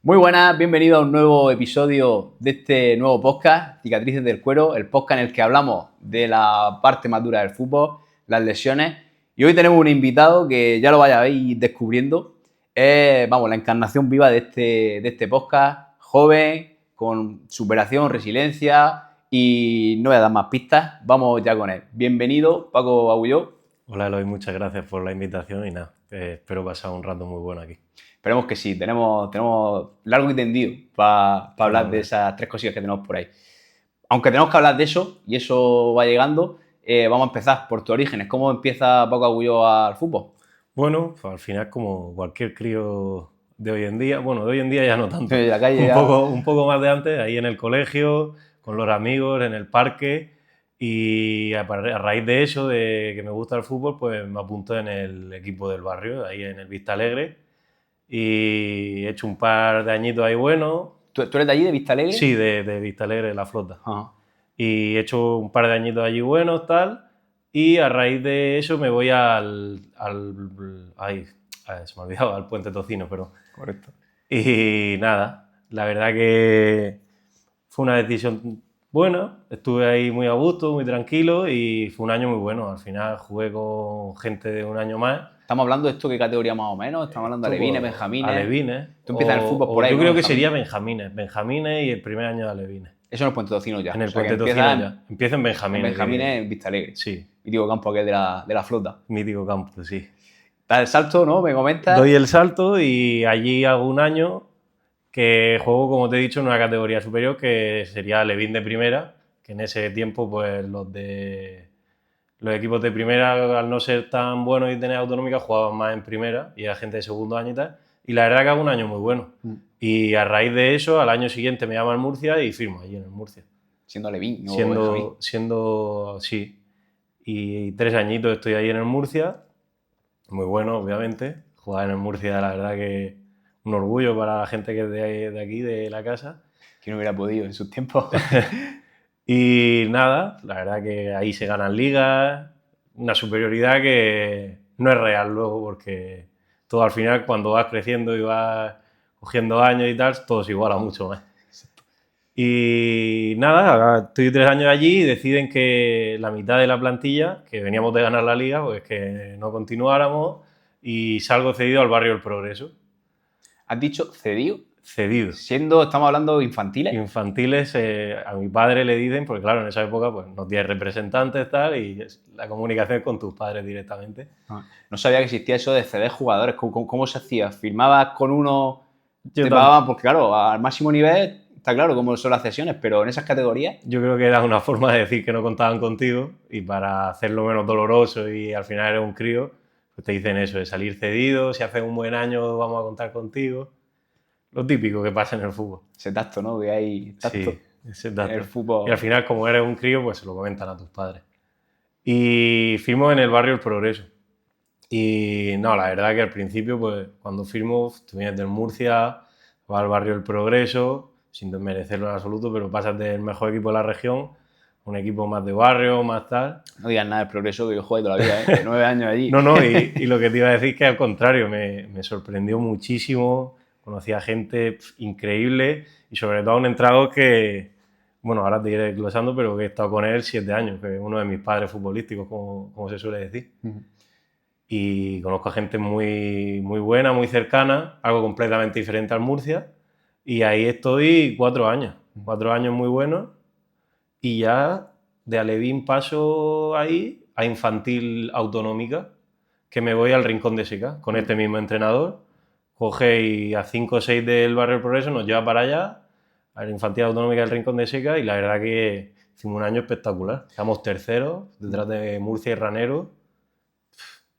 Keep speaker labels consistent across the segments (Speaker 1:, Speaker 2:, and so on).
Speaker 1: Muy buenas, bienvenido a un nuevo episodio de este nuevo podcast, Cicatrices del Cuero, el podcast en el que hablamos de la parte más dura del fútbol, las lesiones. Y hoy tenemos un invitado que ya lo vais a ir descubriendo. Es, la encarnación viva de este podcast, joven, con superación, resiliencia y no voy a dar más pistas. Vamos ya con él. Bienvenido, Paco Agulló.
Speaker 2: Hola Eloy, muchas gracias por la invitación y nada, espero pasar un rato muy bueno aquí.
Speaker 1: Esperemos que sí, tenemos largo y tendido para hablar de esas tres cosillas que tenemos por ahí. Aunque tenemos que hablar de eso, y eso va llegando, vamos a empezar por tus orígenes. ¿Cómo empieza Paco Agulló al fútbol?
Speaker 2: Bueno, pues al final como cualquier crío de hoy en día, bueno, de hoy en día ya no tanto,
Speaker 1: De la calle
Speaker 2: un
Speaker 1: ya...
Speaker 2: poco, un poco más de antes, ahí en el colegio, con los amigos, en el parque, y a raíz de eso, de que me gusta el fútbol, pues me apunto en el equipo del barrio, ahí en el Vista Alegre, y he hecho un par de añitos ahí buenos.
Speaker 1: ¿Tú eres de allí, de Vista Alegre?
Speaker 2: Sí, de Vista Alegre, de la Flota.
Speaker 1: Ajá.
Speaker 2: Y he hecho un par de añitos allí buenos, tal, y a raíz de eso me voy ay, se me ha olvidado, al Puente Tocino, pero...
Speaker 1: Correcto.
Speaker 2: Y nada, la verdad que fue una decisión buena, estuve ahí muy a gusto, muy tranquilo y fue un año muy bueno. Al final jugué con gente de un año más.
Speaker 1: ¿Estamos hablando de esto qué categoría más o menos? ¿Estamos hablando de alevines, benjamines?
Speaker 2: Alevines.
Speaker 1: Tú empiezas el fútbol por ahí,
Speaker 2: yo
Speaker 1: ¿no?
Speaker 2: creo que sería benjamines y el primer año de alevines.
Speaker 1: Eso en el Puente Tocino ya.
Speaker 2: En el Puente Tocino ya. Empieza en benjamines.
Speaker 1: Benjamines en Vista Alegre.
Speaker 2: Sí.
Speaker 1: Mítico campo aquel de la Flota.
Speaker 2: Mítico campo, sí.
Speaker 1: Das el salto, ¿no? Me comentas.
Speaker 2: Doy el salto y allí hago un año que juego, como te he dicho, en una categoría superior que sería Alevín de primera, que en ese tiempo pues los equipos de primera, al no ser tan buenos y tener autonómica, jugaban más en primera y era gente de segundo año y tal. Y la verdad que hago un año muy bueno. Y a raíz de eso, al año siguiente me llaman Murcia y firmo allí en el Murcia.
Speaker 1: Siendo alevín, ¿no?
Speaker 2: Siendo, sí. Y 3 añitos estoy ahí en el Murcia. Muy bueno, obviamente. Jugar en el Murcia, la verdad que un orgullo para la gente que es de aquí, de la casa.
Speaker 1: Que no hubiera podido en sus tiempos.
Speaker 2: Y nada, la verdad que ahí se ganan ligas, una superioridad que no es real luego, porque todo al final, cuando vas creciendo y vas cogiendo años y tal, todo se iguala mucho más. Y nada, estoy 3 años allí y deciden que la mitad de la plantilla, que veníamos de ganar la liga, pues que no continuáramos y salgo cedido al barrio El Progreso.
Speaker 1: ¿Has dicho cedido?
Speaker 2: Cedido.
Speaker 1: Estamos hablando infantiles.
Speaker 2: Infantiles, a mi padre le dicen, porque claro, en esa época pues no tienes representantes tal, y la comunicación es con tus padres directamente.
Speaker 1: No sabía que existía eso de ceder jugadores. ¿Cómo se hacía? ¿Firmabas con uno? ¿Te pagaban? Porque claro, al máximo nivel está claro cómo son las cesiones, pero en esas categorías...
Speaker 2: Yo creo que era una forma de decir que no contaban contigo y para hacerlo menos doloroso y al final eres un crío, pues te dicen eso, de salir cedido, si haces un buen año vamos a contar contigo. Lo típico que pasa en el fútbol.
Speaker 1: Ese tacto, ¿no? Que hay tacto.
Speaker 2: Sí, ese tacto.
Speaker 1: En el fútbol.
Speaker 2: Y al final, como eres un crío, pues se lo comentan a tus padres. Y firmo en el barrio El Progreso. Y no, la verdad que al principio, pues cuando firmo, tú vienes del Murcia, vas al barrio El Progreso, sin desmerecerlo en absoluto, pero pasas del mejor equipo de la región, un equipo más de barrio, más tal.
Speaker 1: No digas nada del Progreso, que yo jugué toda la vida, ¿eh? 9 años allí.
Speaker 2: No, y lo que te iba a decir es que al contrario, me sorprendió muchísimo. Conocí a gente increíble y sobre todo a un entrenador que, bueno, ahora te iré desglosando, pero que he estado con él 7 años, que es uno de mis padres futbolísticos, como se suele decir. Y conozco a gente muy, muy buena, muy cercana, algo completamente diferente al Murcia. Y ahí estoy 4 años, 4 años muy buenos. Y ya de Alevín paso ahí a infantil autonómica, que me voy al Rincón de Seca con este mismo entrenador. Coge y a 5 o 6 del barrio del Progreso nos lleva para allá, a la infantil autonómica del Rincón de Seca, y la verdad que hicimos un año espectacular. Quedamos terceros, detrás de Murcia y Ranero.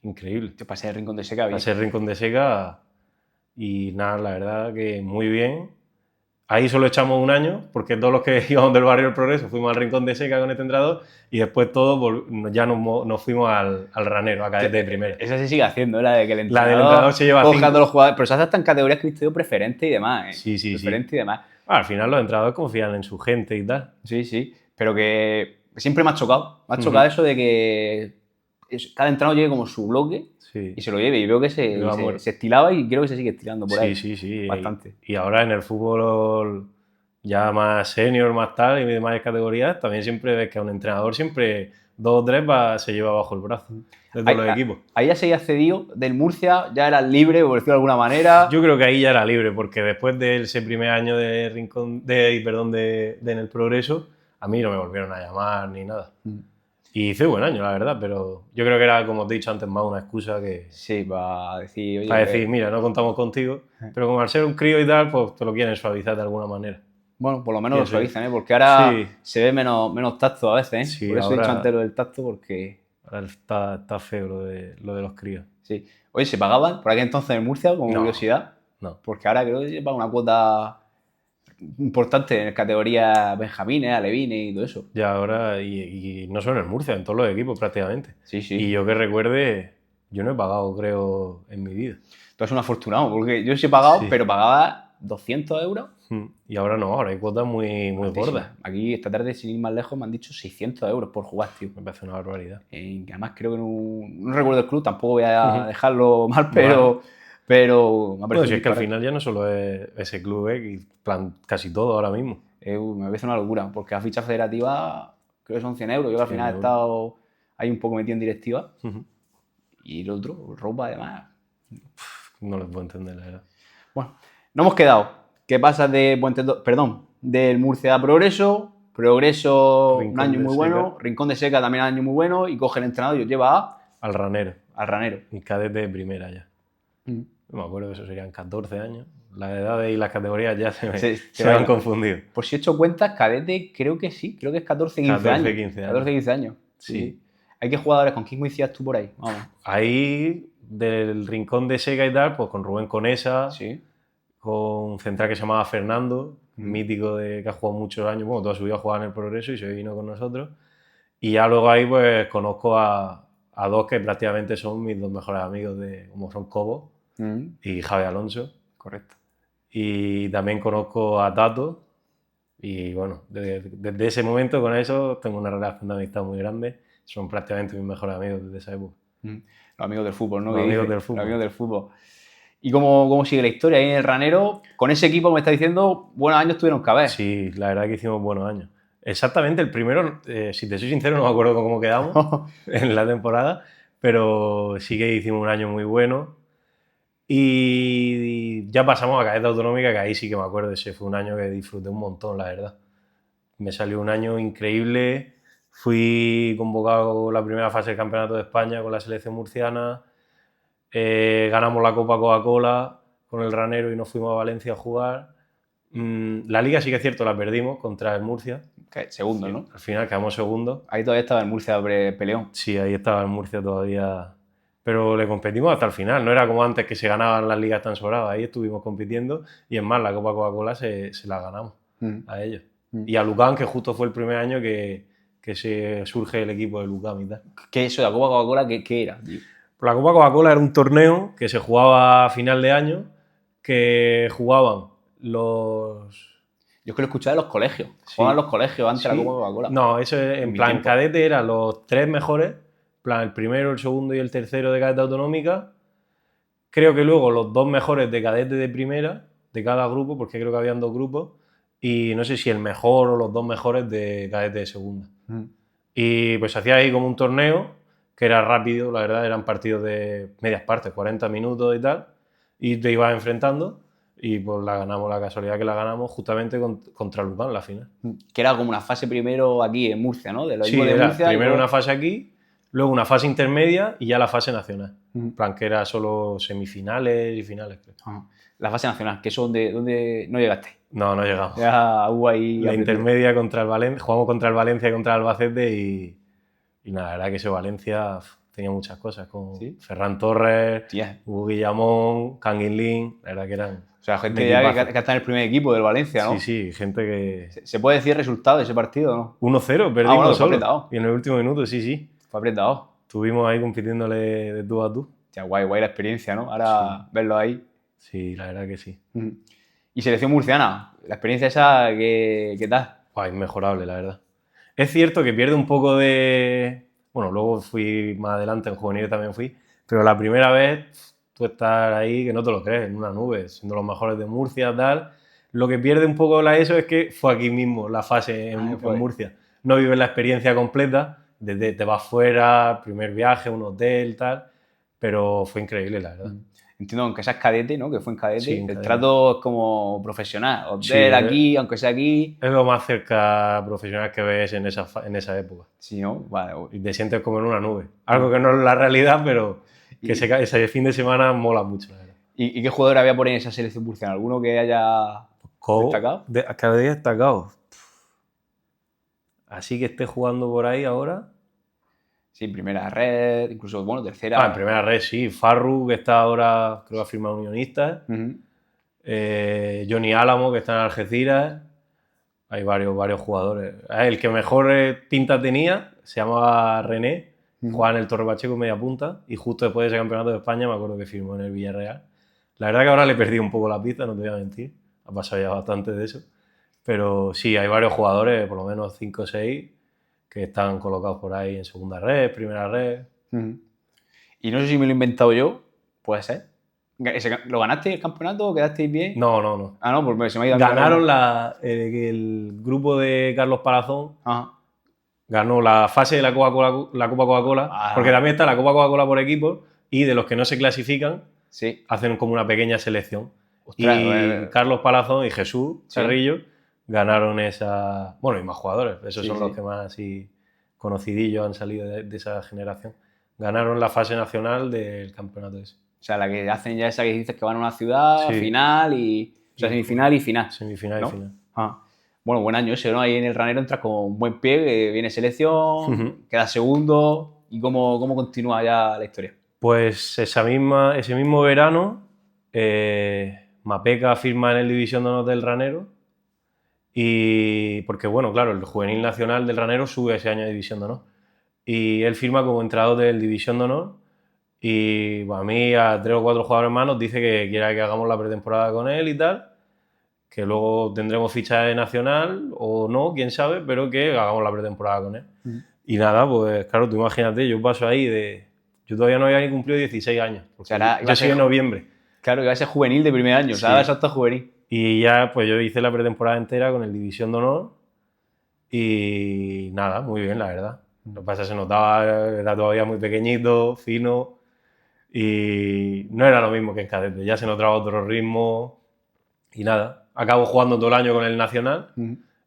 Speaker 2: Increíble.
Speaker 1: Te pasé el Rincón de Seca bien.
Speaker 2: Pasé el Rincón de Seca y nada, la verdad que muy bien. Ahí solo echamos un año, porque todos los que íbamos del barrio del Progreso fuimos al Rincón de Seca con este entrenador y después todos ya nos fuimos al Ranero, a cadete de primera.
Speaker 1: Esa se sigue haciendo, la de que el entrenador,
Speaker 2: la del entrenador se lleva 5.
Speaker 1: los jugadores, pero se hace hasta en categorías que he visto yo preferente y demás, ¿eh?
Speaker 2: Sí.
Speaker 1: Preferente y demás.
Speaker 2: Al final los entrenadores confían en su gente y tal.
Speaker 1: Sí, pero que siempre me ha chocado. Me ha chocado eso de que cada entrenador lleve como su bloque
Speaker 2: Sí.
Speaker 1: y se lo lleve. Y veo que se estilaba y creo que se sigue estilando por ahí.
Speaker 2: Sí.
Speaker 1: Bastante.
Speaker 2: Y ahora en el fútbol ya más senior, más tal, y de más categorías, también siempre ves que a un entrenador siempre 2 o 3 se lleva bajo el brazo de todos los equipos.
Speaker 1: Ahí ya se había cedido del Murcia, ya eras libre, por decirlo de alguna manera.
Speaker 2: Yo creo que ahí ya era libre, porque después de ese primer año de Rincón, en el Progreso, a mí no me volvieron a llamar ni nada. Y hice buen año, la verdad, pero yo creo que era, como te he dicho antes, más una excusa que...
Speaker 1: Sí, para decir, oye,
Speaker 2: para decir, mira, no contamos contigo, pero como al ser un crío y tal, pues te lo quieren suavizar de alguna manera.
Speaker 1: Bueno, por lo menos lo
Speaker 2: Pienso yo.
Speaker 1: suavizan, ¿eh? Porque ahora
Speaker 2: Sí.
Speaker 1: se ve menos tacto a veces, ¿eh?
Speaker 2: Sí,
Speaker 1: por eso he
Speaker 2: ahora-
Speaker 1: dicho antes lo del tacto, porque
Speaker 2: Ahora está feo lo de los críos.
Speaker 1: sí. Oye, ¿se pagaban por aquel entonces en Murcia como
Speaker 2: No.
Speaker 1: curiosidad?
Speaker 2: No.
Speaker 1: Porque ahora creo que se paga una cuota importante en categorías benjamines, alevines y todo eso.
Speaker 2: Ya ahora, y no solo en Murcia, en todos los equipos prácticamente.
Speaker 1: Sí, sí.
Speaker 2: Y yo que recuerde, yo no he pagado, creo, en mi vida.
Speaker 1: Tú eres un afortunado, porque yo sí he pagado,
Speaker 2: Sí.
Speaker 1: pero pagaba 200 euros.
Speaker 2: Y ahora no, ahora hay cuotas muy gordas.
Speaker 1: Aquí esta tarde, sin ir más lejos, me han dicho 600 euros por jugar, tío.
Speaker 2: Me parece una barbaridad.
Speaker 1: Que además creo que no recuerdo el club, tampoco voy a dejarlo mal, pero me ha
Speaker 2: Bueno,
Speaker 1: parecido
Speaker 2: si es que al
Speaker 1: disparate.
Speaker 2: final ya no solo es ese club, y plan casi todo ahora mismo.
Speaker 1: Me parece una locura, porque la ficha federativa creo que son 100 euros. Yo al
Speaker 2: 100
Speaker 1: final he
Speaker 2: euros.
Speaker 1: estado ahí un poco metido en directiva.
Speaker 2: Ujú.
Speaker 1: Y el otro, ropa además.
Speaker 2: No lo puedo entender, la verdad.
Speaker 1: Bueno, no hemos quedado. ¿Qué pasa de del Murcia a Progreso? Progreso,
Speaker 2: Rincón
Speaker 1: un año
Speaker 2: de
Speaker 1: muy
Speaker 2: Seca.
Speaker 1: bueno. Rincón de Seca también un año muy bueno. Y coge el entrenador y os lleva
Speaker 2: Al Ranero,
Speaker 1: al Ranero.
Speaker 2: un cadete de primera ya. No me acuerdo que eso serían 14 años. Las edades y las categorías ya se me han confundido.
Speaker 1: Por si he hecho cuentas, cadete creo que sí. Creo que es 14, 15 años.
Speaker 2: 15 años.
Speaker 1: 14, 15 años.
Speaker 2: Sí.
Speaker 1: ¿Hay qué jugadores? ¿Con quién coincidías tú por ahí? Vamos.
Speaker 2: Ahí, del Rincón de Seca y tal, pues con Rubén Conesa,
Speaker 1: Sí.
Speaker 2: con un central que se llamaba Fernando, mítico que ha jugado muchos años, bueno, toda su vida ha jugado en el Progreso y se vino con nosotros. Y ya luego ahí pues conozco a 2 que prácticamente son mis 2 mejores amigos, como son Cobo y Javi Alonso.
Speaker 1: Correcto.
Speaker 2: Y también conozco a Tato. Y bueno, desde ese momento con eso tengo una relación de amistad muy grande. Son prácticamente mis mejores amigos desde esa época.
Speaker 1: Los amigos del fútbol, ¿no?
Speaker 2: Los amigos del fútbol.
Speaker 1: Los amigos del fútbol. ¿Y cómo sigue la historia ahí en el Ranero? Con ese equipo, me está diciendo, buenos años tuvieron que haber.
Speaker 2: Sí, la verdad que hicimos buenos años. Exactamente, el primero, si te soy sincero, no me acuerdo cómo quedamos en la temporada, pero sí que hicimos un año muy bueno. Y ya pasamos a cadete autonómica, que ahí sí que me acuerdo, ese fue un año que disfruté un montón, la verdad. Me salió un año increíble, fui convocado la primera fase del Campeonato de España con la selección murciana, ganamos la Copa Coca-Cola con el Ranero y nos fuimos a Valencia a jugar. La liga sí que es cierto, la perdimos contra el Murcia.
Speaker 1: Segundo, ¿no?
Speaker 2: Al final quedamos segundos.
Speaker 1: Ahí todavía estaba el Murcia peleón.
Speaker 2: Sí, ahí estaba el Murcia todavía. Pero le competimos hasta el final. No era como antes que se ganaban las ligas tan sobradas. Ahí estuvimos compitiendo y es más, la Copa Coca-Cola se la ganamos a ellos. Y a Lucán, que justo fue el primer año que se surge el equipo de Lucán y tal.
Speaker 1: ¿Qué es eso de la Copa Coca-Cola? ¿Qué era, tío?
Speaker 2: Pues la Copa Coca-Cola era un torneo que se jugaba a final de año, que jugaban los...
Speaker 1: Yo es que lo escuchaba en los colegios.
Speaker 2: Sí.
Speaker 1: Jugaban los colegios antes de
Speaker 2: Sí.
Speaker 1: la Copa Coca-Cola.
Speaker 2: No, eso en plan
Speaker 1: tiempo.
Speaker 2: cadete eran los 3 mejores, en plan el primero, el segundo y el tercero de cadete autonómica. Creo que luego los 2 mejores de cadete de primera, de cada grupo, porque creo que habían 2 grupos, y no sé si el mejor o los 2 mejores de cadete de segunda. Y pues se hacía ahí como un torneo, que era rápido, la verdad, eran partidos de medias partes, 40 minutos y tal, y te ibas enfrentando. Y pues la casualidad que la ganamos justamente contra Lucán, la final.
Speaker 1: Que era como una fase primero aquí en Murcia, ¿no? De los
Speaker 2: Sí,
Speaker 1: equipos de
Speaker 2: era
Speaker 1: Murcia.
Speaker 2: primero una fase aquí, luego una fase intermedia y ya la fase nacional. En plan, que era solo semifinales y finales, creo.
Speaker 1: La fase nacional, que eso donde no llegaste.
Speaker 2: No llegamos.
Speaker 1: Ya hubo ahí...
Speaker 2: La intermedia contra el Valencia, jugamos contra el Valencia y contra el Albacete y nada, la verdad que ese Valencia tenía muchas cosas, con Ferran Torres, Hugo Guillamón, Kangin Lin, la verdad que eran...
Speaker 1: O sea, gente ya que está en el primer equipo del Valencia, ¿no?
Speaker 2: Sí, gente que...
Speaker 1: ¿Se puede decir el resultado de ese partido, no?
Speaker 2: 1-0, perdimos solo.
Speaker 1: Apretado.
Speaker 2: Y en el último minuto, sí.
Speaker 1: Fue apretado.
Speaker 2: Estuvimos ahí compitiéndole de tú a tú.
Speaker 1: Ya, guay la experiencia, ¿no? Ahora verlo ahí.
Speaker 2: Sí, la verdad que sí.
Speaker 1: ¿Y selección murciana? ¿La experiencia esa qué tal?
Speaker 2: Inmejorable, la verdad. Es cierto que pierde un poco de Bueno, luego fui más adelante, en juvenil también fui, pero la primera vez tú estar ahí que no te lo crees, en una nube, siendo los mejores de Murcia, tal. Lo que pierde un poco la ESO es que fue aquí mismo la fase en Murcia. No vives la experiencia completa, te vas fuera, primer viaje, un hotel, tal, pero fue increíble, la verdad.
Speaker 1: Entiendo, aunque seas cadete, ¿no? Que fue en cadete,
Speaker 2: Sí, en
Speaker 1: el
Speaker 2: cadete.
Speaker 1: trato es como profesional. Hotel
Speaker 2: Sí,
Speaker 1: aquí, aunque sea aquí.
Speaker 2: Es lo más cerca profesional que ves en esa época.
Speaker 1: Sí, ¿no? Vale.
Speaker 2: Y te sientes como en una nube. Algo que no es la realidad, pero que
Speaker 1: Y-
Speaker 2: ese fin de semana mola mucho, la verdad.
Speaker 1: ¿Y qué jugador había por ahí en esa selección murciana? ¿Alguno que haya destacado?
Speaker 2: Cada día destacado. Así que esté jugando por ahí ahora.
Speaker 1: Sí, primera red, incluso, bueno, tercera.
Speaker 2: En primera red sí. Farru, que está ahora, creo que ha firmado Unionistas.
Speaker 1: Uh-huh.
Speaker 2: Johnny Álamo, que está en Algeciras. Hay varios jugadores. El que mejor pinta tenía se llamaba René. Jugaba en el Torre Pacheco media punta. Y justo después de ese campeonato de España me acuerdo que firmó en el Villarreal. La verdad que ahora le perdí un poco la pista, no te voy a mentir. Ha pasado ya bastante de eso. Pero sí, hay varios jugadores, por lo menos 5 o 6, que están colocados por ahí en segunda red, primera red.
Speaker 1: Uh-huh. Y no sé si me lo he inventado yo, puede ser. ¿Lo ganaste el campeonato o quedasteis bien?
Speaker 2: No.
Speaker 1: Ah, no, pues se me ha ido.
Speaker 2: Ganaron el grupo de Carlos Palazón.
Speaker 1: Ajá.
Speaker 2: Ganó la fase de la Copa Coca-Cola, porque también está la Copa Coca-Cola por equipos, y de los que no se clasifican,
Speaker 1: sí,
Speaker 2: hacen como una pequeña selección.
Speaker 1: Ostras,
Speaker 2: y Carlos Palazón y Jesús Carrillo ganaron esa... Bueno, y más jugadores, esos son los que más así conocidillos han salido de esa generación. Ganaron la fase nacional del campeonato ese.
Speaker 1: O sea, la que hacen ya esa que dices que van a una ciudad, final y... O sea, semifinal y final.
Speaker 2: Semifinal,
Speaker 1: ¿no?
Speaker 2: y final.
Speaker 1: Bueno, buen año ese, ¿no? Ahí en el Ranero entras con un buen pie, que viene selección, queda segundo. ¿Y cómo continúa ya la historia?
Speaker 2: Pues ese mismo verano, Mapeca firma en el División de Honor del Ranero. Y porque, bueno, claro, el juvenil nacional del Ranero sube ese año a División de Honor. Y él firma como entrenador del División de Honor. Y a mí, a 3 o 4 jugadores más, nos dice que quiera que hagamos la pretemporada con él y tal. Que luego tendremos fichaje nacional o no, quién sabe, pero que hagamos la pretemporada con él. Y nada, pues claro, tú imagínate, yo paso ahí de... Yo todavía no había ni cumplido 16 años.
Speaker 1: O sea,
Speaker 2: yo soy en noviembre.
Speaker 1: Claro, iba a ser juvenil de primer año,
Speaker 2: Sí.
Speaker 1: o sea, exacto juvenil.
Speaker 2: Y ya, pues yo hice la pretemporada entera con el División de Honor y nada, muy bien, la verdad. Lo que pasa es que se notaba, era todavía muy pequeñito, fino y no era lo mismo que en cadete, ya se notaba otro ritmo y nada. Acabo jugando todo el año con el Nacional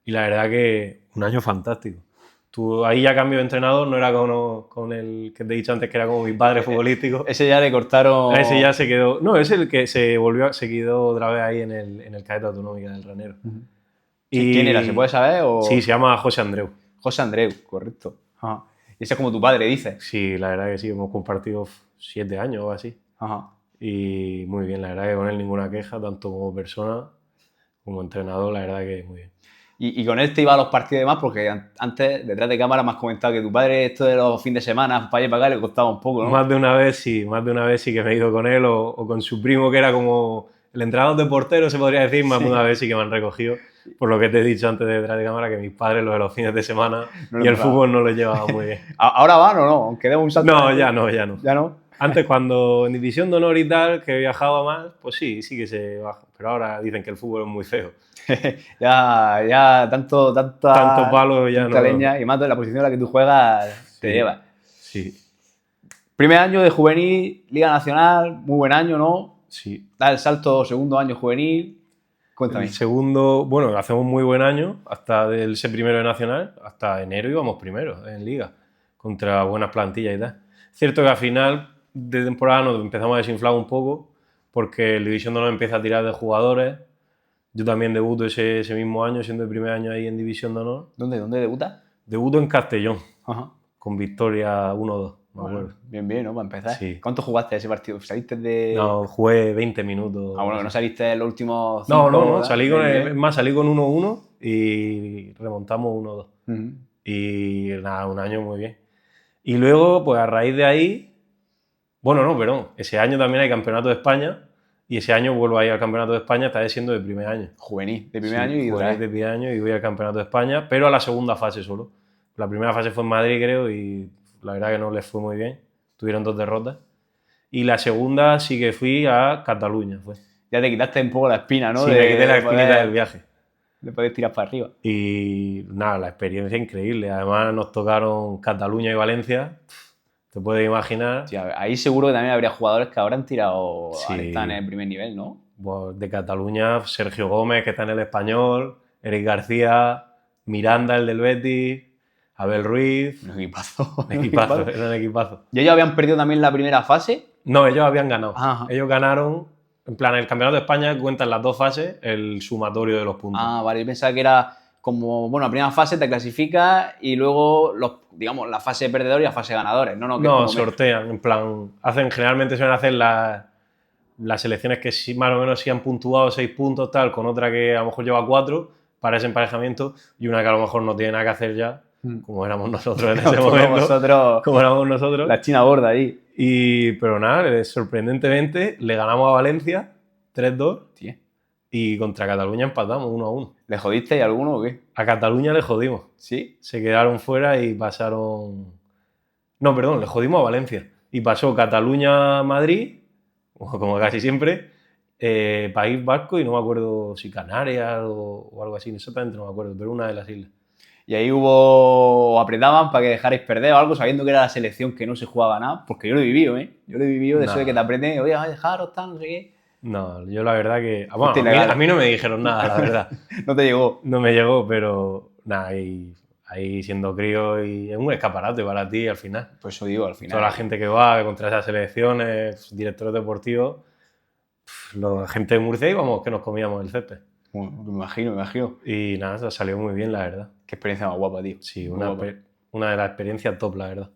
Speaker 2: y la verdad que un año fantástico. Ahí ya cambio de entrenador, no era con el que te he dicho antes que era como mi padre futbolístico.
Speaker 1: Ese ya le cortaron...
Speaker 2: Ese ya se quedó... No, es el que se quedó otra vez ahí en el cadete autonómica del Ranero.
Speaker 1: ¿Y quién era? ¿Se puede saber? O...
Speaker 2: Sí, se llama José Andreu.
Speaker 1: José Andreu, correcto. Ajá. Y ese es como tu padre, dice.
Speaker 2: Sí, la verdad que sí, hemos compartido 7 años o así.
Speaker 1: Ajá.
Speaker 2: Y muy bien, la verdad que con él ninguna queja, tanto como persona como entrenador, la verdad que muy bien.
Speaker 1: Y con él te iba a los partidos y demás, porque antes, detrás de cámara, me has comentado que tu padre esto de los fines de semana, para allá y para acá, le costaba un poco, ¿no?
Speaker 2: Más de una vez sí que me he ido con él o con su primo, que era como el entrenador de portero, se podría decir. Más de una vez sí que me han recogido, por lo que te he dicho antes de detrás de cámara, que mis padres, lo de los fines de semana y el fútbol no lo llevaban muy bien.
Speaker 1: ¿Ahora van o no? Aunque demos un salto.
Speaker 2: No, ya no.
Speaker 1: ¿Ya no?
Speaker 2: Antes, cuando en División de Honor y tal, que viajaba más, pues sí que se baja. Pero ahora dicen que el fútbol es muy feo.
Speaker 1: ya tanto
Speaker 2: palo ya no.
Speaker 1: Leña, y más de la posición en la que tú juegas te lleva.
Speaker 2: Sí.
Speaker 1: Primer año de juvenil, Liga Nacional, muy buen año, ¿no?
Speaker 2: Sí.
Speaker 1: Da el salto segundo año juvenil. Cuéntame.
Speaker 2: El segundo, bueno, hacemos muy buen año, hasta ese primero de Nacional, hasta enero íbamos primero en Liga, contra buenas plantillas y tal. Cierto que al final de temporada nos empezamos a desinflar un poco, porque el División de Honor empieza a tirar de jugadores. Yo también debuto ese mismo año, siendo el primer año ahí en División de Honor.
Speaker 1: ¿Dónde debutas?
Speaker 2: Debuto en Castellón,
Speaker 1: Ajá.
Speaker 2: con victoria 1-2, me acuerdo.
Speaker 1: Bien, ¿no? Para empezar.
Speaker 2: Sí.
Speaker 1: ¿Cuánto jugaste ese partido? ¿Saliste de...?
Speaker 2: No, jugué 20 minutos.
Speaker 1: Bueno, que no saliste en los últimos 5.
Speaker 2: No, salí con 1-1 y remontamos 1-2. Y nada, un año muy bien. Y luego, pues a raíz de ahí... ese año también hay Campeonato de España. Y ese año vuelvo a ir al Campeonato de España, está siendo de primer año.
Speaker 1: Juvenil, de primer año y
Speaker 2: juvenil de primer año y voy al Campeonato de España, pero a la segunda fase solo. La primera fase fue en Madrid, creo, y la verdad que no les fue muy bien, tuvieron 2 derrotas. Y la segunda sí que fui a Cataluña, fue.
Speaker 1: Ya te quitaste un poco la espina, ¿no?
Speaker 2: Sí, me quité la espinita del viaje.
Speaker 1: De poder tirar para arriba.
Speaker 2: Y nada, la experiencia increíble. Además nos tocaron Cataluña y Valencia. Te puedes imaginar.
Speaker 1: Sí, ahí seguro que también habría jugadores que habrán tirado,
Speaker 2: Sí.
Speaker 1: están en el primer nivel, ¿no?
Speaker 2: Pues de Cataluña, Sergio Gómez, que está en el Español, Eric García, Miranda, el del Betis, Abel Ruiz.
Speaker 1: Un equipazo.
Speaker 2: Equipazo, era un equipazo.
Speaker 1: ¿Y ellos habían perdido también la primera fase?
Speaker 2: No, ellos habían ganado.
Speaker 1: Ajá.
Speaker 2: Ellos ganaron, en plan, el Campeonato de España cuentan las 2 fases, el sumatorio de los puntos.
Speaker 1: Ah, vale, yo pensaba que era como, bueno, la primera fase te clasificas y luego, digamos, la fase de perdedores y la fase de ganadores. No,
Speaker 2: No, sortean, en plan, generalmente suelen hacer las selecciones que sí, más o menos sí han puntuado 6 puntos, tal, con otra que a lo mejor lleva 4 para ese emparejamiento y una que a lo mejor no tiene nada que hacer ya, como éramos nosotros en ese momento. Como éramos nosotros.
Speaker 1: La China gorda ahí.
Speaker 2: Pero nada, sorprendentemente le ganamos a Valencia 3-2
Speaker 1: Sí.
Speaker 2: y contra Cataluña empatamos 1-1.
Speaker 1: ¿Le jodiste a alguno o qué?
Speaker 2: A Cataluña le jodimos.
Speaker 1: Sí.
Speaker 2: Se quedaron fuera y pasaron... No, perdón, le jodimos a Valencia. Y pasó Cataluña-Madrid, como casi siempre, País Vasco y no me acuerdo si Canarias o algo así, exactamente no me acuerdo, pero una de las islas.
Speaker 1: Y ahí apretaban para que dejarais perder o algo, sabiendo que era la selección que no se jugaba nada, porque yo lo he vivido, ¿eh? Yo lo he vivido de eso de que te apreten, oye, dejaros, tal, no sé qué.
Speaker 2: No, yo la verdad que... Bueno, a mí no me dijeron nada, la verdad.
Speaker 1: No te llegó.
Speaker 2: No me llegó, pero nada, ahí siendo crío y es un escaparate para ti al final.
Speaker 1: Pues eso digo, al final.
Speaker 2: Toda la gente que va contra esas selecciones, directores deportivos, la gente de Murcia íbamos que nos comíamos el césped.
Speaker 1: Bueno, me imagino.
Speaker 2: Y nada, salió muy bien, la verdad.
Speaker 1: Qué experiencia más guapa, tío.
Speaker 2: Sí, una de las experiencias top, la verdad.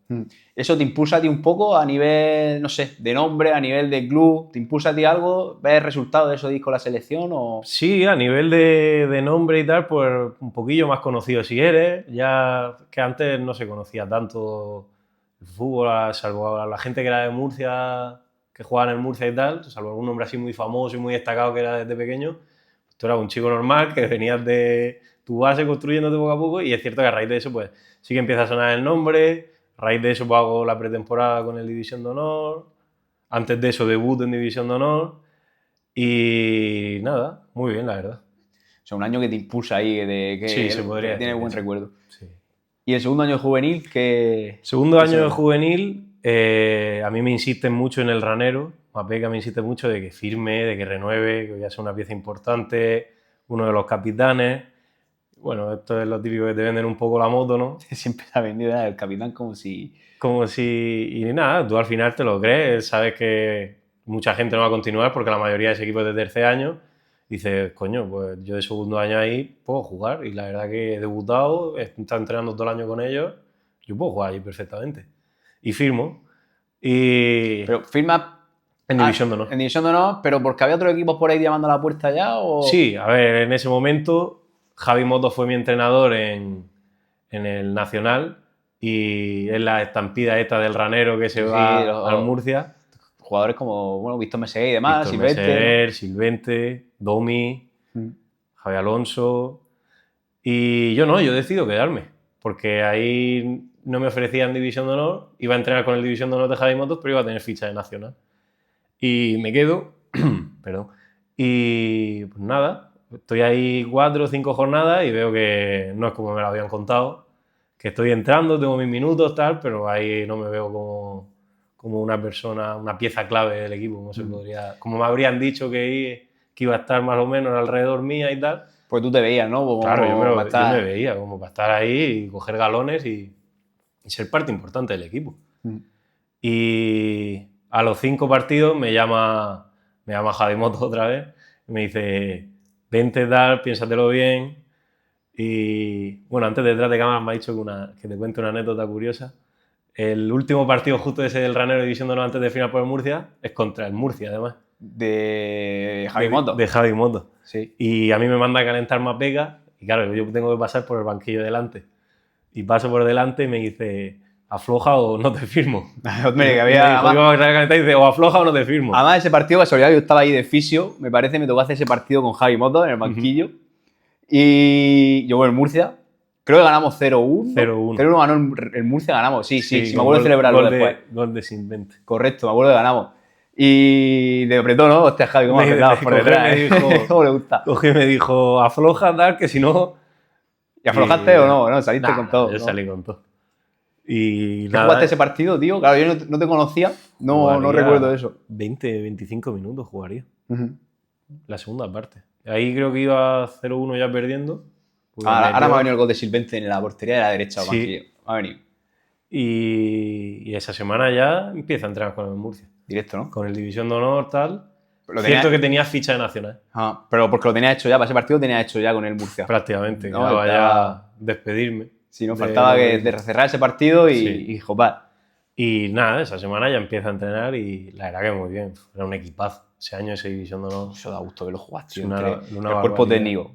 Speaker 1: ¿Eso te impulsa a ti un poco a nivel, no sé, de nombre, a nivel de club? ¿Te impulsa a ti algo? ¿Ves el resultado de eso de ir con la selección? O...
Speaker 2: Sí, a nivel de nombre y tal, pues un poquillo más conocido si eres. Ya que antes no se conocía tanto el fútbol, salvo a la gente que era de Murcia, que jugaba en el Murcia y tal, salvo algún nombre así muy famoso y muy destacado que era desde pequeño. Tú eras un chico normal que venías de tu base construyéndote poco a poco y es cierto que a raíz de eso pues sí que empieza a sonar el nombre, a raíz de eso pues hago la pretemporada con el División de Honor, antes de eso debut en División de Honor y nada, muy bien la verdad.
Speaker 1: O sea, un año que te impulsa ahí, que
Speaker 2: sí, se podría
Speaker 1: tiene buen recuerdo.
Speaker 2: Sí.
Speaker 1: ¿Y el segundo año de juvenil qué?
Speaker 2: Segundo año de juvenil, a mí me insisten mucho en el ranero, Mapeca me insiste mucho de que firme, de que renueve, que voy a ser una pieza importante, uno de los capitanes. Bueno, esto es lo típico que te venden un poco la moto, ¿no?
Speaker 1: Siempre se ha vendido el capitán como si...
Speaker 2: Y nada, tú al final te lo crees, sabes que mucha gente no va a continuar porque la mayoría de ese equipo es de tercer año. Dices, coño, pues yo de segundo año ahí puedo jugar y la verdad que he debutado, he estado entrenando todo el año con ellos, yo puedo jugar allí perfectamente. Y firmo.
Speaker 1: Pero firma...
Speaker 2: En División de Honor.
Speaker 1: En División de Honor, pero porque había otros equipos por ahí llamando a la puerta ya o...
Speaker 2: Sí, a ver, en ese momento Javi Moto fue mi entrenador en el Nacional y es la estampida esta del ranero que se va al Murcia.
Speaker 1: Jugadores como, bueno, Víctor Meseguer y demás,
Speaker 2: Silvente, Domi, Javi Alonso. Y yo decido quedarme, porque ahí no me ofrecían División de Honor, iba a entrenar con el División de Honor de Javi Motos, pero iba a tener ficha de Nacional. Y me quedo, perdón, y pues nada, estoy ahí 4 o 5 jornadas y veo que no es como me lo habían contado, que estoy entrando, tengo mis minutos, tal, pero ahí no me veo como una persona, una pieza clave del equipo, como me habrían dicho que iba a estar más o menos alrededor mía y tal.
Speaker 1: Pues tú te veías, ¿no? Como
Speaker 2: claro, yo me veía como para estar ahí y coger galones y ser parte importante del equipo. Y a los 5 partidos me llama Javi Moto otra vez y me dice, vente, tal, piénsatelo bien. Y bueno, antes detrás de cámaras me ha dicho que te cuente una anécdota curiosa. El último partido justo ese del ranero División de Honor antes de final por el Murcia es contra el Murcia, además.
Speaker 1: De Javi Moto.
Speaker 2: De Javi Moto.
Speaker 1: Sí.
Speaker 2: Y a mí me manda a calentar Mapeca y claro, yo tengo que pasar por el banquillo delante. Y paso por delante y me dice, afloja o no te firmo.
Speaker 1: Hombre, que había...
Speaker 2: y dice, o afloja o no te firmo.
Speaker 1: Además, ese partido, casualidad, yo estaba ahí de fisio, me parece, me tocó hacer ese partido con Javi Moto en el banquillo. Y yo, bueno, en Murcia, Creo que ganamos 0-1.
Speaker 2: 0-1.
Speaker 1: 0-1 ganó el Murcia, ganamos. Sí, me
Speaker 2: con
Speaker 1: acuerdo de celebrarlo después.
Speaker 2: Gol de Sin-20.
Speaker 1: Correcto, me acuerdo de ganamos. Y de apretó, ¿no? Hostia, Javi, cómo apretabas por detrás,
Speaker 2: me dijo,
Speaker 1: ¿Cómo le gusta?
Speaker 2: Coge y me dijo, afloja, tal, que si no...
Speaker 1: ¿Y aflojaste o no? ¿No? Saliste con todo.
Speaker 2: Yo salí con todo. Y
Speaker 1: ¿Qué jugaste ese partido, tío? Claro, yo no te conocía, no recuerdo eso.
Speaker 2: 20, 25 minutos jugaría. La segunda parte. Ahí creo que iba 0-1 ya perdiendo.
Speaker 1: Ahora me ha venido el gol de Silvente en la portería de la derecha.
Speaker 2: Sí.
Speaker 1: Me ha venido.
Speaker 2: Y esa semana ya empieza a entrenar con el Murcia.
Speaker 1: Directo, ¿no?
Speaker 2: Con el División de Honor, tal. Cierto que tenía ficha de Nacional.
Speaker 1: Pero porque lo tenía hecho ya, para ese partido lo tenía hecho ya con el Murcia.
Speaker 2: Prácticamente, no, quedaba ya despedirme.
Speaker 1: Sí, nos faltaba de cerrar ese partido y jopar.
Speaker 2: Y nada, esa semana ya empieza a entrenar y la verdad que muy bien. Era un equipazo. Ese año esa División de Honor.
Speaker 1: Eso da gusto verlo jugar, tío.
Speaker 2: El
Speaker 1: cuerpo técnico.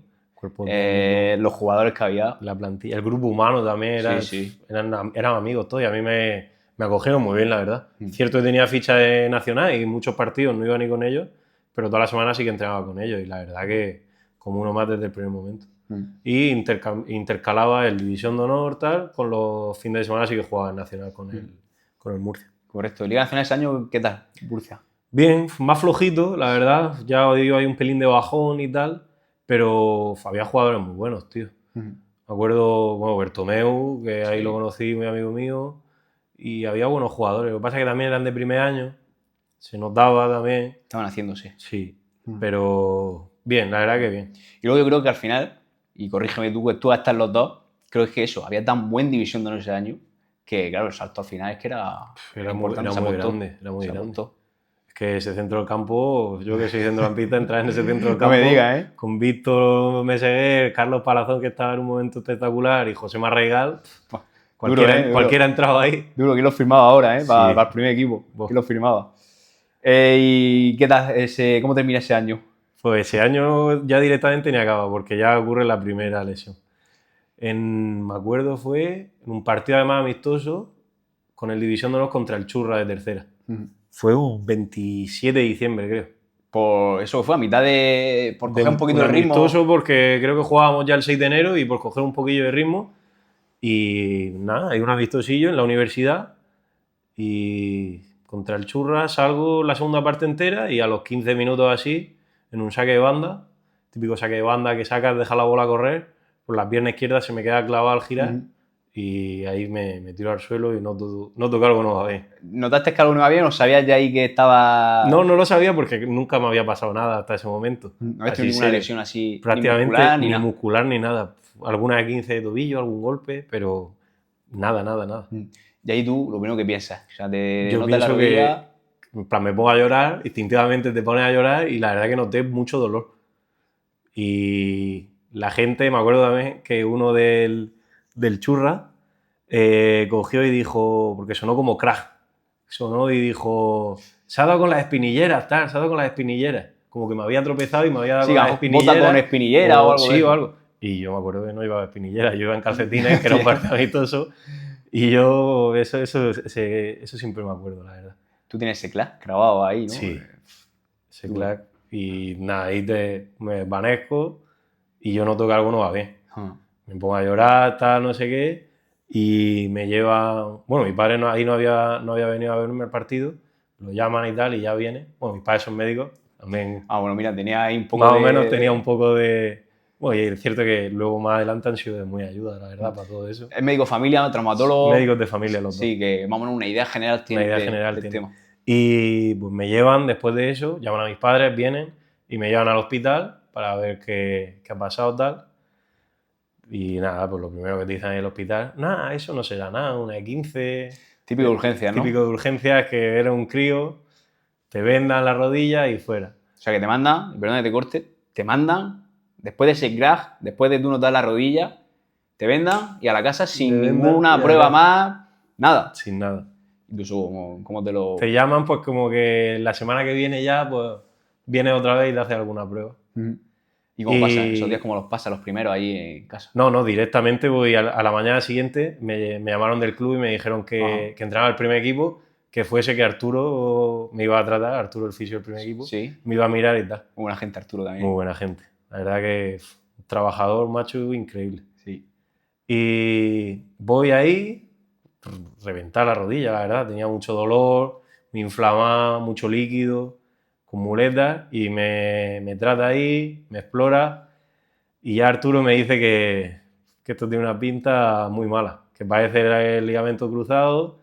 Speaker 1: Los jugadores que había.
Speaker 2: La plantilla. El grupo humano también era, eran amigos todos y a mí me acogieron muy bien, la verdad. Cierto que tenía ficha de Nacional y muchos partidos no iba ni con ellos, pero toda la semana sí que entrenaba con ellos y la verdad que como uno más desde el primer momento. Y intercalaba el División de Honor tal, con los fines de semana sí que jugaba en Nacional con el Murcia.
Speaker 1: Correcto. Liga Nacional ese año, ¿qué tal, Murcia?
Speaker 2: Bien, más flojito, la verdad. Ya digo, hay un pelín de bajón y tal, pero había jugadores muy buenos, tío. Me acuerdo, bueno, Bertomeu, que ahí lo conocí, muy amigo mío, y había buenos jugadores. Lo que pasa es que también eran de primer año, se notaba también.
Speaker 1: Estaban haciéndose.
Speaker 2: Sí, pero bien, la verdad que bien.
Speaker 1: Y luego yo creo que al final, y corrígeme tú, que tú estás los dos, creo que eso, había tan buen División de Honor ese año, que claro, el salto al final es que era
Speaker 2: muy grande. Es que ese centro del campo, yo que soy centrocampista, entrar en ese centro del campo
Speaker 1: no me digas,
Speaker 2: con Víctor Meseguer, Carlos Palazón, que estaba en un momento espectacular, y José Marraigal, cualquiera ha entrado ahí.
Speaker 1: Duro, ¿quién lo firmaba ahora, para el primer equipo? ¿Quién lo firmaba? ¿Y qué tal cómo termina ese año?
Speaker 2: Pues ese año ya directamente ni acaba, porque ya ocurre la primera lesión. Me acuerdo fue en un partido además amistoso con el División de Honor contra el Churra de tercera. Fue un 27 de diciembre, creo.
Speaker 1: Por eso fue a mitad por coger un poquito de ritmo.
Speaker 2: Amistoso porque creo que jugábamos ya el 6 de enero y por coger un poquillo de ritmo. Y nada, hay un amistosillo en la universidad y contra el Churra salgo la segunda parte entera y a los 15 minutos así, en un saque de banda, típico saque de banda que sacas, dejas la bola correr, por la pierna izquierda se me queda clavada al girar. Y ahí me tiro al suelo y noto que algo no va bien.
Speaker 1: ¿Notaste que algo no iba bien o sabías ya ahí que estaba...?
Speaker 2: No lo sabía porque nunca me había pasado nada hasta ese momento.
Speaker 1: ¿No habías tenido ninguna lesión así?
Speaker 2: Prácticamente ni muscular ni nada. Alguna de 15 de tobillo, algún golpe, pero nada.
Speaker 1: Y ahí tú, lo primero que piensas, o sea,
Speaker 2: yo pienso que en plan, me pongo a llorar, instintivamente te pones a llorar y la verdad que noté mucho dolor. Y la gente, me acuerdo también que uno del Churra cogió y dijo, porque sonó como crack, sonó y dijo, se ha dado con las espinilleras, se ha dado con las espinilleras, como que me había tropezado y me había dado con las espinilleras.
Speaker 1: Bota con espinillera o algo.
Speaker 2: Sí, o algo. Y yo me acuerdo que no iba a espinilleras, yo iba en calcetines, que era un partido amistoso, y yo eso siempre me acuerdo, la verdad.
Speaker 1: Tú tienes ese clack grabado ahí, ¿no?
Speaker 2: Sí, ese clack. Y nada, ahí me desvanezco y yo noto que algo no va bien. Me pongo a llorar, tal, no sé qué, y me lleva... Bueno, mi padre ahí no había venido a verme el partido, lo llaman y tal, y ya viene. Bueno, mis padres son médicos, también...
Speaker 1: bueno, mira, tenía ahí un poco
Speaker 2: más o menos tenía un poco de... Bueno, y es cierto que luego más adelante han sido de muy ayuda, la verdad, para todo eso.
Speaker 1: Es médico familia, traumatólogo...
Speaker 2: Médicos de familia los dos.
Speaker 1: Sí, que más o menos una idea general tiene
Speaker 2: del tema. Y pues me llevan después de eso, llaman a mis padres, vienen y me llevan al hospital para ver qué ha pasado tal. Y nada, pues lo primero que te dicen en el hospital, nada, eso no será nada, una de 15...
Speaker 1: Típico de urgencias, ¿no?
Speaker 2: Típico de urgencias, que era un crío, te vendan la rodilla y fuera.
Speaker 1: O sea, que te mandan, perdón que te corte, te mandan, después de ese crack, después de tú notar la rodilla, te vendan y a la casa sin ninguna prueba más, nada.
Speaker 2: Sin nada.
Speaker 1: Incluso, ¿cómo te lo...?
Speaker 2: Te llaman pues como que la semana que viene ya, pues vienes otra vez y te haces alguna prueba.
Speaker 1: ¿Y cómo pasa? ¿Esos días cómo los pasa los primeros ahí en casa?
Speaker 2: No, directamente voy a la mañana siguiente, me llamaron del club y me dijeron que entraba el primer equipo, que fuese que Arturo me iba a tratar, Arturo el fisio del primer equipo, me iba a mirar y tal.
Speaker 1: Muy buena gente Arturo también.
Speaker 2: Muy buena gente. La verdad que un trabajador, macho, increíble.
Speaker 1: Sí.
Speaker 2: Y voy ahí, reventar la rodilla, la verdad, tenía mucho dolor, me inflamaba, mucho líquido, con muletas, y me trata ahí, me explora, y ya Arturo me dice que esto tiene una pinta muy mala, que parece el ligamento cruzado,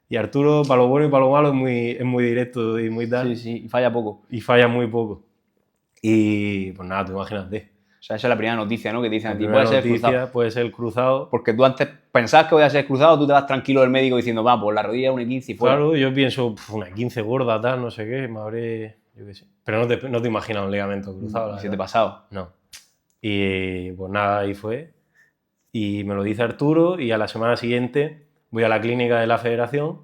Speaker 2: y Arturo, para lo bueno y para lo malo, es muy directo y muy tal.
Speaker 1: Sí, sí, y falla poco.
Speaker 2: Y falla muy poco. Y pues nada, tú imagínate.
Speaker 1: O sea, esa es la primera noticia, ¿no? Que te dicen
Speaker 2: La
Speaker 1: a ti,
Speaker 2: primera
Speaker 1: puede ser
Speaker 2: noticia
Speaker 1: cruzado.
Speaker 2: puede ser cruzado.
Speaker 1: Porque tú antes pensabas que voy a ser cruzado, tú te vas tranquilo del médico diciendo, va, pues la rodilla es un 15 y fuera.
Speaker 2: Claro, yo pienso, una 15 gorda, tal, no sé qué, me habré, yo qué sé. Pero no te imaginas un ligamento cruzado, la
Speaker 1: ¿Y se te
Speaker 2: verdad.
Speaker 1: ha pasado?
Speaker 2: No. Y pues nada, ahí fue. Y me lo dice Arturo, y a la semana siguiente voy a la clínica de la federación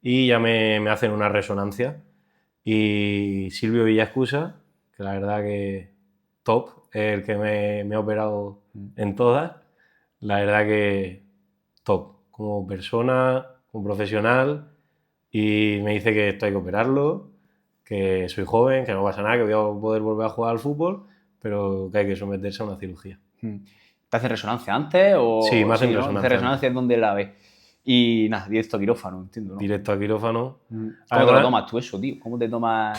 Speaker 2: y ya me hacen una resonancia. Y Silvio Villascusa, que la verdad que top, es el que me ha operado en todas, la verdad que top, como persona, como profesional, y me dice que esto hay que operarlo, que soy joven, que no pasa nada, que voy a poder volver a jugar al fútbol, pero que hay que someterse a una cirugía.
Speaker 1: ¿Te hacen resonancia antes?
Speaker 2: Sí, me hacen
Speaker 1: ¿no?
Speaker 2: resonancia
Speaker 1: ¿Te hacen resonancia es donde la ves? Y nada, directo a quirófano, entiendo, ¿no?
Speaker 2: Directo a quirófano.
Speaker 1: ¿Cómo te
Speaker 2: Además,
Speaker 1: lo tomas tú eso, tío? ¿Cómo te tomas...?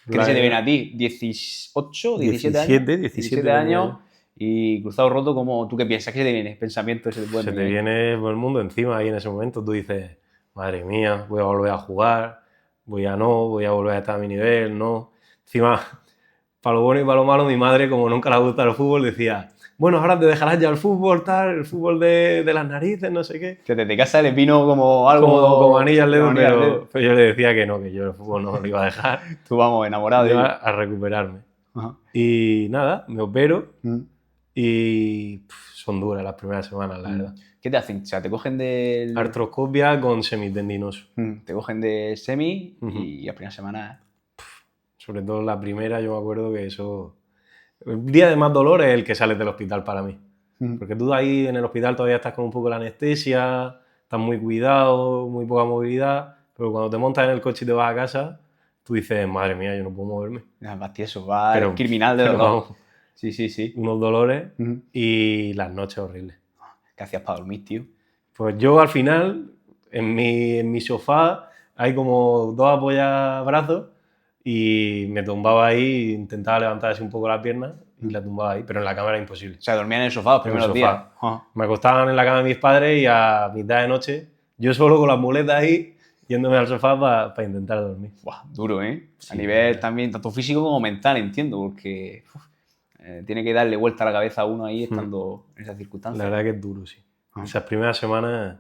Speaker 1: ¿Qué
Speaker 2: la
Speaker 1: se te viene
Speaker 2: verdad,
Speaker 1: a ti? ¿18, 17 años?
Speaker 2: 17
Speaker 1: 17
Speaker 2: tenía
Speaker 1: años
Speaker 2: yo.
Speaker 1: y cruzado roto, ¿cómo, tú qué piensas? ¿Qué se te viene? ¿Pensamiento se te puede
Speaker 2: Se te
Speaker 1: venir ahí?
Speaker 2: viene el mundo encima ahí en ese momento. Tú dices, madre mía, voy a volver a jugar, voy a volver a estar a mi nivel, no. Encima, para lo bueno y para lo malo, mi madre, como nunca le gusta el fútbol, decía, bueno, ahora te dejarás ya el fútbol, tal, el fútbol de las narices, no sé qué.
Speaker 1: Que desde casa le vino como algo...
Speaker 2: Como anilla al dedo,
Speaker 1: como anillo al dedo.
Speaker 2: pero yo le decía que no, que yo el fútbol no lo iba a dejar.
Speaker 1: Tú, vamos, enamorado de
Speaker 2: Yo
Speaker 1: ello.
Speaker 2: a recuperarme.
Speaker 1: Ajá.
Speaker 2: Y nada, me opero y son duras las primeras semanas, la verdad.
Speaker 1: ¿Qué te hacen? O sea, te cogen del...
Speaker 2: Artroscopia con semitendinoso.
Speaker 1: Te cogen de semi
Speaker 2: Ujú.
Speaker 1: y las primeras semanas...
Speaker 2: Sobre todo la primera, yo me acuerdo que eso... El día de más dolor es el que sales del hospital para mí. Porque tú ahí en el hospital todavía estás con un poco la anestesia, estás muy cuidado, muy poca movilidad, pero cuando te montas en el coche y te vas a casa, tú dices, madre mía, yo no puedo moverme.
Speaker 1: Vas tieso, vas
Speaker 2: Pero-
Speaker 1: criminal de
Speaker 2: pero
Speaker 1: dolor.
Speaker 2: vamos,
Speaker 1: Sí, sí, sí.
Speaker 2: unos dolores
Speaker 1: Ujú.
Speaker 2: y las noches horribles.
Speaker 1: ¿Qué hacías para dormir, tío?
Speaker 2: Pues yo al final, en mi sofá, hay como dos apoyabrazos y me tumbaba ahí, intentaba levantar así un poco la pierna y la tumbaba ahí, pero en la cama era imposible.
Speaker 1: O sea, dormían en el sofá los
Speaker 2: En el
Speaker 1: primeros
Speaker 2: sofá.
Speaker 1: días. Ajá.
Speaker 2: Me acostaban en la cama de mis padres y a mitad de noche, yo solo con las muletas ahí, yéndome al sofá para intentar dormir.
Speaker 1: Buah, duro, ¿eh?
Speaker 2: Sí,
Speaker 1: A nivel también, tanto físico como mental, entiendo, porque tiene que darle vuelta a la cabeza a uno ahí estando en esas
Speaker 2: La
Speaker 1: circunstancias.
Speaker 2: verdad que es duro, sí.
Speaker 1: Ah.
Speaker 2: Esas primeras semanas...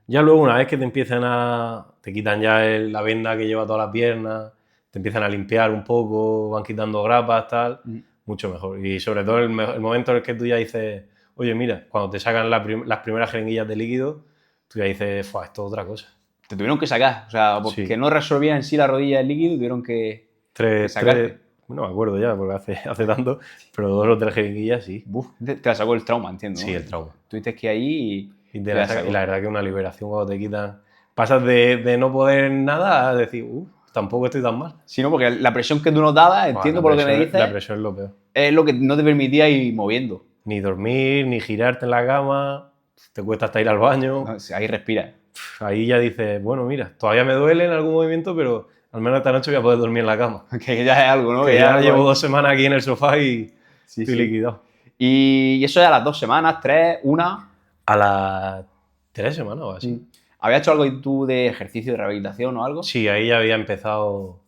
Speaker 2: Ya luego, una vez que te empiezan a... Te quitan ya la venda que lleva toda la pierna, te empiezan a limpiar un poco, van quitando grapas, tal, mucho mejor. Y sobre todo el momento en el que tú ya dices, oye, mira, cuando te sacan las primeras jeringuillas de líquido, tú ya dices, esto es otra cosa.
Speaker 1: Te tuvieron que sacar, o sea, porque
Speaker 2: Sí.
Speaker 1: no resolvía en sí la rodilla el líquido, tuvieron que
Speaker 2: Tres,
Speaker 1: sacarte.
Speaker 2: no me acuerdo ya, porque hace tanto, pero 2 o 3 jeringuillas sí.
Speaker 1: Buf, te la sacó el trauma, entiendo.
Speaker 2: Sí,
Speaker 1: ¿no?
Speaker 2: el trauma.
Speaker 1: Tuviste que ir ahí
Speaker 2: Y,
Speaker 1: te la sacó.
Speaker 2: y la verdad que es una liberación cuando te quitan. Pasas de no poder nada a decir, tampoco estoy tan mal.
Speaker 1: Sí, ¿no? Porque la presión que tú notabas, entiendo por lo que me dices,
Speaker 2: La presión es lo peor.
Speaker 1: es lo que no te permitía ir moviendo.
Speaker 2: Ni dormir, ni girarte en la cama, te cuesta hasta ir al baño.
Speaker 1: ¿No? Ahí respira.
Speaker 2: Ahí ya dices, bueno, mira, todavía me duele en algún movimiento, pero al menos esta noche voy a poder dormir en la cama.
Speaker 1: Que ya es algo, ¿no?
Speaker 2: Que ya
Speaker 1: algo
Speaker 2: llevo
Speaker 1: ahí.
Speaker 2: 2 semanas aquí en el sofá y
Speaker 1: Sí,
Speaker 2: estoy
Speaker 1: sí.
Speaker 2: liquidado.
Speaker 1: Y eso ya a las 2 semanas, 3, 1.
Speaker 2: A las 3 semanas o así.
Speaker 1: ¿Habías hecho algo tú de ejercicio de rehabilitación o algo?
Speaker 2: Sí, ahí ya había empezado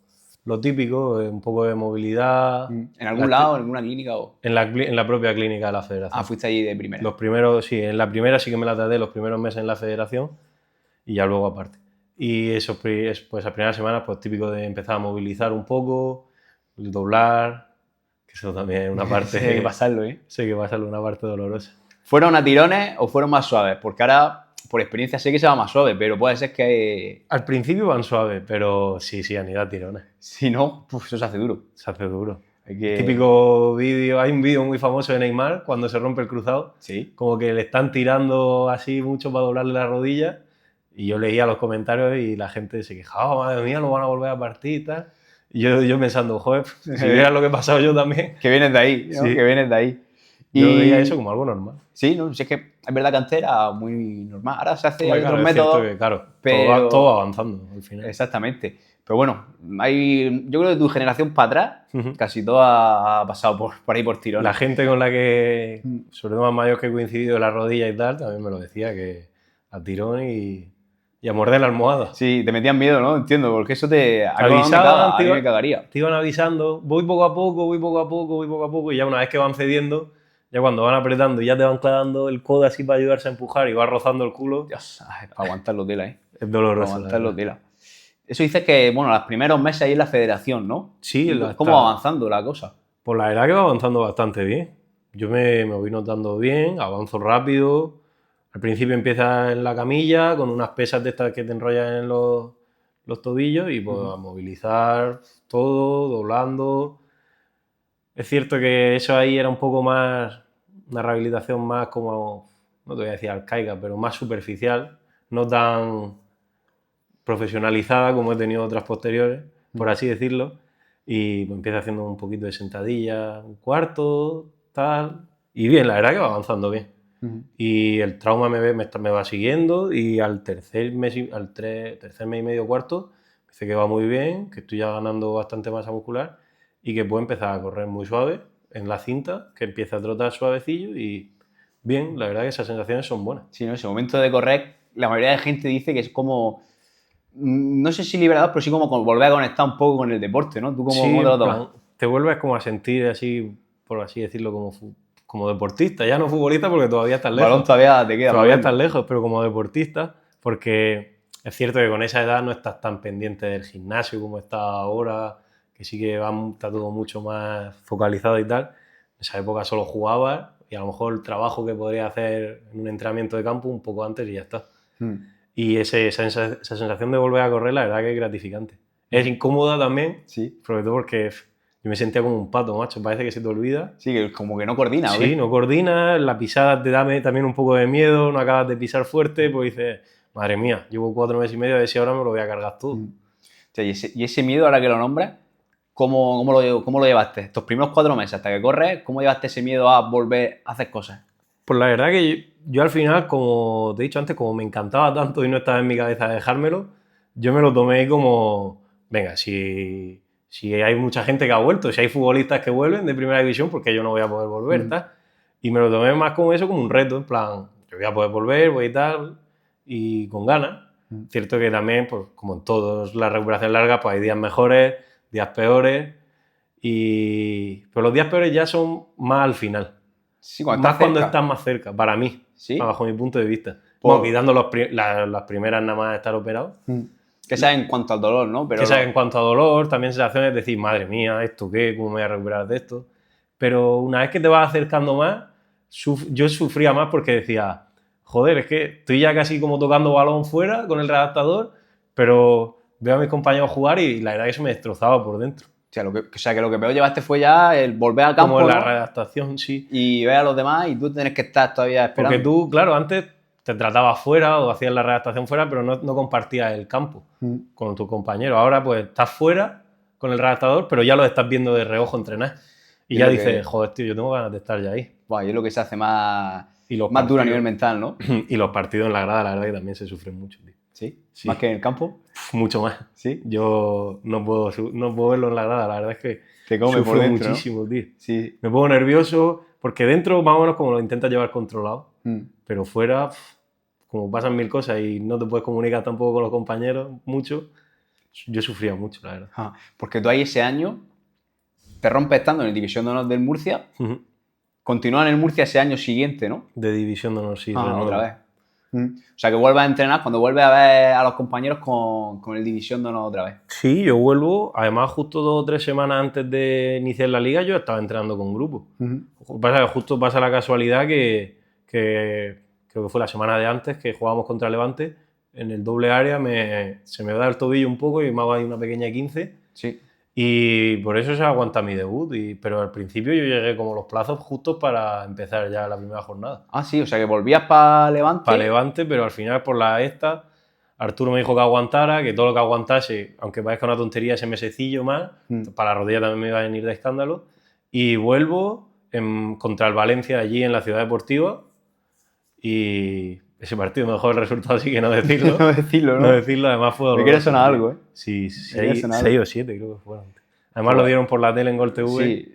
Speaker 2: lo típico, un poco de movilidad.
Speaker 1: ¿En algún lado, en alguna clínica? O...
Speaker 2: En la propia clínica de la federación.
Speaker 1: Ah, fuiste allí de primera.
Speaker 2: Los primeros, sí, en la primera sí que me la traté los primeros meses en la federación y ya luego aparte. Y eso, pues esas primeras semanas, pues típico de empezar a movilizar un poco, el doblar, que eso también es una parte...
Speaker 1: Sí, hay que pasarlo, ¿eh?
Speaker 2: Sí, hay que pasarlo, una parte dolorosa.
Speaker 1: ¿Fueron a tirones o fueron más suaves? Porque ahora, por experiencia, sé que se va más suave, pero puede ser que...
Speaker 2: Al principio van suaves, pero sí, han ido a tirones.
Speaker 1: Si no, pues eso se hace duro.
Speaker 2: Se hace duro.
Speaker 1: Hay que...
Speaker 2: Típico vídeo, hay un vídeo muy famoso de Neymar cuando se rompe el cruzado.
Speaker 1: Sí.
Speaker 2: Como que le están tirando así mucho para doblarle la rodilla. Y yo leía los comentarios y la gente se quejaba, madre mía, lo van a volver a partir y tal. Y yo pensando, joder, si vieras lo que he pasado yo también.
Speaker 1: Que vienes de ahí, ¿no?
Speaker 2: Sí.
Speaker 1: Que vienes de ahí.
Speaker 2: Yo veía eso como algo normal.
Speaker 1: Sí, ¿no? Si es que es verdad que antes era muy normal. Ahora se hace
Speaker 2: Hombre,
Speaker 1: otros
Speaker 2: claro, es
Speaker 1: métodos.
Speaker 2: cierto que, claro,
Speaker 1: pero...
Speaker 2: todo va avanzando al final.
Speaker 1: Exactamente. Pero bueno, yo creo que de tu generación para atrás, casi todo ha pasado por ahí por tirones.
Speaker 2: La gente con la que, sobre todo más mayor que he coincidido en la rodilla y tal, también me lo decía, que a tirón y a morder la almohada.
Speaker 1: Sí, te metían miedo, ¿no? Entiendo, porque eso te
Speaker 2: avisaban,
Speaker 1: a mí me cagaría.
Speaker 2: Te iban avisando, voy poco a poco, voy poco a poco, voy poco a poco, y ya una vez que van cediendo, ya cuando van apretando y ya te van clavando el codo así para ayudarse a empujar y vas rozando el culo.
Speaker 1: Dios, para aguantarlo tela, ¿eh?
Speaker 2: Es doloroso.
Speaker 1: Para aguantarlo tela. Eso dices que, bueno, los primeros meses ahí en la federación, ¿no?
Speaker 2: Sí.
Speaker 1: ¿Cómo va avanzando la cosa?
Speaker 2: Pues la verdad que va avanzando bastante bien. Yo me voy notando bien, avanzo rápido. Al principio empiezas en la camilla con unas pesas de estas que te enrollan en los tobillos y pues a movilizar todo, doblando. Es cierto que eso ahí era un poco más, una rehabilitación más como, no te voy a decir arcaica, pero más superficial, no tan profesionalizada como he tenido otras posteriores, por así decirlo. Y pues empiezo haciendo un poquito de sentadilla, un cuarto, tal. Y bien, la verdad que va avanzando bien. Y el trauma me va siguiendo y al tercer mes y medio, cuarto, dice que va muy bien, que estoy ya ganando bastante masa muscular y que puedo empezar a correr muy suave en la cinta, que empieza a trotar suavecillo y bien, la verdad que esas sensaciones son buenas.
Speaker 1: Sí, ¿no? Ese momento de correr, la mayoría de gente dice que es como, no sé si liberador, pero sí como volver a conectar un poco con el deporte, ¿no? ¿Tú cómo te lo tomas?
Speaker 2: Te vuelves como a sentir así, por así decirlo, como deportista, ya no futbolista porque todavía estás lejos.
Speaker 1: Balón todavía te queda.
Speaker 2: Todavía estás lejos, pero como deportista, porque es cierto que con esa edad no estás tan pendiente del gimnasio como estás ahora, que sí que está todo mucho más focalizado y tal. En esa época solo jugabas y a lo mejor el trabajo que podrías hacer en un entrenamiento de campo un poco antes y ya está. Y esa sensación de volver a correr, la verdad que es gratificante. Es incómoda también,
Speaker 1: sí.
Speaker 2: sobre todo porque yo me sentía como un pato, macho. Parece que se te olvida.
Speaker 1: Sí, que como que no coordina, ¿o qué?
Speaker 2: Sí, no coordinas, la pisada te da también un poco de miedo, no acabas de pisar fuerte, pues dices, madre mía, llevo 4 meses y medio, a ver si ahora me lo voy a cargar todo.
Speaker 1: O sea, y ese miedo, ahora que lo nombras, ¿cómo lo llevaste? Estos primeros 4 meses hasta que corres, ¿cómo llevaste ese miedo a volver a hacer cosas?
Speaker 2: Pues la verdad que yo al final, como te he dicho antes, como me encantaba tanto y no estaba en mi cabeza dejármelo, yo me lo tomé como, venga, si hay mucha gente que ha vuelto, si hay futbolistas que vuelven de primera división, ¿por qué yo no voy a poder volver? Tal? Y me lo tomé más como eso, como un reto, en plan, yo voy a poder volver, voy y tal, y con ganas. Cierto que también, pues como en todas las recuperaciones largas, pues hay días mejores, días peores, pero los días peores ya son más al final.
Speaker 1: Sí,
Speaker 2: cuando estás más cerca, para mí,
Speaker 1: ¿sí?
Speaker 2: bajo mi punto de vista. Bueno, quitando las primeras nada más de estar operado.
Speaker 1: Que sea en cuanto al dolor, ¿no?
Speaker 2: Pero que sea en cuanto a dolor, también sensaciones de decir, madre mía, ¿esto qué? ¿Cómo me voy a recuperar de esto? Pero una vez que te vas acercando más, yo sufría más porque decía, joder, es que estoy ya casi como tocando balón fuera con el redactador, pero veo a mis compañeros jugar y la verdad que eso me destrozaba por dentro.
Speaker 1: O sea, que lo que peor llevaste fue ya el volver al campo,
Speaker 2: como en la
Speaker 1: ¿no?
Speaker 2: redactación, sí.
Speaker 1: Y ver a los demás y tú tienes que estar todavía esperando.
Speaker 2: Porque tú, claro, antes te tratabas fuera o hacías la redactación fuera, pero no compartías el campo con tus compañeros. Ahora pues estás fuera con el redactador, pero ya lo estás viendo de reojo entrenar. Y ya dices, joder, tío, yo tengo ganas de estar ya ahí.
Speaker 1: Buah, y es lo que se hace más duro a nivel mental, ¿no?
Speaker 2: Y los partidos en la grada, la verdad que también se sufren mucho, tío.
Speaker 1: ¿Sí? ¿Más que en el campo?
Speaker 2: Mucho más.
Speaker 1: ¿Sí?
Speaker 2: Yo no puedo verlo en la grada, la verdad es que
Speaker 1: te come
Speaker 2: sufro
Speaker 1: por dentro,
Speaker 2: muchísimo,
Speaker 1: ¿no?
Speaker 2: tío.
Speaker 1: Sí.
Speaker 2: Me pongo nervioso porque dentro más o menos como lo intentas llevar controlado, pero fuera, como pasan mil cosas y no te puedes comunicar tampoco con los compañeros mucho, yo sufría mucho, la verdad.
Speaker 1: Porque tú ahí ese año te rompes estando en el División de Honor del Murcia, continúas en el Murcia ese año siguiente, ¿no?
Speaker 2: De División de Honor, sí.
Speaker 1: Otra vez. O sea, que vuelvas a entrenar cuando vuelves a ver a los compañeros con el División de Honor otra vez.
Speaker 2: Sí, yo vuelvo. Además, justo 2 o 3 semanas antes de iniciar la liga, yo estaba entrenando con grupo. Justo pasa la casualidad que creo que fue la semana de antes que jugábamos contra Levante. En el doble área se me da el tobillo un poco y me hago ahí una pequeña 15.
Speaker 1: Sí.
Speaker 2: Y por eso se aguanta mi debut. Pero al principio yo llegué como los plazos justos para empezar ya la primera jornada.
Speaker 1: Sí, o sea que volvías para Levante.
Speaker 2: Para Levante, pero al final por la Arturo me dijo que aguantara, que todo lo que aguantase, aunque parezca una tontería, ese mesecillo más, para la rodilla también me iba a venir de escándalo. Y vuelvo, contra el Valencia allí en la Ciudad Deportiva y ese partido me dejó el resultado, así que no decirlo.
Speaker 1: No decirlo, ¿no?
Speaker 2: No decirlo, además fue doloroso.
Speaker 1: Me quiere sonar algo, ¿eh?
Speaker 2: Sí,
Speaker 1: quiere sonar
Speaker 2: 6 o 7 creo que fueron. Además lo dieron por la tele en Gol TV.
Speaker 1: Sí.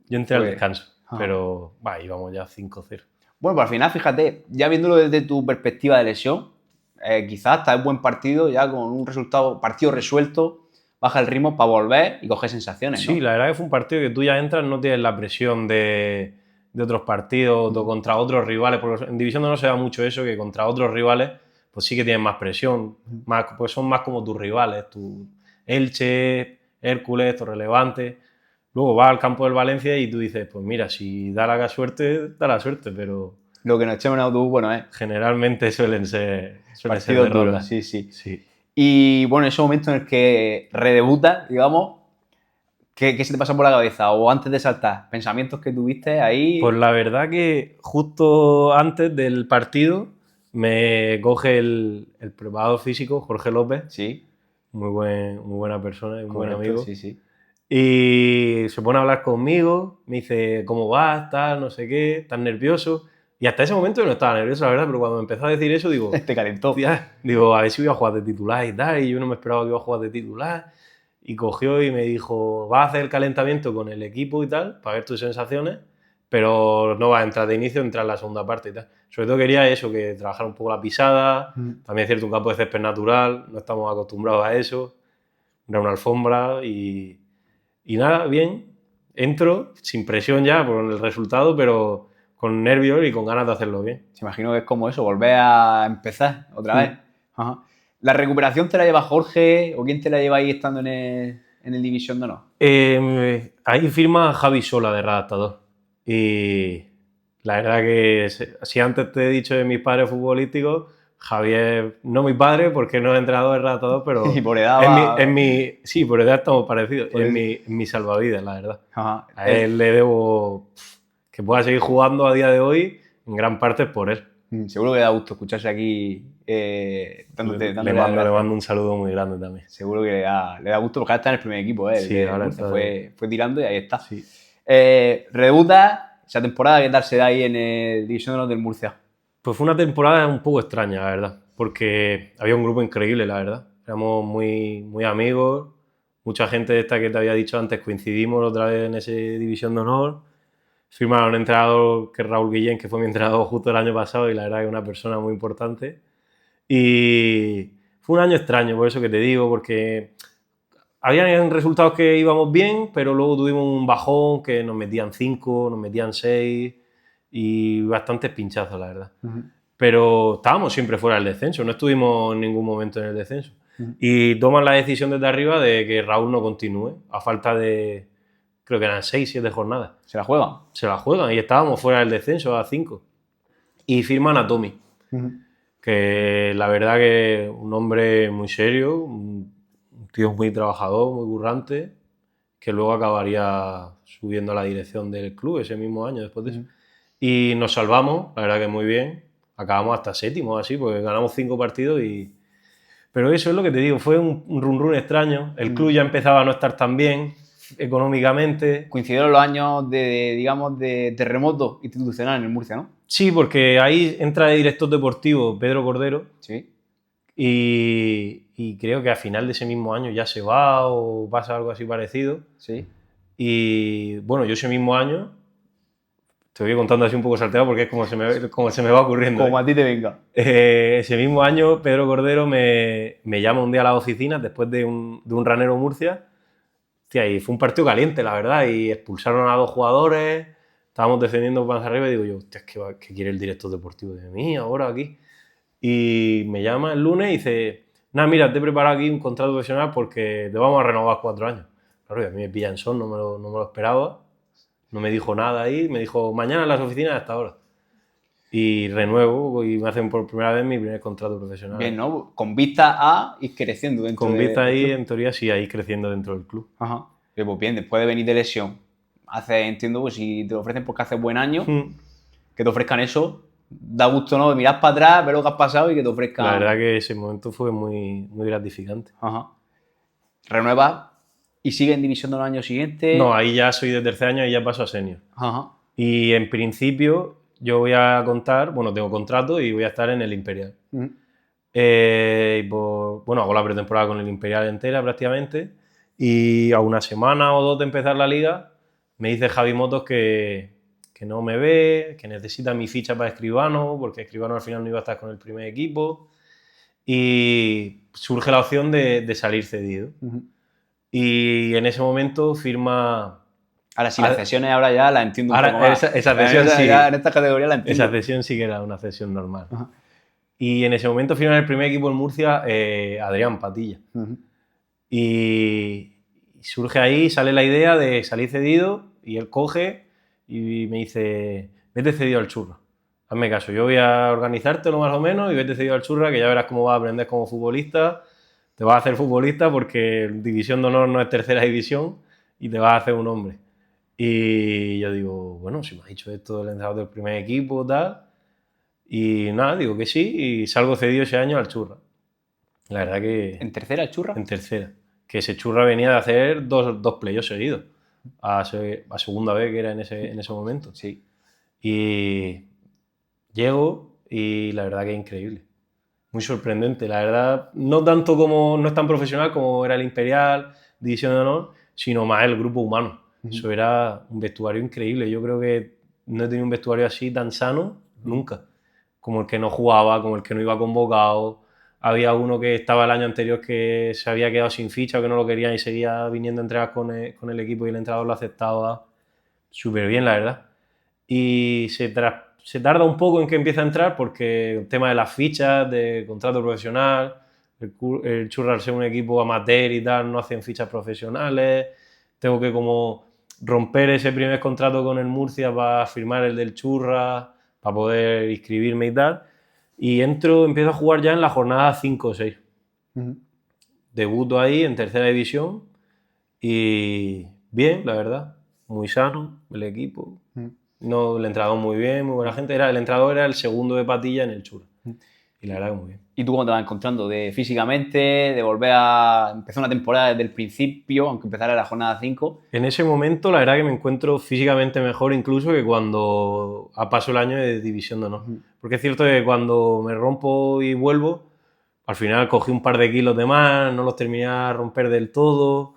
Speaker 2: Yo entré al
Speaker 1: Pues,
Speaker 2: descanso,
Speaker 1: ajá.
Speaker 2: pero íbamos ya 5-0.
Speaker 1: Bueno, pues al final, fíjate, ya viéndolo desde tu perspectiva de lesión, quizás hasta es buen partido, ya con un partido resuelto, baja el ritmo para volver y coger sensaciones, ¿no?
Speaker 2: Sí, la verdad que fue un partido que tú ya entras, no tienes la presión de otros partidos o contra otros rivales, porque en División de Honor se da mucho eso, que contra otros rivales pues sí que tienen más presión, pues son más como tus rivales, tu Elche, Hércules, Torrelevante. Luego vas al campo del Valencia y tú dices, pues mira, si da la suerte, pero
Speaker 1: Lo que nos echemos en autobús, bueno,
Speaker 2: generalmente suelen ser
Speaker 1: partidos
Speaker 2: derrotas.
Speaker 1: duros, sí. Y bueno, ese momento en el que redebutas, digamos, ¿qué se te pasa por la cabeza? O antes de saltar, pensamientos que tuviste ahí.
Speaker 2: Pues la verdad que justo antes del partido me coge el preparador físico, Jorge López.
Speaker 1: Sí.
Speaker 2: Muy buena persona y un buen amigo.
Speaker 1: Sí.
Speaker 2: Y se pone a hablar conmigo, me dice, ¿cómo vas? Tal, no sé qué, ¿estás nervioso? Y hasta ese momento yo no estaba nervioso, la verdad, pero cuando me empezó a decir eso, digo...
Speaker 1: Te calentó.
Speaker 2: Tía, digo, a ver si voy a jugar de titular y tal, y yo no me esperaba que iba a jugar de titular. Y cogió y me dijo, vas a hacer el calentamiento con el equipo y tal, para ver tus sensaciones, pero no vas a entrar de inicio, entrar en la segunda parte y tal. Sobre todo quería eso, que trabajara un poco la pisada, también es cierto, un campo de césped natural, no estamos acostumbrados a eso, era una alfombra y nada, bien, entro, sin presión ya por el resultado, pero con nervios y con ganas de hacerlo bien.
Speaker 1: Se imagino que es como eso, volver a empezar otra vez. Ajá. ¿La recuperación te la lleva Jorge o quién te la lleva ahí estando en el División de Honor?
Speaker 2: Ahí firma Javi Sola de redactador. Y la verdad que si antes te he dicho de mis padres futbolísticos, Javier, no mi padre porque no es entrenador, es redactador, pero
Speaker 1: y por edad
Speaker 2: sí, por edad estamos parecidos. Es mi salvavidas, la verdad.
Speaker 1: Ajá.
Speaker 2: A él le debo que pueda seguir jugando a día de hoy, en gran parte es por él.
Speaker 1: Seguro que da gusto escucharse aquí
Speaker 2: le mando un saludo muy grande también.
Speaker 1: Seguro que le da gusto porque ahora está en el primer equipo.
Speaker 2: Sí, ahora
Speaker 1: fue tirando y ahí está.
Speaker 2: Sí.
Speaker 1: Rebuta esa temporada, ¿qué tal se da ahí en el División de Honor del Murcia?
Speaker 2: Pues fue una temporada un poco extraña, la verdad, porque había un grupo increíble, la verdad. Éramos muy, muy amigos, mucha gente de esta que te había dicho antes, coincidimos otra vez en ese División de Honor. Firmaron un entrenador que es Raúl Guillén, que fue mi entrenador justo el año pasado y la verdad que es una persona muy importante. Y fue un año extraño, por eso que te digo, porque habían resultados que íbamos bien, pero luego tuvimos un bajón que nos metían 5, nos metían 6 y bastantes pinchazos, la verdad. Pero estábamos siempre fuera del descenso, no estuvimos en ningún momento en el descenso. Y toman la decisión desde arriba de que Raúl no continúe, a falta de, creo que eran 6, 7 jornadas.
Speaker 1: ¿Se la juegan?
Speaker 2: Se la juegan y estábamos fuera del descenso a 5. Y firman a Tommy, que la verdad que un hombre muy serio, un tío muy trabajador, muy currante, que luego acabaría subiendo a la dirección del club ese mismo año después de eso. Y nos salvamos, la verdad que muy bien. Acabamos hasta 7º así, porque ganamos 5 partidos y... Pero eso es lo que te digo, fue un run extraño. El club ya empezaba a no estar tan bien económicamente.
Speaker 1: Coincidieron los años de terremoto institucional en el Murcia, ¿no?
Speaker 2: Sí, porque ahí entra de director deportivo Pedro Cordero.
Speaker 1: Sí.
Speaker 2: Y creo que a final de ese mismo año ya se va o pasa algo así parecido.
Speaker 1: Sí.
Speaker 2: Y bueno, yo ese mismo año, te voy contando así un poco salteado porque es como se me va ocurriendo.
Speaker 1: Como a ti te venga.
Speaker 2: Ese mismo año Pedro Cordero me llama un día a las oficinas después de un Ranero Murcia. Tía, y fue un partido caliente, la verdad, y expulsaron a 2 jugadores, estábamos defendiendo para arriba y digo yo, hostia, ¿qué quiere el director deportivo de mí ahora aquí? Y me llama el lunes y dice, nada, mira, te he preparado aquí un contrato profesional porque te vamos a renovar 4 años. Claro, y a mí me pilla en son, no me lo esperaba, no me dijo nada ahí, me dijo, mañana en las oficinas hasta ahora. Y renuevo y me hacen por primera vez mi primer contrato profesional.
Speaker 1: Bien, ¿no? Con vista a ir creciendo dentro
Speaker 2: Con vista ahí, en teoría, sí, ahí creciendo dentro del club.
Speaker 1: Ajá. Pues bien, después de venir de lesión, entiendo, pues si te lo ofrecen porque haces buen año, que te ofrezcan eso, da gusto, ¿no? Mirar para atrás, ver lo que has pasado y que te ofrezcan...
Speaker 2: La verdad que ese momento fue muy, muy gratificante.
Speaker 1: Ajá. Renuevas y sigue en división de los años siguientes.
Speaker 2: No, ahí ya soy de tercer año y ya paso a senior.
Speaker 1: Ajá.
Speaker 2: Y en principio yo voy a contar, bueno, tengo contrato y voy a estar en el Imperial. Y bueno, hago la pretemporada con el Imperial entera prácticamente y a una semana o dos de empezar la liga me dice Javi Motos que no me ve, que necesita mi ficha para Escribano, porque Escribano al final no iba a estar con el primer equipo y surge la opción de salir cedido. Y en ese momento firma...
Speaker 1: Ahora sí, las cesiones ahora ya las entiendo un poco
Speaker 2: Ahora,
Speaker 1: más.
Speaker 2: esa cesión sí,
Speaker 1: ya en esta categoría la entiendo.
Speaker 2: esa cesión sí que era una cesión normal. Y en ese momento firma el primer equipo en Murcia Adrián Patilla. Y surge ahí, sale la idea de salir cedido y él coge y me dice, vete cedido al Churra. Hazme caso, yo voy a organizártelo más o menos y vete cedido al Churra, que ya verás cómo vas a aprender como futbolista. Te vas a hacer futbolista porque División de Honor no es tercera división y te vas a hacer un hombre. Y yo digo, bueno, si me ha dicho esto el entrenador del primer equipo, tal. Y nada, digo que sí y salgo cedido ese año al Churra. La verdad que...
Speaker 1: ¿En tercera el Churra?
Speaker 2: En tercera. Que ese Churra venía de hacer dos playoffs seguidos. A segunda vez que era en ese momento.
Speaker 1: Sí.
Speaker 2: Y llego y la verdad que es increíble. Muy sorprendente. La verdad, no tanto como... No es tan profesional como era el Imperial, División de Honor, sino más el grupo humano. Eso era un vestuario increíble. Yo creo que no he tenido un vestuario así tan sano nunca. Como el que no jugaba, como el que no iba convocado. Había uno que estaba el año anterior que se había quedado sin ficha o que no lo querían y seguía viniendo a entrenar con el equipo y el entrenador lo aceptaba. Súper bien, la verdad. Y se tarda un poco en que empiece a entrar porque el tema de las fichas, de contrato profesional, el Churra al ser un equipo amateur y tal, no hacen fichas profesionales. Tengo que como romper ese primer contrato con el Murcia para firmar el del Churra, para poder inscribirme y tal. Y empiezo a jugar ya en la jornada 5 o 6. Debuto ahí en tercera división y bien, la verdad. Muy sano el equipo. No, el entrenador muy bien, muy buena gente. El entrenador era el segundo de Patilla en el Churra. Y la verdad que muy bien.
Speaker 1: ¿Y tú cómo te vas encontrando? ¿De físicamente, de volver a empezar una temporada desde el principio, aunque empezara la jornada 5?
Speaker 2: En ese momento, la verdad que me encuentro físicamente mejor incluso que cuando paso el año de División de Honor. Porque es cierto que cuando me rompo y vuelvo, al final cogí un par de kilos de más, no los terminé a romper del todo.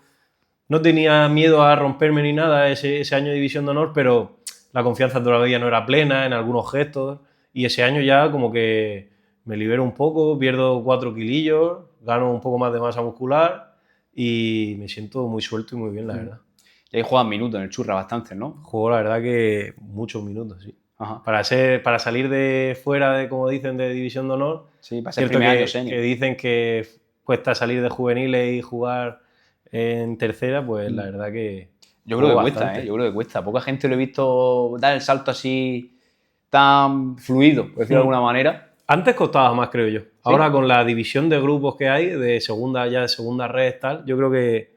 Speaker 2: No tenía miedo a romperme ni nada ese año de División de Honor, pero la confianza todavía no era plena en algunos gestos. Y ese año ya como que me libero un poco, pierdo 4 kilillos, gano un poco más de masa muscular y me siento muy suelto y muy bien, la verdad.
Speaker 1: Y ahí juegas minutos en el Churra bastantes, ¿no?
Speaker 2: Juego, la verdad, que muchos minutos, sí.
Speaker 1: Ajá.
Speaker 2: Para salir de fuera de, como dicen, de División de Honor,
Speaker 1: Sí, para ser
Speaker 2: cierto
Speaker 1: primer año senior.
Speaker 2: que dicen que cuesta salir de juveniles y jugar en tercera, pues la verdad que...
Speaker 1: Yo creo que
Speaker 2: juego
Speaker 1: cuesta, yo creo que cuesta. Poca gente lo he visto dar el salto así tan fluido, por decirlo de alguna manera.
Speaker 2: Antes costaba más, creo yo. Ahora con la división de grupos que hay, de segunda red, tal, yo creo que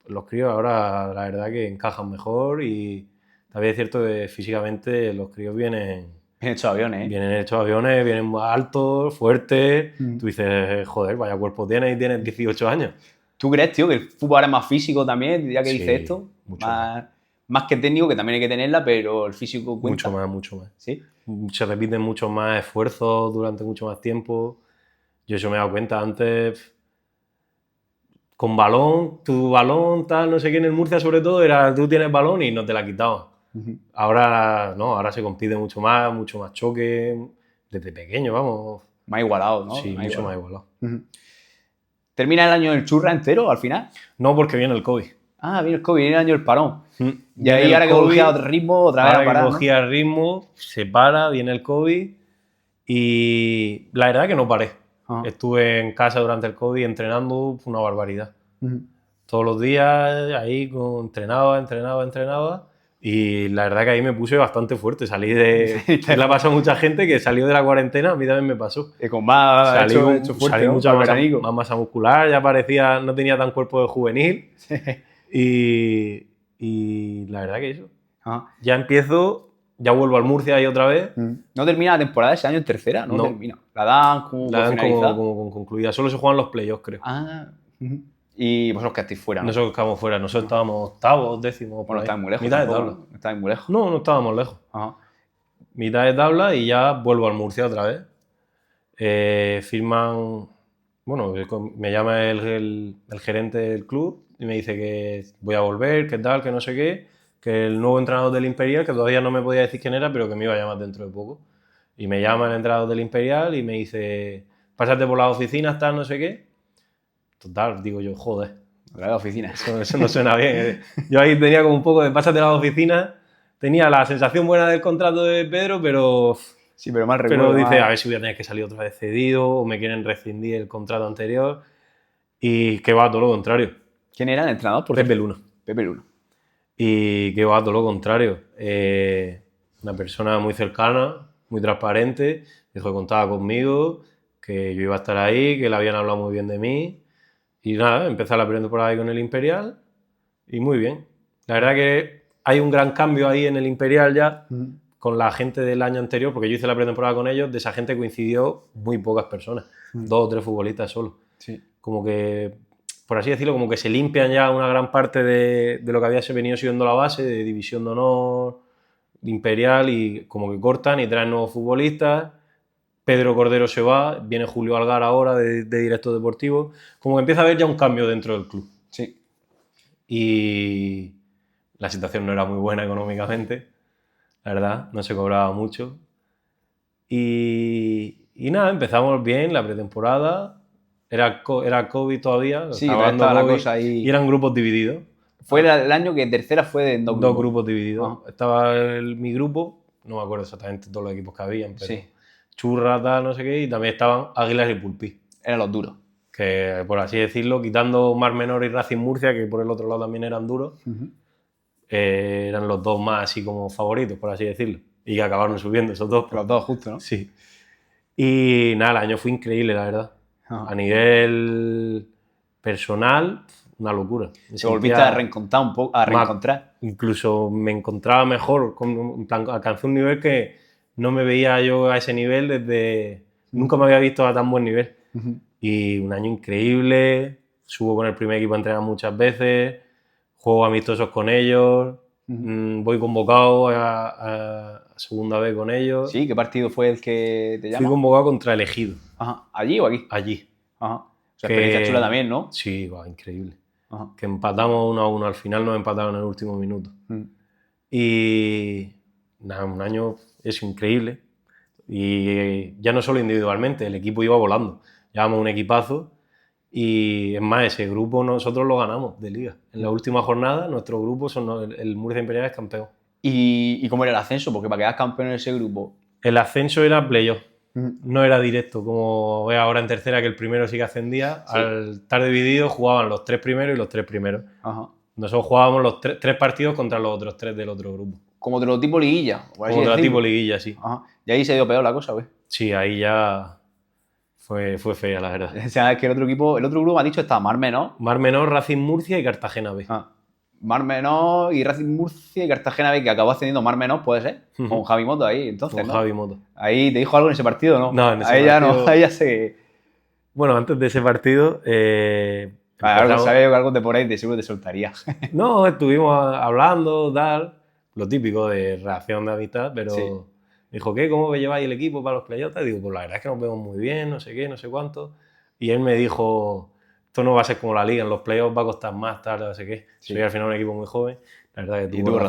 Speaker 2: los críos ahora la verdad que encajan mejor y también es cierto que físicamente los críos vienen
Speaker 1: hechos aviones,
Speaker 2: Vienen hechos aviones, vienen más altos, fuertes. Tú dices, joder, vaya cuerpo tienes y tienes 18 años.
Speaker 1: ¿Tú crees, tío, que el fútbol ahora es más físico también, ya que
Speaker 2: Sí,
Speaker 1: dice esto?
Speaker 2: mucho
Speaker 1: Más que técnico, que también hay que tenerla, pero el físico cuenta.
Speaker 2: Mucho más.
Speaker 1: ¿Sí?
Speaker 2: Se repiten muchos más esfuerzos durante mucho más tiempo. Yo eso me he dado cuenta antes. Con balón, tu balón, tal, no sé qué, en el Murcia sobre todo, era tú tienes balón y no te la quitaban. Ahora no, ahora se compite mucho más choque, desde pequeño, vamos.
Speaker 1: Más igualado, ¿no?
Speaker 2: Sí, mucho más igualado.
Speaker 1: ¿Termina el año del Churra entero al final?
Speaker 2: No, porque viene el COVID.
Speaker 1: Ah, viene el COVID, viene el año del parón. Y ahí
Speaker 2: Viene
Speaker 1: ahora
Speaker 2: el
Speaker 1: que
Speaker 2: COVID,
Speaker 1: cogía otro ritmo, otra vez a parar,
Speaker 2: que cogía el ritmo, se para, viene el COVID y la verdad que no paré. Estuve en casa durante el COVID entrenando una barbaridad. Todos los días ahí entrenaba y la verdad que ahí me puse bastante fuerte. Salí de... le ha pasado a mucha gente que salió de la cuarentena, a mí también me pasó.
Speaker 1: Y con más
Speaker 2: salí
Speaker 1: fuerte, ¿no?
Speaker 2: mucha más masa muscular, ya parecía, no tenía tan cuerpo de juvenil y la verdad que eso. Ya empiezo, ya vuelvo al Murcia ahí otra vez.
Speaker 1: ¿No termina la temporada ese año en tercera? No termina. La dan como
Speaker 2: concluida. Solo se juegan los playoffs, creo.
Speaker 1: Ah, Y vosotros que estáis fuera, ¿no?
Speaker 2: Nosotros quedamos fuera, nosotros estábamos octavos, décimos.
Speaker 1: Bueno, estáis muy lejos.
Speaker 2: Mitad de
Speaker 1: tampoco,
Speaker 2: tabla.
Speaker 1: ¿no? Estáis muy lejos.
Speaker 2: No estábamos lejos.
Speaker 1: Ajá.
Speaker 2: Mitad de tabla y ya vuelvo al Murcia otra vez. Firman, bueno, me llama el gerente del club y me dice que voy a volver, que tal, que no sé qué, que el nuevo entrenador del Imperial, que todavía no me podía decir quién era, pero que me iba a llamar dentro de poco. Y me llama el entrenador del Imperial y me dice, pásate por las oficinas, tal, no sé qué. Total, digo yo, joder.
Speaker 1: La oficina.
Speaker 2: Eso no suena bien. Yo ahí tenía como un poco de pásate a las oficinas, tenía la sensación buena del contrato de Pedro, pero...
Speaker 1: Sí, pero mal recuerdo.
Speaker 2: Pero dice, a ver si voy a tener que salir otra vez cedido o me quieren rescindir el contrato anterior. Y que va todo lo contrario.
Speaker 1: ¿Quién era el entrenador?
Speaker 2: Pepe Luna.
Speaker 1: Pepe Luna.
Speaker 2: Y que va todo lo contrario. Una persona muy cercana, muy transparente, dijo que contaba conmigo, que yo iba a estar ahí, que le habían hablado muy bien de mí. Y nada, empecé la pretemporada ahí con el Imperial y muy bien. La verdad que hay un gran cambio ahí en el Imperial ya. Con la gente del año anterior, porque yo hice la pretemporada con ellos, de esa gente coincidió muy pocas personas, 2 o 3 futbolistas solo.
Speaker 1: Sí.
Speaker 2: Como que, por así decirlo, como que se limpian ya una gran parte de lo que había venido siendo la base, de División de Honor, de Imperial, y como que cortan y traen nuevos futbolistas. Pedro Cordero se va, viene Julio Algar ahora de director deportivo. Como que empieza a haber ya un cambio dentro del club.
Speaker 1: Sí.
Speaker 2: Y la situación no era muy buena económicamente. La verdad, no se cobraba mucho. Y nada, empezamos bien la pretemporada. Era COVID todavía.
Speaker 1: Sí, estaba la cosa ahí.
Speaker 2: Y eran grupos divididos.
Speaker 1: Fue el año que tercera fue en
Speaker 2: dos grupos divididos.
Speaker 1: Ajá.
Speaker 2: Estaba mi grupo, no me acuerdo exactamente todos los equipos que habían, pero
Speaker 1: sí.
Speaker 2: Churra, tal, no sé qué, y también estaban Águilas y Pulpí.
Speaker 1: Eran los duros.
Speaker 2: Que, por así decirlo, quitando Mar Menor y Racing Murcia, que por el otro lado también eran duros, eran los dos más así como favoritos, por así decirlo. Y que acabaron subiendo esos dos.
Speaker 1: Los dos justo, ¿no?
Speaker 2: Sí. Y nada, el año fue increíble, la verdad. A nivel personal, una locura.
Speaker 1: Te volviste a reencontrar un poco,
Speaker 2: Incluso me encontraba mejor, en plan, alcancé un nivel que no me veía yo a ese nivel desde... Nunca me había visto a tan buen nivel. Y un año increíble, subo con el primer equipo a entrenar muchas veces, juego amistosos con ellos, voy convocado a segunda vez con ellos.
Speaker 1: ¿Sí? ¿Qué partido fue el que te llama?
Speaker 2: Fui convocado contra el Ejido.
Speaker 1: Ajá. ¿Allí o aquí?
Speaker 2: Allí.
Speaker 1: Ajá. O sea, experiencia chula también, ¿no?
Speaker 2: Sí, increíble.
Speaker 1: Ajá.
Speaker 2: Que empatamos 1-1, al final nos empataron en el último minuto. Y nada, un año es increíble. Y ya no solo individualmente, el equipo iba volando. Llevamos un equipazo y es más, ese grupo nosotros lo ganamos de liga. En la última jornada, nuestro grupo, el Murcia Imperial es campeón.
Speaker 1: ¿Y cómo era el ascenso? Porque para quedar campeón en ese grupo...
Speaker 2: El ascenso era playoff. No era directo, como es ahora en tercera, que el primero sí que ascendía. Sí. Al estar dividido jugaban los 3 primeros y los 3 primeros. Ajá. Nosotros jugábamos los 3 partidos contra los otros 3 del otro grupo.
Speaker 1: Como otro tipo liguilla.
Speaker 2: Como otro tipo liguilla, sí.
Speaker 1: Ajá. Y ahí se dio peor la cosa, güey.
Speaker 2: Sí, ahí ya fue fea, la verdad.
Speaker 1: O sea, es que el otro grupo me ha dicho estaba Mar Menor.
Speaker 2: Mar Menor, Racing Murcia y Cartagena B.
Speaker 1: Mar Menor y Racing Murcia y Cartagena B, que acabó ascendiendo Mar Menor, puede ser, con Javi Moto ahí, entonces, ¿no?
Speaker 2: Javi Moto.
Speaker 1: Ahí te dijo algo en ese partido, ¿no?
Speaker 2: No, en ese
Speaker 1: ahí
Speaker 2: partido...
Speaker 1: ya no, ahí ya se...
Speaker 2: Bueno, antes de ese partido...
Speaker 1: Algo sabía que algo de por ahí de seguro te soltaría.
Speaker 2: No, estuvimos hablando, tal, lo típico de reacción de amistad, pero... Sí. Dijo, ¿qué? ¿Cómo lleváis el equipo para los playoffs? Y digo, pues la verdad es que nos vemos muy bien, no sé qué, no sé cuánto. Y él me dijo... Esto no va a ser como la liga, en los playoffs va a costar más, tal, no sé qué. Sí. Soy al final un equipo muy joven. La verdad que tuvo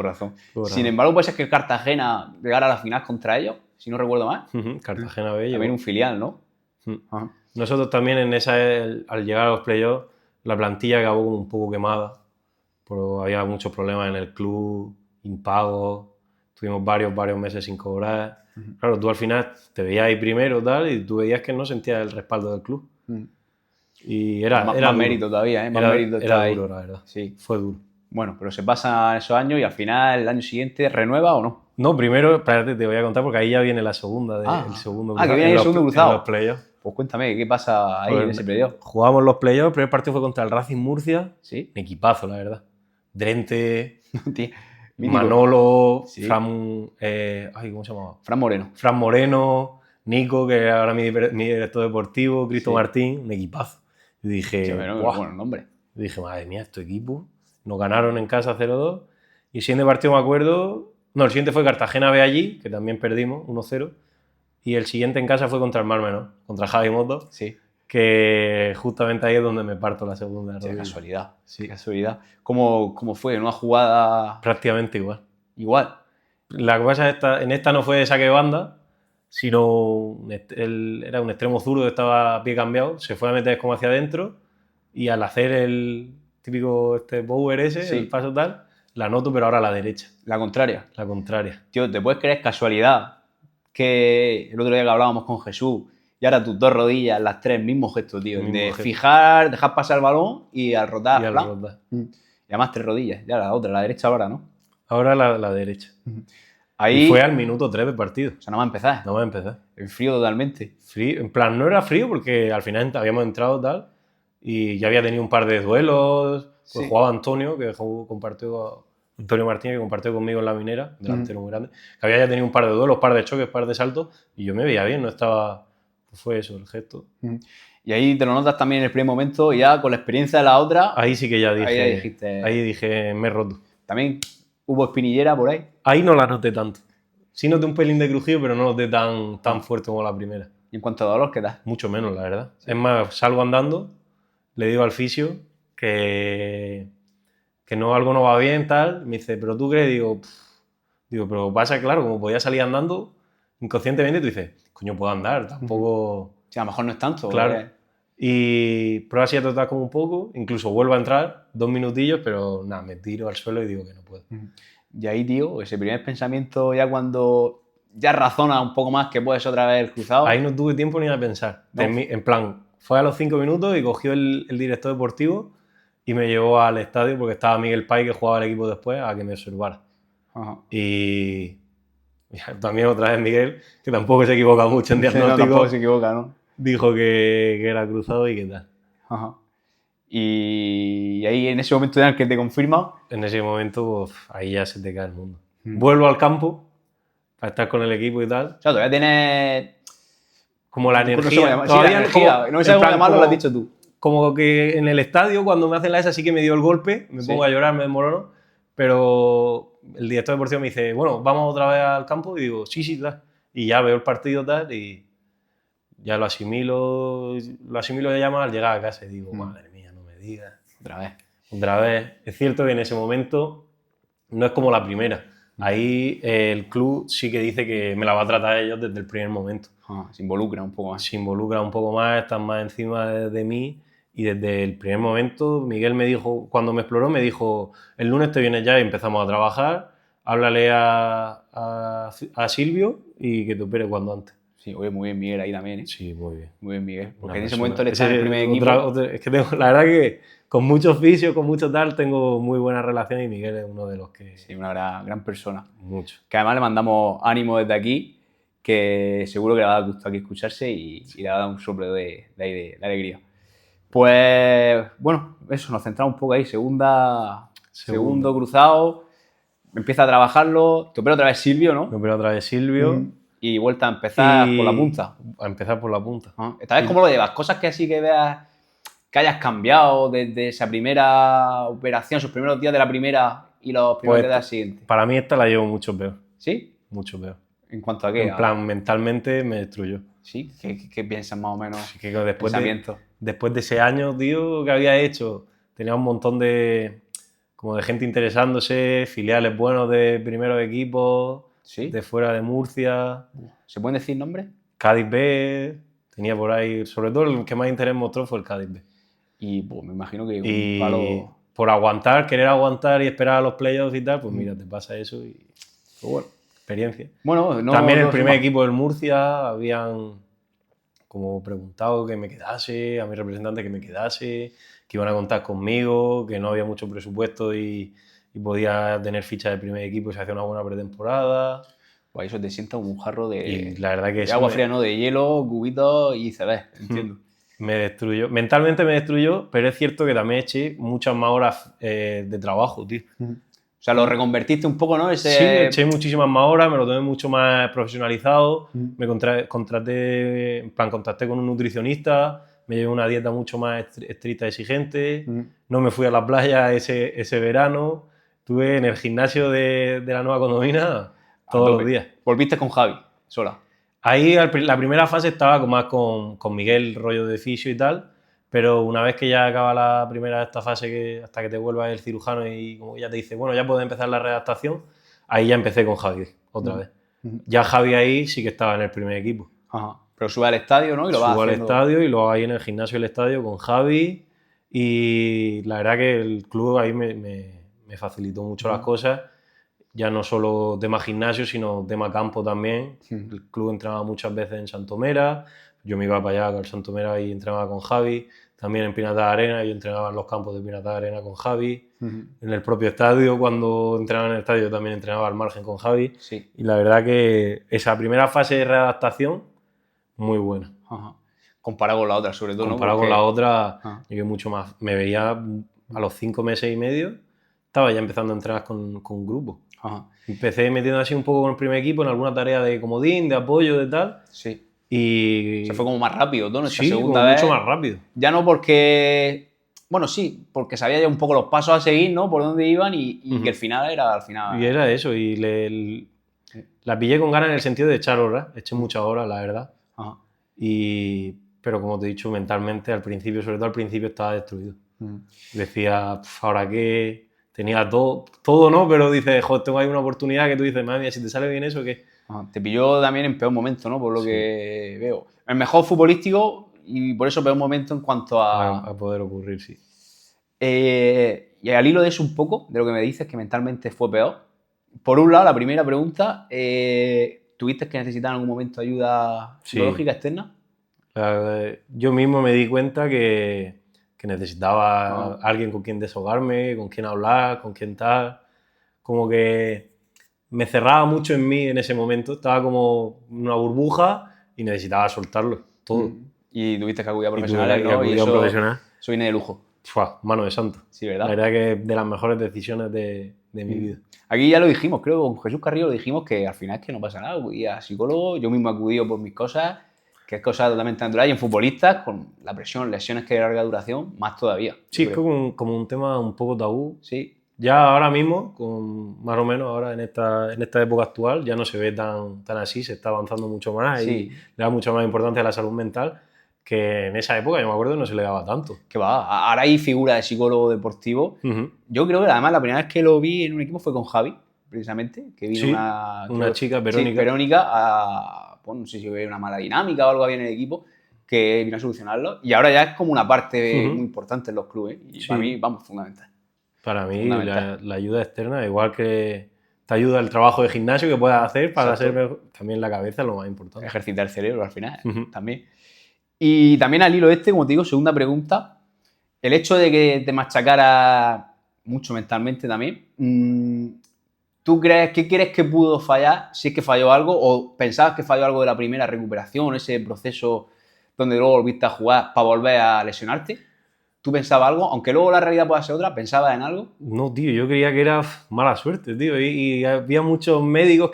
Speaker 2: razón.
Speaker 1: Sin embargo, puede ser que el Cartagena llegara a la final contra ellos, si no recuerdo mal.
Speaker 2: Cartagena B.
Speaker 1: También un filial, ¿no?
Speaker 2: Nosotros también al llegar a los playoffs, la plantilla acabó como un poco quemada. Pero había muchos problemas en el club, impagos. Tuvimos varios meses sin cobrar. Claro, tú al final te veías ahí primero tal, y tú veías que no sentías el respaldo del club. Y era
Speaker 1: más mérito todavía, ¿eh?
Speaker 2: Era duro, la verdad.
Speaker 1: Sí.
Speaker 2: Fue duro.
Speaker 1: Bueno, pero se pasan esos años y al final, el año siguiente, ¿renueva o no?
Speaker 2: No, primero, espérate, te voy a contar porque ahí ya viene la segunda, el segundo cruzado.
Speaker 1: Que viene el segundo cruzado.
Speaker 2: En los playoffs.
Speaker 1: Pues cuéntame, ¿qué pasa ahí en ese playoff?
Speaker 2: Jugamos los playoffs, el primer partido fue contra el Racing Murcia.
Speaker 1: Sí.
Speaker 2: Un equipazo, la verdad. Drente,
Speaker 1: Mítico.
Speaker 2: Manolo, sí. ¿cómo se llamaba?
Speaker 1: Fran
Speaker 2: Moreno, Nico, que era ahora mi director deportivo, Cristo Martín, un equipazo. Y dije,
Speaker 1: Sí, bueno,
Speaker 2: ¡buah!
Speaker 1: bueno nombre.
Speaker 2: Y dije, madre mía, este equipo. Nos ganaron en casa 0-2. Y el siguiente partido me acuerdo... No, el siguiente fue Cartagena B allí, que también perdimos 1-0. Y el siguiente en casa fue contra el Mar Menor, contra Javi Moto.
Speaker 1: Sí.
Speaker 2: Que justamente ahí es donde me parto la segunda rodilla.
Speaker 1: Casualidad.
Speaker 2: Sí.
Speaker 1: Casualidad. ¿Cómo fue? ¿En una jugada...?
Speaker 2: Prácticamente igual.
Speaker 1: Igual.
Speaker 2: La cosa en esta no fue de saque de banda, sino era un extremo zurdo que estaba a pie cambiado, se fue a meter como hacia adentro y al hacer el típico power ese,
Speaker 1: Sí.
Speaker 2: el paso tal, la noto pero ahora a la derecha,
Speaker 1: La contraria.
Speaker 2: la contraria.
Speaker 1: Tío, ¿te puedes creer casualidad que el otro día que hablábamos con Jesús y ahora tus dos rodillas, las tres, mismo gesto, tío?
Speaker 2: Mismo
Speaker 1: de
Speaker 2: gesto.
Speaker 1: fijar, dejar pasar el balón y al rotar.
Speaker 2: Y al
Speaker 1: plan.
Speaker 2: rotar.
Speaker 1: Y además tres rodillas, ya la otra, la derecha ahora, ¿no?
Speaker 2: Ahora la derecha.
Speaker 1: Ahí,
Speaker 2: Y fue al minuto 3 del partido.
Speaker 1: o sea, no va a empezar.
Speaker 2: No va a empezar.
Speaker 1: En frío totalmente.
Speaker 2: Frío, en plan, no era frío porque al final habíamos entrado tal y ya había tenido un par de duelos. Pues
Speaker 1: Sí.
Speaker 2: jugaba Antonio, Antonio Martínez, que compartió conmigo en la Minera, delantero muy grande, que había ya tenido un par de duelos, par de choques, par de saltos y yo me veía bien, no estaba... Pues fue eso, el gesto.
Speaker 1: Y ahí te lo notas también en el primer momento, ya con la experiencia de la otra.
Speaker 2: Ahí sí que ya dije,
Speaker 1: Ahí ya dijiste...
Speaker 2: ahí dije, me he roto.
Speaker 1: También hubo espinillera por ahí.
Speaker 2: Ahí no la noté tanto. Sí noté un pelín de crujido, pero no noté tan fuerte como la primera.
Speaker 1: Y en cuanto a dolor, ¿qué tal?
Speaker 2: Mucho menos, la verdad. Es más, salgo andando, le digo al fisio que no, algo no va bien, tal. Me dice, ¿pero tú crees? Digo, pero pasa, claro, como podía salir andando, inconscientemente tú dices, coño, puedo andar, tampoco...
Speaker 1: Sí, a lo mejor no es tanto.
Speaker 2: Claro. Y pruebo así a tratar como un poco, incluso vuelvo a entrar, 2 minutillos, pero nada, me tiro al suelo y digo que no puedo.
Speaker 1: Y ahí, tío, ese primer pensamiento ya cuando ya razona un poco más que puedes otra vez cruzado.
Speaker 2: Ahí no tuve tiempo ni a pensar.
Speaker 1: No.
Speaker 2: En plan, fue a los 5 minutos y cogió el director deportivo y me llevó al estadio porque estaba Miguel Pay, que jugaba el equipo después, a que me observara.
Speaker 1: Ajá.
Speaker 2: Y también otra vez Miguel, que tampoco se equivoca mucho en diagnóstico,
Speaker 1: No, tampoco se equivoca, ¿no?
Speaker 2: dijo que era cruzado y qué tal.
Speaker 1: Ajá. Y ahí en ese momento ya en el que te confirma.
Speaker 2: En ese momento, pues, ahí ya se te cae el mundo. Vuelvo al campo para estar con el equipo y tal.
Speaker 1: O sea, todavía tienes...
Speaker 2: Como la
Speaker 1: No sé
Speaker 2: energía.
Speaker 1: cómo llamar- sí,
Speaker 2: Todavía
Speaker 1: la energía.
Speaker 2: como-
Speaker 1: No me sabes
Speaker 2: en
Speaker 1: cómo
Speaker 2: plan,
Speaker 1: llamarlo, lo
Speaker 2: como-
Speaker 1: has dicho tú.
Speaker 2: Como que en el estadio, cuando me hacen la esa, sí que me dio el golpe, me pongo a llorar, me desmorono, pero el director deportivo me dice, bueno, vamos otra vez al campo, y digo, sí, tal. Y ya veo el partido tal, y ya lo asimilo ya más al llegar a casa, y digo, madre mía, no me digas. Otra vez. Es cierto que en ese momento no es como la primera. Ahí el club sí que dice que me la va a tratar ellos desde el primer momento.
Speaker 1: Se involucra un poco más.
Speaker 2: Se involucra un poco más, están más encima de mí y desde el primer momento Miguel me dijo, cuando me exploró, me dijo, el lunes te vienes ya y empezamos a trabajar, háblale a Silvio y que te opere cuando antes.
Speaker 1: Sí, oye, muy bien Miguel ahí también, ¿eh?
Speaker 2: Sí, muy bien.
Speaker 1: Muy bien Miguel. Porque
Speaker 2: Una
Speaker 1: en ese
Speaker 2: persona-
Speaker 1: momento él está en el primer equipo.
Speaker 2: Es que tengo, la verdad que con muchos vicios, con mucho tal, tengo muy buena relación y Miguel es uno de los que...
Speaker 1: Sí, una gran persona.
Speaker 2: Mucho.
Speaker 1: Que además le mandamos ánimo desde aquí, que seguro que le va a dar gusto aquí escucharse y le va a dar un soplo de alegría. Pues bueno, eso, nos centramos un poco ahí. Segundo cruzado, empieza a trabajarlo, te opera otra vez Silvio, ¿no?
Speaker 2: Me operó otra vez Silvio.
Speaker 1: Y vuelta a empezar por la punta.
Speaker 2: A empezar por la punta.
Speaker 1: Esta vez, ¿cómo lo llevas? Cosas que así que veas que hayas cambiado desde esa primera operación, esos primeros días de la primera y los primeros días de la siguiente.
Speaker 2: Para mí esta la llevo mucho peor.
Speaker 1: ¿Sí?
Speaker 2: Mucho peor.
Speaker 1: ¿En cuanto a qué?
Speaker 2: En plan, mentalmente me destruyó.
Speaker 1: ¿Sí? ¿Qué piensas más o menos?
Speaker 2: Que después de ese año, tío, que había hecho, tenía un montón de gente interesándose, filiales buenos de primeros equipos,
Speaker 1: ¿Sí?
Speaker 2: de fuera de Murcia.
Speaker 1: ¿Se pueden decir nombres?
Speaker 2: Cádiz B, tenía por ahí, sobre todo el que más interés mostró fue el Cádiz B.
Speaker 1: Y pues me imagino que
Speaker 2: Y
Speaker 1: un palo...
Speaker 2: por querer aguantar y esperar a los playoffs y tal, pues mira, te pasa eso y pues bueno, experiencia.
Speaker 1: Bueno,
Speaker 2: También el primer equipo del Murcia habían como preguntado que me quedase, a mi representante que me quedase, que iban a contar conmigo, que no había mucho presupuesto y podía tener ficha de primer equipo y se hacía una buena pretemporada.
Speaker 1: Pues eso te sienta como un jarro de,
Speaker 2: Y la verdad que
Speaker 1: de agua fría, ¿no? De hielo, cubitos y CB, entiendo.
Speaker 2: Me destruyó, mentalmente me destruyó, pero es cierto que también eché muchas más horas de trabajo, tío.
Speaker 1: O sea, lo reconvertiste un poco, ¿no?
Speaker 2: Sí, eché muchísimas más horas, me lo tomé mucho más profesionalizado, me contacté con un nutricionista, me llevé una dieta mucho más estricta, exigente, no me fui a la playa ese verano, estuve en el gimnasio de la nueva condomina todos los días.
Speaker 1: ¿Volviste con Javi, sola?
Speaker 2: Ahí la primera fase estaba más con Miguel, rollo de fisio y tal, pero una vez que ya acaba la primera de esta fase, hasta que te vuelva el cirujano y como ya te dice, bueno, ya puedes empezar la readaptación, ahí ya empecé con Javi otra vez. Ya Javi ahí sí que estaba en el primer equipo.
Speaker 1: Ajá. Pero sube al estadio, ¿no? Y lo vas
Speaker 2: Subo
Speaker 1: haciendo...
Speaker 2: al estadio y lo hago ahí en el gimnasio del estadio con Javi y la verdad que el club ahí me facilitó mucho las cosas, ya no solo tema gimnasio, sino tema campo también. El club entrenaba muchas veces en Santomera, yo me iba para allá al Santomera y entrenaba con Javi, también en Pinata de Arena, yo entrenaba en los campos de Pinata de Arena con Javi, en el propio estadio, cuando entrenaba en el estadio yo también entrenaba al margen con Javi,
Speaker 1: Sí.
Speaker 2: y la verdad que esa primera fase de readaptación, muy buena.
Speaker 1: Ajá. Comparado con la otra, sobre todo,
Speaker 2: Comparado
Speaker 1: ¿no? Porque...
Speaker 2: con la otra, llegué mucho más. Me veía a los 5 meses y medio, estaba ya empezando a entrenar con grupo.
Speaker 1: Ajá.
Speaker 2: Empecé metiendo así un poco con el primer equipo en alguna tarea de comodín, de apoyo, de tal.
Speaker 1: Sí.
Speaker 2: Y...
Speaker 1: Se fue como más rápido, ¿no? Esta
Speaker 2: sí,
Speaker 1: segunda
Speaker 2: como
Speaker 1: vez.
Speaker 2: mucho más rápido.
Speaker 1: Ya no porque... Bueno, sí, porque sabía ya un poco los pasos a seguir, ¿no? Por dónde iban y que el final era al final...
Speaker 2: Y era eso, y la pillé con ganas en el sentido de echar horas. Eché muchas horas, la verdad.
Speaker 1: Ajá.
Speaker 2: Pero como te he dicho, mentalmente al principio, sobre todo al principio, estaba destruido. Decía, ahora qué, tenía todo, ¿no? Pero dices, joder, tengo ahí una oportunidad que tú dices, madre mía, si te sale bien eso, ¿qué?
Speaker 1: Ajá. Te pilló también en peor momento, ¿no? Por lo que veo. El mejor futbolístico y por eso peor momento en cuanto
Speaker 2: A poder ocurrir, sí.
Speaker 1: Y al hilo de eso un poco, de lo que me dices, que mentalmente fue peor. Por un lado, la primera pregunta, ¿tuviste que necesitar en algún momento ayuda psicológica externa?
Speaker 2: Yo mismo me di cuenta que necesitaba alguien con quien desahogarme, con quien hablar, con quien tal. Como que me cerraba mucho en mí en ese momento. Estaba como en una burbuja y necesitaba soltarlo todo.
Speaker 1: Y tuviste que acudir a
Speaker 2: Y tuve
Speaker 1: profesionales,
Speaker 2: que
Speaker 1: ¿no?
Speaker 2: acudir
Speaker 1: Y
Speaker 2: a un profesional.
Speaker 1: eso viene de lujo.
Speaker 2: Mano de santo.
Speaker 1: Sí, ¿verdad?
Speaker 2: La verdad que es de las mejores decisiones de mi vida.
Speaker 1: Aquí ya lo dijimos, creo que con Jesús Carrillo lo dijimos, que al final es que no pasa nada, acudí a psicólogo, yo mismo he acudido por mis cosas, que es cosa totalmente natural, y en futbolistas, con la presión, lesiones que de larga duración, más todavía.
Speaker 2: Sí, es como un tema un poco tabú.
Speaker 1: Sí.
Speaker 2: Ya ahora mismo, más o menos ahora en esta época actual, ya no se ve tan así, se está avanzando mucho más y le da mucha más importancia a la salud mental, que en esa época, yo me acuerdo, no se le daba tanto.
Speaker 1: Que va, ahora hay figura de psicólogo deportivo. Yo creo que además la primera vez que lo vi en un equipo fue con Javi, precisamente, que vino
Speaker 2: una chica, Verónica.
Speaker 1: Bueno, no sé si hubo una mala dinámica o algo había en el equipo, que vino a solucionarlo. Y ahora ya es como una parte muy importante en los clubes. Y para mí, vamos, fundamental.
Speaker 2: Para mí, la ayuda externa, igual que te ayuda el trabajo de gimnasio que puedas hacer para ser mejor, también la cabeza es lo más importante.
Speaker 1: Ejercitar el cerebro al final, también. Y también al hilo como te digo, segunda pregunta, el hecho de que te machacara mucho mentalmente también, ¿qué crees que pudo fallar? Si es que falló algo, o pensabas que falló algo de la primera recuperación, ese proceso donde luego volviste a jugar para volver a lesionarte. ¿Tú pensabas algo? Aunque luego la realidad pueda ser otra, ¿pensabas en algo?
Speaker 2: No, tío, yo creía que era mala suerte, tío. Y había muchos médicos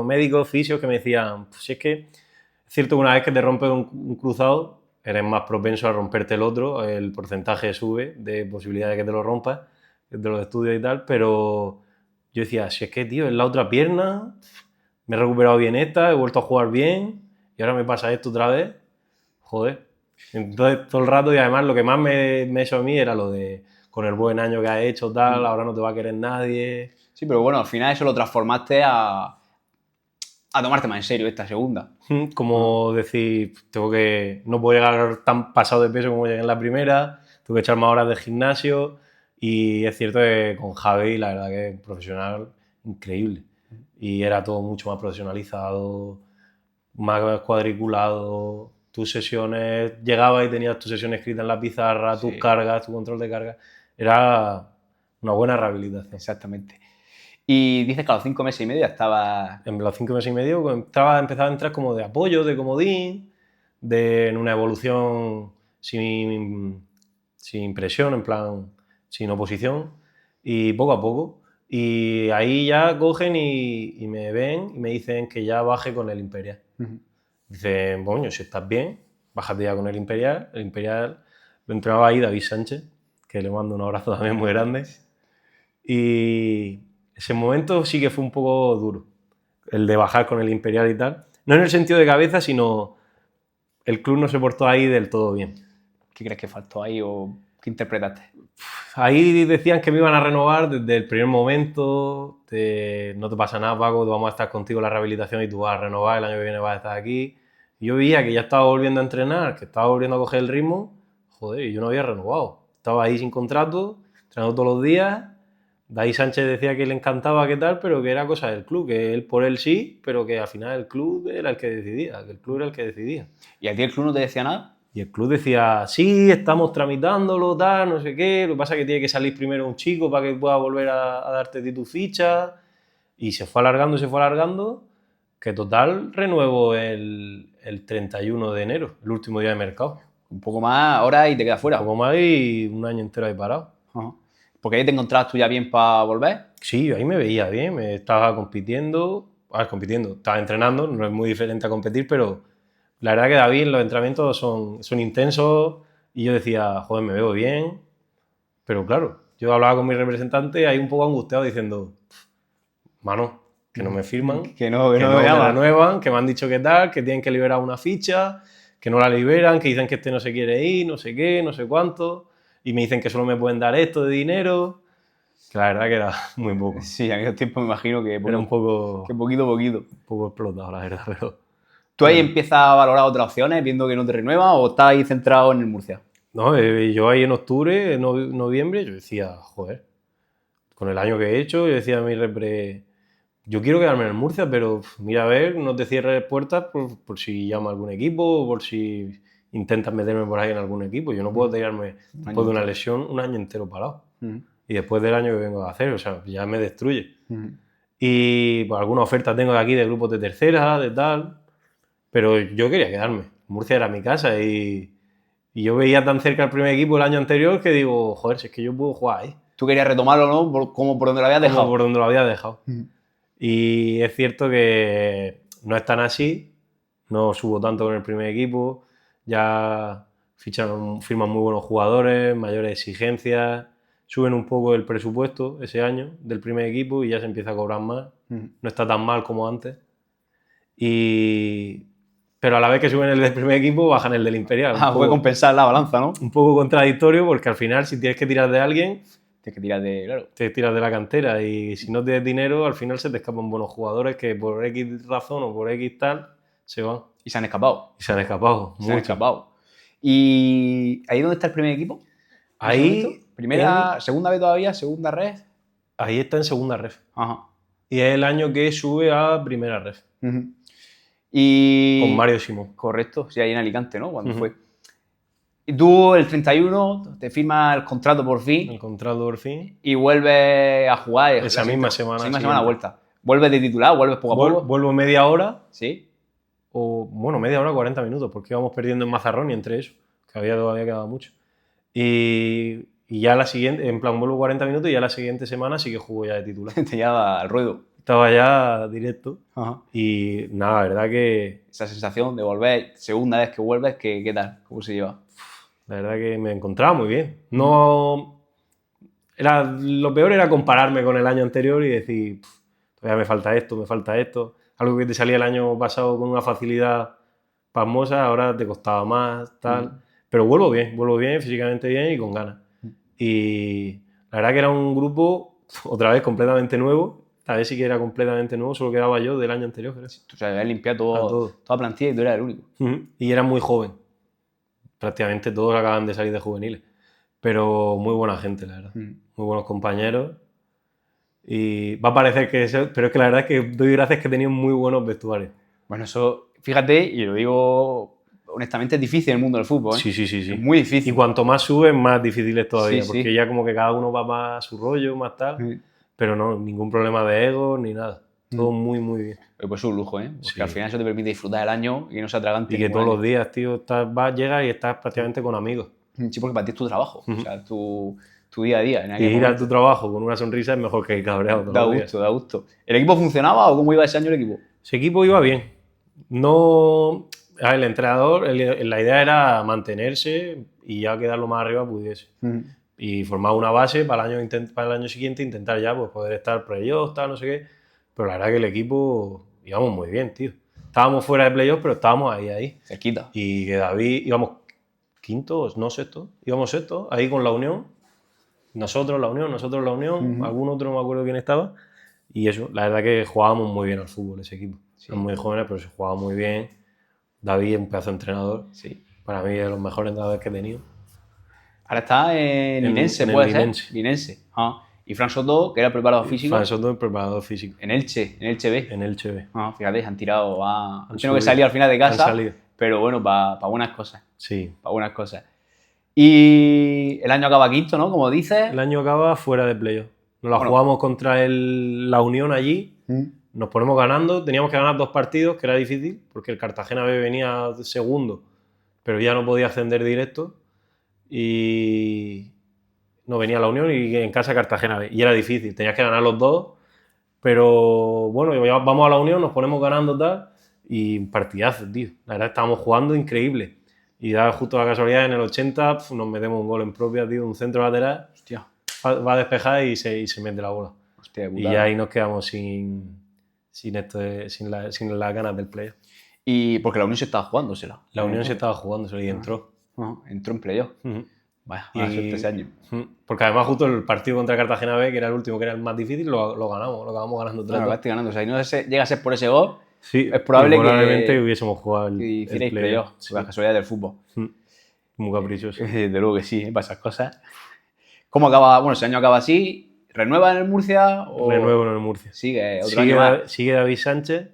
Speaker 2: médicos, fisios que me decían, pues si es que es cierto que una vez que te rompes un cruzado, eres más propenso a romperte el otro, el porcentaje sube de posibilidad de que te lo rompas, de los estudios y tal, pero yo decía, si es que, tío, es la otra pierna, me he recuperado bien esta, he vuelto a jugar bien, y ahora me pasa esto otra vez, joder. Entonces, todo el rato, y además lo que más me hizo a mí era lo de con el buen año que has hecho, tal, ahora no te va a querer nadie.
Speaker 1: Sí, pero bueno, al final eso lo transformaste a tomarte más en serio esta segunda.
Speaker 2: Como decir, no puedo llegar tan pasado de peso como llegué en la primera, tengo que echar más horas de gimnasio, y es cierto que con Javi, la verdad que es un profesional increíble. Y era todo mucho más profesionalizado, más cuadriculado. Tus sesiones, llegabas y tenías tu sesión escrita en la pizarra, tus cargas, tu control de carga. Era una buena rehabilitación.
Speaker 1: Exactamente. Y dices que a los 5 meses y medio ya estaba...
Speaker 2: En los 5 meses y medio empezaba a entrar como de apoyo, de comodín, en una evolución sin presión, en plan, sin oposición, y poco a poco. Y ahí ya cogen y me ven y me dicen que ya baje con el Imperial. Dicen, bueno, si estás bien, bájate ya con el Imperial. El Imperial lo entrenaba ahí David Sánchez, que le mando un abrazo también muy grande. Y ese momento sí que fue un poco duro, el de bajar con el Imperial y tal. No en el sentido de cabeza, sino el club no se portó ahí del todo bien.
Speaker 1: ¿Qué crees que faltó ahí o qué interpretaste?
Speaker 2: Ahí decían que me iban a renovar desde el primer momento, no te pasa nada, Paco, vamos a estar contigo en la rehabilitación y tú vas a renovar, el año que viene vas a estar aquí. Y yo veía que ya estaba volviendo a entrenar, que estaba volviendo a coger el ritmo, joder, y yo no había renovado. Estaba ahí sin contrato, entrenando todos los días. David Sánchez decía que le encantaba qué tal, pero que era cosa del club, que él por él sí, pero que al final el club era el que decidía, que el club era el que decidía.
Speaker 1: ¿Y a ti el club no te decía nada?
Speaker 2: Y el club decía, sí, estamos tramitándolo, tal, no sé qué, lo que pasa es que tiene que salir primero un chico para que pueda volver a darte tu ficha. Y se fue alargando, que total renuevo el 31 de enero, el último día de mercado.
Speaker 1: Un poco más ahora y te quedas fuera.
Speaker 2: Un poco más y un año entero ahí parado.
Speaker 1: Ajá. ¿Porque ahí te encontrabas tú ya bien para volver?
Speaker 2: Sí, ahí me veía bien, me estaba compitiendo, estaba entrenando, no es muy diferente a competir, pero la verdad que David, los entrenamientos son intensos y yo decía, joder, me veo bien, pero claro, yo hablaba con mi representante ahí un poco angustiado diciendo, mano, que no me firman,
Speaker 1: que no
Speaker 2: me renuevan, que me han dicho que tal, que tienen que liberar una ficha, que no la liberan, que dicen que este no se quiere ir, no sé qué, no sé cuánto, y me dicen que solo me pueden dar esto de dinero. Que la verdad que era muy poco.
Speaker 1: Sí, en aquel tiempo me imagino que
Speaker 2: era un poco...
Speaker 1: Que poquito a poquito.
Speaker 2: Un poco explotado, la verdad, pero...
Speaker 1: ¿Tú ahí empiezas a valorar otras opciones viendo que no te renueva o estás ahí centrado en el Murcia?
Speaker 2: No, yo ahí en octubre, en noviembre, yo decía, joder, con el año que he hecho, yo decía a mi repre, yo quiero quedarme en el Murcia, pero mira a ver, no te cierres puertas por si llama algún equipo o por si intentas meterme por ahí en algún equipo. Yo no puedo tirarme después de una lesión un año entero parado. Y después del año que vengo a hacer, o sea, ya me destruye. Y pues alguna oferta tengo de aquí de grupos de tercera, de tal, pero yo quería quedarme. Murcia era mi casa y yo veía tan cerca el primer equipo el año anterior que digo, joder, si es que yo puedo jugar ahí.
Speaker 1: Tú querías retomarlo, ¿no? Como por donde lo habías dejado.
Speaker 2: Como por donde lo había dejado. Y es cierto que no es tan así, no subo tanto con el primer equipo, ya firman muy buenos jugadores, mayores exigencias, suben un poco el presupuesto ese año del primer equipo y ya se empieza a cobrar más, no está tan mal como antes. Pero a la vez que suben el del primer equipo, bajan el del Imperial.
Speaker 1: Puede compensar la balanza, ¿no?
Speaker 2: Un poco contradictorio porque al final si tienes que tirar de alguien,
Speaker 1: tienes que tirar de, claro.
Speaker 2: Te tiras de la cantera y si no tienes dinero, al final se te escapan buenos jugadores que por X razón o por X tal, se van.
Speaker 1: Y se han escapado.
Speaker 2: Y se han escapado.
Speaker 1: Se han escapado. ¿Y ahí dónde está el primer equipo?
Speaker 2: Ahí...
Speaker 1: ¿Primera, segunda vez todavía, segunda ref?
Speaker 2: Ahí está en segunda ref.
Speaker 1: Ajá.
Speaker 2: Y es el año que sube a primera ref.
Speaker 1: Y...
Speaker 2: Con Mario Simón.
Speaker 1: Correcto, sí, ahí en Alicante, ¿no? Cuando fue. Y tú, el 31, te firmas el contrato por fin.
Speaker 2: El contrato por fin.
Speaker 1: Y vuelves a jugar.
Speaker 2: Esa misma semana.
Speaker 1: Esa misma semana vuelta. ¿Vuelves de titular? ¿Vuelves poco a poco?
Speaker 2: Vuelvo media hora.
Speaker 1: Sí.
Speaker 2: O, bueno, media hora, 40 minutos, porque íbamos perdiendo en Mazarrón y entre eso, que todavía quedado mucho. Y ya la siguiente, en plan, vuelvo 40 minutos y ya la siguiente semana sí que juego ya de titular.
Speaker 1: Te llevaba al ruedo.
Speaker 2: Estaba ya directo.
Speaker 1: Ajá.
Speaker 2: Y nada, la verdad que...
Speaker 1: Esa sensación de volver, segunda vez que vuelves, ¿qué tal? ¿Cómo se lleva?
Speaker 2: La verdad que me encontraba muy bien. No... Lo peor era compararme con el año anterior y decir, todavía me falta esto. Algo que te salía el año pasado con una facilidad pasmosa, ahora te costaba más, tal. Pero vuelvo bien, físicamente bien y con ganas. Y la verdad que era un grupo, otra vez, completamente nuevo. Esta vez sí que era completamente nuevo, solo quedaba yo del año anterior, creo.
Speaker 1: O sea, habías limpiado toda plantilla y tú eras el único.
Speaker 2: Y era muy joven. Prácticamente todos acaban de salir de juveniles. Pero muy buena gente, la verdad. Muy buenos compañeros. Y va a parecer que eso, pero es que la verdad es que doy gracias que tenían muy buenos vestuarios.
Speaker 1: Bueno, eso, fíjate, y lo digo honestamente, es difícil en el mundo del fútbol, ¿eh?
Speaker 2: Sí.
Speaker 1: Es muy difícil.
Speaker 2: Y cuanto más subes, más difícil es todavía,
Speaker 1: Sí,
Speaker 2: porque ya como que cada uno va más a su rollo, más tal, pero no, ningún problema de ego ni nada. Todo muy, muy bien.
Speaker 1: Pues es un lujo, ¿eh? Porque al final eso te permite disfrutar el año y no se atragante.
Speaker 2: Y que todos los días, tío, llegas y estás prácticamente con amigos.
Speaker 1: Sí, porque para ti es tu trabajo, o sea, tu día a día.
Speaker 2: Y ir a tu trabajo con una sonrisa es mejor que ir cabreado todos los días.
Speaker 1: Da gusto. ¿El equipo funcionaba o cómo iba ese año el equipo?
Speaker 2: Ese equipo iba bien. No... El entrenador, la idea era mantenerse y ya quedar lo más arriba pudiese. Y formar una base para el año siguiente, intentar ya pues, poder estar playoffs, tal, no sé qué. Pero la verdad que el equipo íbamos muy bien, tío. Estábamos fuera de playoffs, pero estábamos ahí.
Speaker 1: Cerquita.
Speaker 2: Y que David íbamos quintos, no sextos. Íbamos sextos, ahí con la Unión. Nosotros la Unión, algún otro no me acuerdo quién estaba. Y eso, la verdad que jugábamos muy bien al fútbol ese equipo. Sí. Eran muy jóvenes, pero se jugaba muy bien. David es un pedazo de entrenador. Sí. Para mí es de los mejores entrenadores que he tenido.
Speaker 1: Ahora está en Linense, puede ser. Linense. Y Fran Soto, que era preparador físico.
Speaker 2: Fran Soto, preparador físico.
Speaker 1: En Elche B.
Speaker 2: En Elche B.
Speaker 1: Fíjate, se han tirado. Han tenido que salir al final de casa. Pero bueno, para buenas cosas.
Speaker 2: Sí.
Speaker 1: Para buenas cosas. Y el año acaba quinto, ¿no? Como dices.
Speaker 2: El año acaba fuera de playoff. Nos la jugamos contra la Unión allí. Nos ponemos ganando. Teníamos que ganar 2 partidos, que era difícil, porque el Cartagena B venía segundo, pero ya no podía ascender directo. Y no venía la Unión y en casa Cartagena B. Y era difícil, tenías que ganar los 2. Pero bueno, vamos a la Unión, nos ponemos ganando tal. Y partidazo, tío. La verdad, estábamos jugando increíble. Y da justo la casualidad, en el 80 nos metemos un gol en propia, tío, un centro lateral. Hostia. Va a despejar y se mete la bola.
Speaker 1: Hostia,
Speaker 2: y ya ahí nos quedamos sin las ganas del playoff.
Speaker 1: Y porque la Unión se estaba jugándosela.
Speaker 2: La Unión se estaba jugándosela y entró.
Speaker 1: Entró en playoff. Vaya, suerte ese año.
Speaker 2: Porque además justo el partido contra Cartagena B, que era el último, que era el más difícil, lo ganamos. Lo acabamos ganando 3-2.
Speaker 1: Lo acabaste ganando. O sea, si no llega a ser por ese gol,
Speaker 2: sí,
Speaker 1: es probable
Speaker 2: probablemente hubiésemos jugado el
Speaker 1: playoff. Sí. La casualidad del fútbol.
Speaker 2: Muy caprichoso.
Speaker 1: De luego que sí, para esas cosas. ¿Cómo acaba? Bueno, ese año acaba así. ¿Renueva en el Murcia?
Speaker 2: Renuevo en el Murcia.
Speaker 1: Sigue otro año más.
Speaker 2: Sigue David Sánchez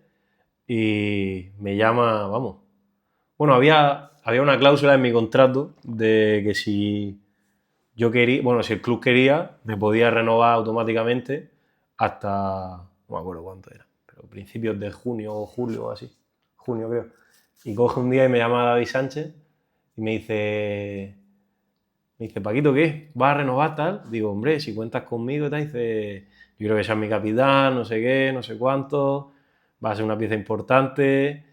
Speaker 2: y me llama, vamos. Bueno, había una cláusula en mi contrato de que si yo quería, bueno, si el club quería, me podía renovar automáticamente hasta, no me acuerdo cuánto era, pero principios de junio o julio o así. Junio creo. Y coge un día y me llama David Sánchez y me dice, Paquito, ¿qué? ¿Vas a renovar tal? Digo, hombre, si cuentas conmigo y tal. Dice, yo creo que seas mi capitán, no sé qué, no sé cuánto, va a ser una pieza importante.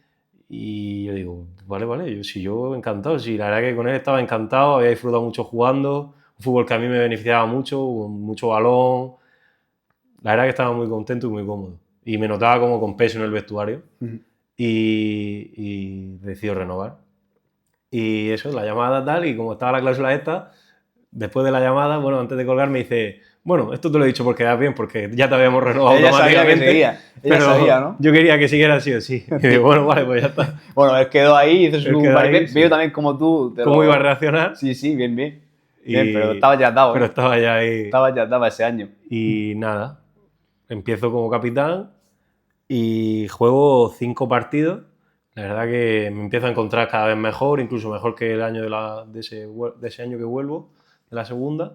Speaker 2: Y yo digo, vale, yo encantado. Sí, la verdad que con él estaba encantado, había disfrutado mucho jugando, un fútbol que a mí me beneficiaba mucho, con mucho balón. La verdad que estaba muy contento y muy cómodo. Y me notaba como con peso en el vestuario. Y decido renovar. Y eso, la llamada tal, y como estaba la cláusula esta, después de la llamada, bueno, antes de colgar me dice, bueno, esto te lo he dicho porque quedas bien, porque ya te habíamos renovado automáticamente.
Speaker 1: Ella sabía, ¿no?
Speaker 2: Yo quería que siguiera así o sí. Y digo, bueno, vale, pues ya está.
Speaker 1: Bueno, él quedó ahí, hizo su paripé. Veo también como tú.
Speaker 2: ¿Cómo iba a reaccionar?
Speaker 1: Sí, bien. Bien, pero estaba ya dado.
Speaker 2: Pero estaba ya ahí.
Speaker 1: Estaba ya dado ese año.
Speaker 2: Y nada, empiezo como capitán y juego 5 partidos. La verdad que me empiezo a encontrar cada vez mejor, incluso mejor que el año de ese año que vuelvo, de la segunda.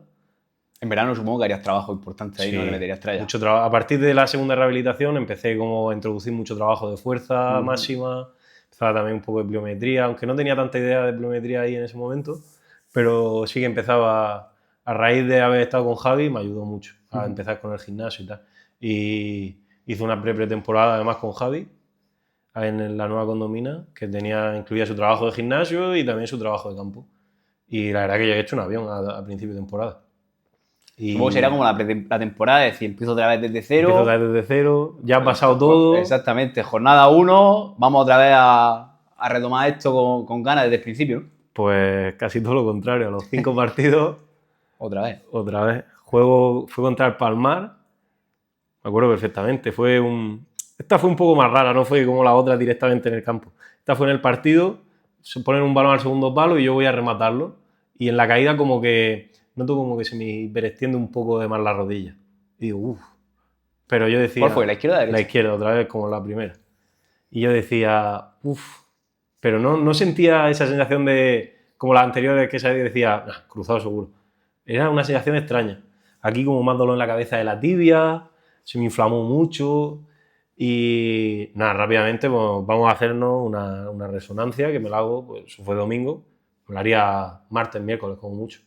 Speaker 1: En verano supongo que harías trabajo importante ahí, sí, ¿no? Le meterías tralla.
Speaker 2: Mucho trabajo. A partir de la segunda rehabilitación empecé como a introducir mucho trabajo de fuerza máxima, empezaba también un poco de pliometría, aunque no tenía tanta idea de pliometría ahí en ese momento, pero sí que empezaba, a raíz de haber estado con Javi, me ayudó mucho a empezar con el gimnasio y tal. Y hice una pretemporada además con Javi, en la nueva condomina, que incluía su trabajo de gimnasio y también su trabajo de campo. Y la verdad que llegué hecho un avión a principio de temporada.
Speaker 1: Supongo que sería como la temporada, es decir, empiezo otra vez desde cero.
Speaker 2: Empiezo otra vez desde cero, ya ha pasado todo.
Speaker 1: Exactamente, jornada 1, vamos otra vez a retomar esto con ganas desde el principio, ¿no?
Speaker 2: Pues casi todo lo contrario, a los 5 partidos...
Speaker 1: Otra vez.
Speaker 2: Fue contra el Palmar, me acuerdo perfectamente, esta fue un poco más rara, no fue como la otra directamente en el campo. Esta fue en el partido, se ponen un balón al segundo palo y yo voy a rematarlo. Y en la caída noto como que se me hiperextiende un poco de más la rodilla. Y digo, uff. Pero yo decía...
Speaker 1: ¿Cuál fue? ¿La izquierda o la derecha?
Speaker 2: La izquierda, otra vez como la primera. Y yo decía, uff. Pero no sentía esa sensación de... Como las anteriores que decía, cruzado seguro. Era una sensación extraña. Aquí como más dolor en la cabeza de la tibia, se me inflamó mucho... Y nada, rápidamente pues, vamos a hacernos una resonancia, que me la hago, pues eso fue domingo, me la haría martes, miércoles como mucho.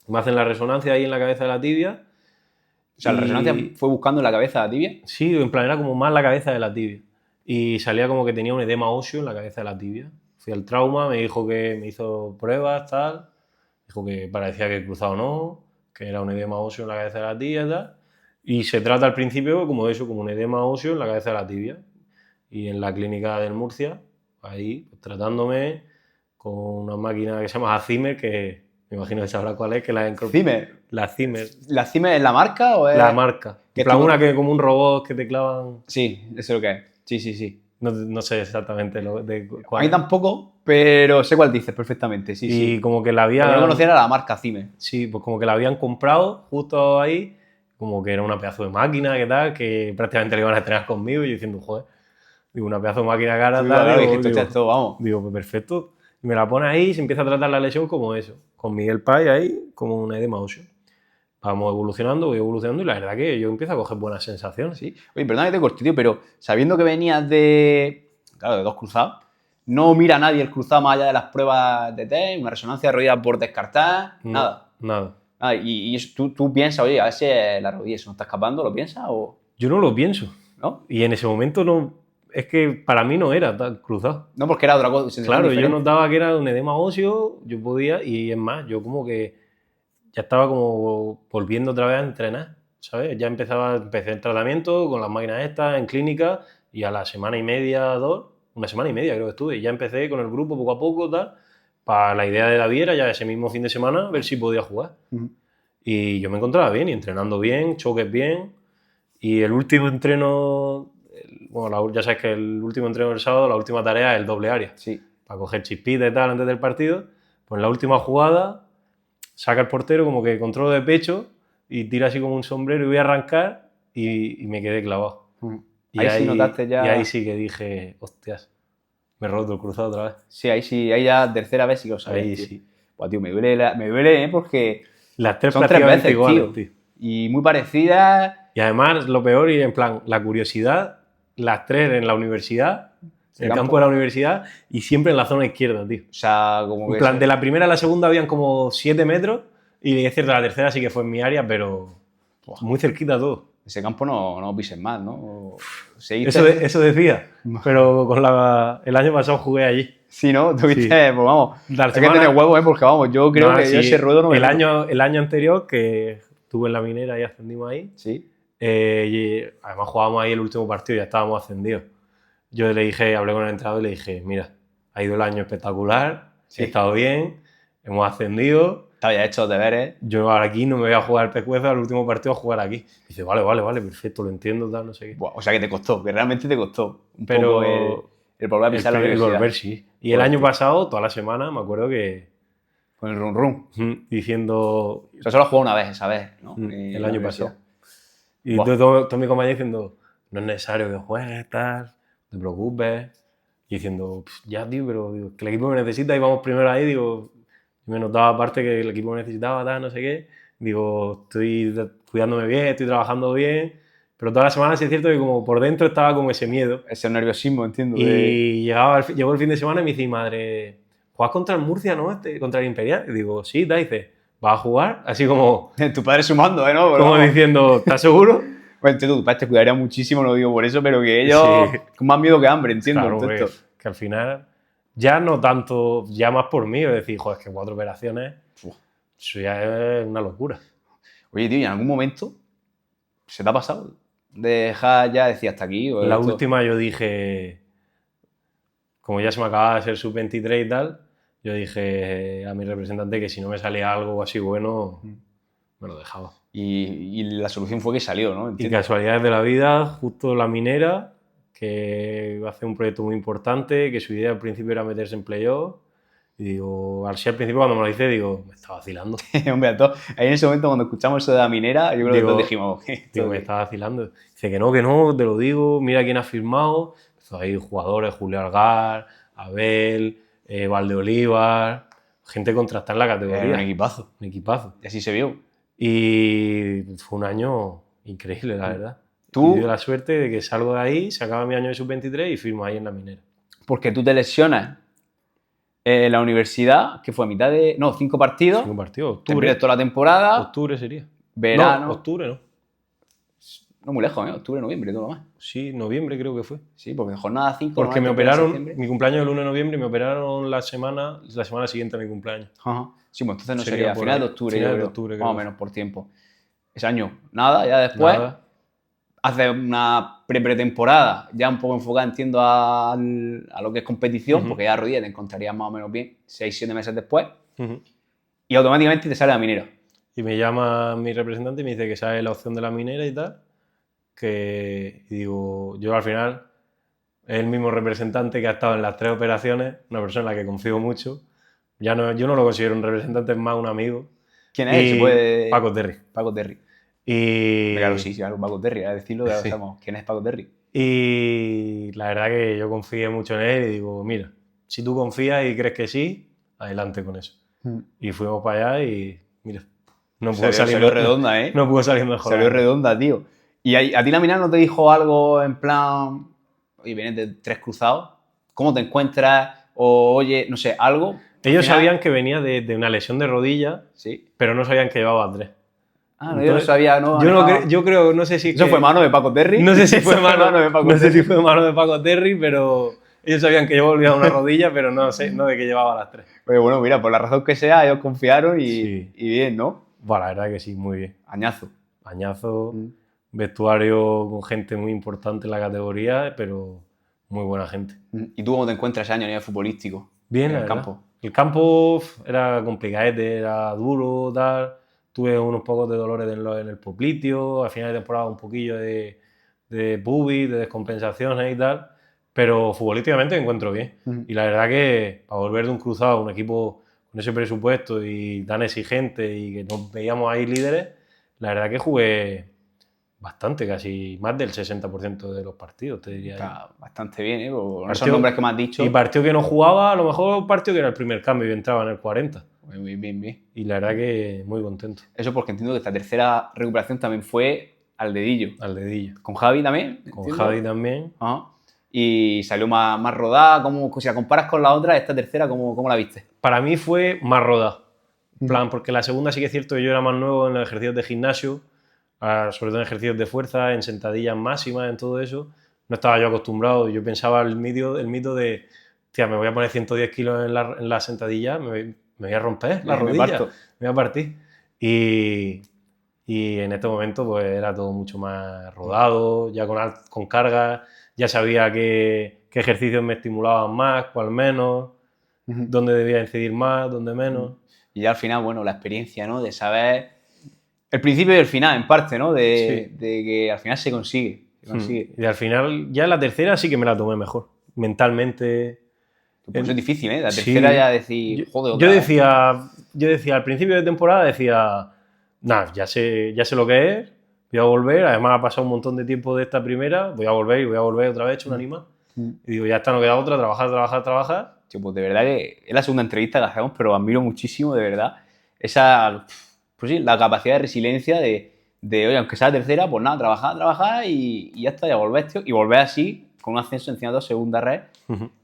Speaker 2: Me hacen la resonancia ahí en la cabeza de la tibia.
Speaker 1: O sea, ¿la resonancia fue buscando en la cabeza de la tibia?
Speaker 2: Sí, en plan era como más la cabeza de la tibia. y salía como que tenía un edema óseo en la cabeza de la tibia. Fui al trauma, me dijo que me hizo pruebas, tal, dijo que parecía que he cruzado no, que era un edema óseo en la cabeza de la tibia y tal. Y se trata al principio como eso, como un edema óseo en la cabeza de la tibia. Y en la clínica del Murcia, ahí, pues, tratándome con una máquina que se llama Zimmer, que me imagino que sabrá cuál es, que la
Speaker 1: Zimmer.
Speaker 2: La Zimmer.
Speaker 1: ¿La Zimmer es la marca o es...?
Speaker 2: La marca.
Speaker 1: Que
Speaker 2: En plan,
Speaker 1: tú-
Speaker 2: una que como un robot que te clavan.
Speaker 1: Sí, eso es lo que es. Sí, sí, sí.
Speaker 2: No sé exactamente de
Speaker 1: A
Speaker 2: cuál
Speaker 1: mí
Speaker 2: es.
Speaker 1: tampoco, pero sé cuál dices perfectamente, sí,
Speaker 2: Y
Speaker 1: sí.
Speaker 2: como que la
Speaker 1: Lo que no
Speaker 2: habían.
Speaker 1: conocía era la marca Zimmer.
Speaker 2: Sí, pues como que la habían comprado justo ahí, como que era una pedazo de máquina, que tal, que prácticamente le iban a estrenar conmigo, y yo diciendo, joder, digo, una pedazo de máquina cara,
Speaker 1: Tú,
Speaker 2: tal,
Speaker 1: claro,
Speaker 2: digo,
Speaker 1: dijiste, esto, vamos.
Speaker 2: digo, pues perfecto. Y me la pone ahí y se empieza a tratar la lesión como eso, con Miguel Pay ahí, como un edema óseo. Vamos evolucionando, voy evolucionando y la verdad que yo empiezo a coger buenas sensaciones.
Speaker 1: Sí. Oye, perdona que te corte, tío, pero sabiendo que venías de, claro, de dos cruzados, no mira nadie el cruzado más allá de las pruebas de test, una resonancia de rodilla por descartar, nada.
Speaker 2: Nada.
Speaker 1: Ah, y tú piensas, oye, a ver si la rodilla se nos está escapando, ¿lo piensas o
Speaker 2: Yo no lo pienso.
Speaker 1: no?
Speaker 2: Y en ese momento no. Es que para mí no era tan cruzado.
Speaker 1: No, porque era otra cosa, sensación
Speaker 2: Claro, yo
Speaker 1: diferente.
Speaker 2: notaba que era un edema óseo, yo podía, y es más, yo como que ya estaba como volviendo otra vez a entrenar, ¿sabes? Ya empecé el tratamiento con las máquinas estas en clínica y a la semana y media, dos, una semana y media creo que estuve, y ya empecé con el grupo poco a poco, tal, para la idea de David era ya ese mismo fin de semana ver si podía jugar.
Speaker 1: Ujú.
Speaker 2: Y yo me encontraba bien, y entrenando bien, choques bien, y el último entreno, bueno, ya sabes que el último entreno del sábado, la última tarea es el doble área,
Speaker 1: Sí.
Speaker 2: para coger chispitas y tal antes del partido. Pues en la última jugada saca el portero como que control de pecho y tira así como un sombrero y voy a arrancar y me quedé clavado.
Speaker 1: Ujú.
Speaker 2: Y
Speaker 1: Ahí sí notaste ya...
Speaker 2: Y ahí sí que dije, hostias, me he roto el cruzado otra vez.
Speaker 1: Sí, ahí sí, ahí ya tercera vez sí que lo sabías,
Speaker 2: Ahí
Speaker 1: tío.
Speaker 2: sí.
Speaker 1: Buah, tío, me duele, porque
Speaker 2: Las tres
Speaker 1: son tres
Speaker 2: prácticamente
Speaker 1: veces,
Speaker 2: iguales,
Speaker 1: tío. Y muy parecidas.
Speaker 2: Y además, lo peor, y en plan, la curiosidad, las tres en la universidad, en el campo de la universidad, y siempre en la zona izquierda, tío.
Speaker 1: O sea, como
Speaker 2: En
Speaker 1: que...
Speaker 2: plan, de la primera a la segunda habían como 7 metros, y es cierto, la tercera sí que fue en mi área, pero muy cerquita todo.
Speaker 1: Ese campo no pises más, ¿no?
Speaker 2: Eso decía, pero el año pasado jugué allí.
Speaker 1: Sí, ¿no? Tuviste,
Speaker 2: Sí.
Speaker 1: pues vamos,
Speaker 2: La
Speaker 1: hay que
Speaker 2: semana-
Speaker 1: tener huevos, ¿eh? Porque vamos, yo creo que
Speaker 2: sí,
Speaker 1: yo ese ruedo no me meto.
Speaker 2: el año anterior, que estuve en la minera y ascendimos ahí,
Speaker 1: Sí.
Speaker 2: y además jugábamos ahí el último partido, ya estábamos ascendidos. Yo le dije, hablé con el entrenador y le dije, mira, ha ido el año espectacular,
Speaker 1: Sí.
Speaker 2: he estado bien, hemos ascendido,
Speaker 1: Estaba ya hecho los deberes.
Speaker 2: yo ahora aquí no me voy a jugar el pescuezo, al último partido a jugar aquí. Y dice, vale, perfecto, lo entiendo, tal, no sé qué.
Speaker 1: Buah, o sea, que te costó, que realmente te costó un
Speaker 2: Pero
Speaker 1: poco el volver a pisar la
Speaker 2: el
Speaker 1: universidad.
Speaker 2: volver, sí. Y el año pasado, toda la semana, me acuerdo que
Speaker 1: Con el run run.
Speaker 2: diciendo
Speaker 1: O sea, solo has jugado una vez esa vez, ¿no?
Speaker 2: el
Speaker 1: La
Speaker 2: año
Speaker 1: universidad.
Speaker 2: pasado. Y
Speaker 1: Buah.
Speaker 2: todo mi compañero diciendo, no es necesario que juegues, tal, no te preocupes. Y diciendo, ya, tío, pero digo, que el equipo me necesita y vamos primero ahí. Digo, y me notaba aparte que el equipo me necesitaba, tal, no sé qué. Digo, estoy cuidándome bien, estoy trabajando bien. Pero todas las semanas sí es cierto que como por dentro estaba como ese miedo.
Speaker 1: Ese nerviosismo, entiendo.
Speaker 2: Y llegó el fin de semana y me dice, madre, ¿juegas contra el Murcia, no? Contra el Imperial. Y digo, sí, da, dice, ¿vas a jugar? Así como,
Speaker 1: Tu padre sumando, ¿eh? ¿No? Pero
Speaker 2: como
Speaker 1: vamos.
Speaker 2: diciendo, ¿estás seguro?
Speaker 1: Bueno, tu padre te cuidaría muchísimo, no lo digo por eso, pero que ellos
Speaker 2: Sí.
Speaker 1: con más miedo que hambre, entiendo.
Speaker 2: Claro,
Speaker 1: todo
Speaker 2: hombre,
Speaker 1: esto.
Speaker 2: que al final, ya no tanto, ya más por mí, es decir, joder, es que 4 operaciones, eso ya es una locura.
Speaker 1: Oye, tío, ¿y en algún momento se te ha pasado de dejar ya, decir hasta aquí? O
Speaker 2: La
Speaker 1: esto?
Speaker 2: última yo dije, como ya se me acababa de ser sub-23 y tal, yo dije a mi representante que si no me salía algo así bueno, me lo dejaba.
Speaker 1: Y la solución fue que salió, ¿no?
Speaker 2: Y
Speaker 1: Entiendo.
Speaker 2: casualidades de la vida, justo la minera, que hace un proyecto muy importante, que su idea al principio era meterse en playoff. Y digo, al principio cuando me lo dice, digo, me está vacilando.
Speaker 1: Hombre, a todos, ahí en ese momento cuando escuchamos eso de la minera, yo creo que todos dijimos...
Speaker 2: Digo, me está vacilando. Dice que no, te lo digo, mira quién ha firmado. Empezó ahí jugadores, Julio Algar, Abel, Valdeolívar, gente contrastada en la categoría.
Speaker 1: Era un equipazo.
Speaker 2: Un equipazo.
Speaker 1: Y así se vio.
Speaker 2: Y fue un año increíble, la verdad.
Speaker 1: Tú-
Speaker 2: Y tuve la suerte de que salgo de ahí, se acaba mi año de sub-23 y firmo ahí en la minera.
Speaker 1: Porque tú te lesionas en la universidad, que fue a mitad de... No, 5 partidos.
Speaker 2: Un partido,
Speaker 1: Te
Speaker 2: octubre.
Speaker 1: pierdes toda la temporada.
Speaker 2: Octubre sería.
Speaker 1: Verano.
Speaker 2: No, octubre no.
Speaker 1: no muy lejos, octubre, noviembre, todo lo más.
Speaker 2: Sí, noviembre creo que fue.
Speaker 1: Sí, porque jornada 5.
Speaker 2: Porque me operaron, mi cumpleaños el 1 de noviembre y me operaron la semana siguiente a mi cumpleaños.
Speaker 1: Ajá. Sí, pues entonces no
Speaker 2: Sería
Speaker 1: sería
Speaker 2: por
Speaker 1: final
Speaker 2: ahí.
Speaker 1: de octubre,
Speaker 2: Final
Speaker 1: yo
Speaker 2: de
Speaker 1: creo,
Speaker 2: octubre,
Speaker 1: más o
Speaker 2: creo.
Speaker 1: menos por tiempo. Ese año, nada, ya después
Speaker 2: Nada.
Speaker 1: hace una pretemporada ya un poco enfocada, entiendo, a lo que es competición, porque ya a rodillas te encontrarías más o menos bien 6-7 meses después, y automáticamente te sale la minera.
Speaker 2: Y me llama mi representante y me dice que sale la opción de la minera y tal. Y digo, yo al final, es el mismo representante que ha estado en las 3 operaciones, una persona en la que confío mucho. Yo no lo considero un representante, es más un amigo.
Speaker 1: ¿Quién es? ¿Se puede...?
Speaker 2: Paco Terry.
Speaker 1: Paco Terry.
Speaker 2: Y...
Speaker 1: Claro, sí, claro, Paco Terry, a decirlo, ya lo
Speaker 2: Sí.
Speaker 1: sabemos. ¿Quién es Paco Terry?
Speaker 2: Y la verdad que yo confié mucho en él y digo, mira, si tú confías y crees que sí, adelante con eso. Y fuimos para allá y mira, no pudo salir
Speaker 1: Salió redonda, ¿eh?
Speaker 2: No pudo salir mejor.
Speaker 1: Salió redonda, tío. ¿Y a ti la minera no te dijo algo en plan, oye, vienes de 3 cruzados, ¿cómo te encuentras? O, oye, no sé, algo.
Speaker 2: Ellos sabían que venía de una lesión de rodilla,
Speaker 1: sí,
Speaker 2: pero no sabían que llevaba 3.
Speaker 1: Ah, no, yo no sabía, no.
Speaker 2: Yo creo, no sé si...
Speaker 1: ¿Eso fue mano de Paco Terry?
Speaker 2: No sé si fue mano
Speaker 1: de Paco
Speaker 2: no sé
Speaker 1: Terry.
Speaker 2: si fue mano de Paco Terry, pero ellos sabían que yo volvía a una rodilla, pero no de que llevaba las 3.
Speaker 1: Pero bueno, mira, por la razón que sea, ellos confiaron
Speaker 2: Sí.
Speaker 1: y bien, ¿no?
Speaker 2: Bueno, la verdad que sí, muy bien.
Speaker 1: Añazo.
Speaker 2: Vestuario con gente muy importante en la categoría, pero muy buena gente.
Speaker 1: ¿Y tú cómo te encuentras ese año a nivel futbolístico?
Speaker 2: Bien,
Speaker 1: en
Speaker 2: el
Speaker 1: campo.
Speaker 2: El campo era complicadete, era duro, tal. Tuve unos pocos de dolores en el popliteo, al final de temporada un poquillo de pubis, de descompensaciones y tal, pero futbolísticamente me encuentro bien. Y la verdad que para volver de un cruzado a un equipo con ese presupuesto y tan exigente y que nos veíamos ahí líderes, la verdad que jugué bastante, casi más del 60% de los partidos, te diría.
Speaker 1: Está bastante bien, ¿eh? Con esos nombres que me has dicho.
Speaker 2: Y partido que no jugaba, a lo mejor partido que era el primer cambio y entraba en el 40.
Speaker 1: Bien.
Speaker 2: Y la verdad que muy contento.
Speaker 1: Eso porque entiendo que esta tercera recuperación también fue al dedillo.
Speaker 2: Al dedillo.
Speaker 1: ¿Con Javi también?
Speaker 2: Con Javi también.
Speaker 1: Ajá. Y salió más rodada. Si la comparas con la otra, esta tercera, ¿cómo la viste?
Speaker 2: Para mí fue más rodada. Plan, porque la segunda sí que es cierto que yo era más nuevo en los ejercicios de gimnasio, sobre todo en ejercicios de fuerza, en sentadillas máximas, en todo eso. No estaba yo acostumbrado. Yo pensaba el mito de, tía, me voy a poner 110 kilos en la sentadilla, me voy a romper la rodilla, me voy a partir. Y en este momento pues era todo mucho más rodado, ya con cargas, ya sabía qué ejercicios me estimulaban más, cuál menos, dónde debía incidir más, dónde menos.
Speaker 1: Y ya al final, bueno, la experiencia, ¿no? De saber el principio y el final, en parte, ¿no? De que al final se consigue.
Speaker 2: Y al final, ya la tercera sí que me la tomé mejor, mentalmente.
Speaker 1: Pues es difícil, ¿eh? La tercera ya decir, joder, otra
Speaker 2: yo decía, al principio de temporada decía, nada, ya sé lo que es, voy a volver, además ha pasado un montón de tiempo de esta primera, voy a volver otra vez hecho un animal. Y digo, ya está, no queda otra, trabajar.
Speaker 1: Tío, pues de verdad que es la segunda entrevista que hacemos, pero admiro muchísimo, de verdad, esa, pues sí, la capacidad de resiliencia de oye, aunque sea la tercera, pues nada, trabajar y ya está, ya volvés, tío, y volver así, con un ascenso encima de segunda red,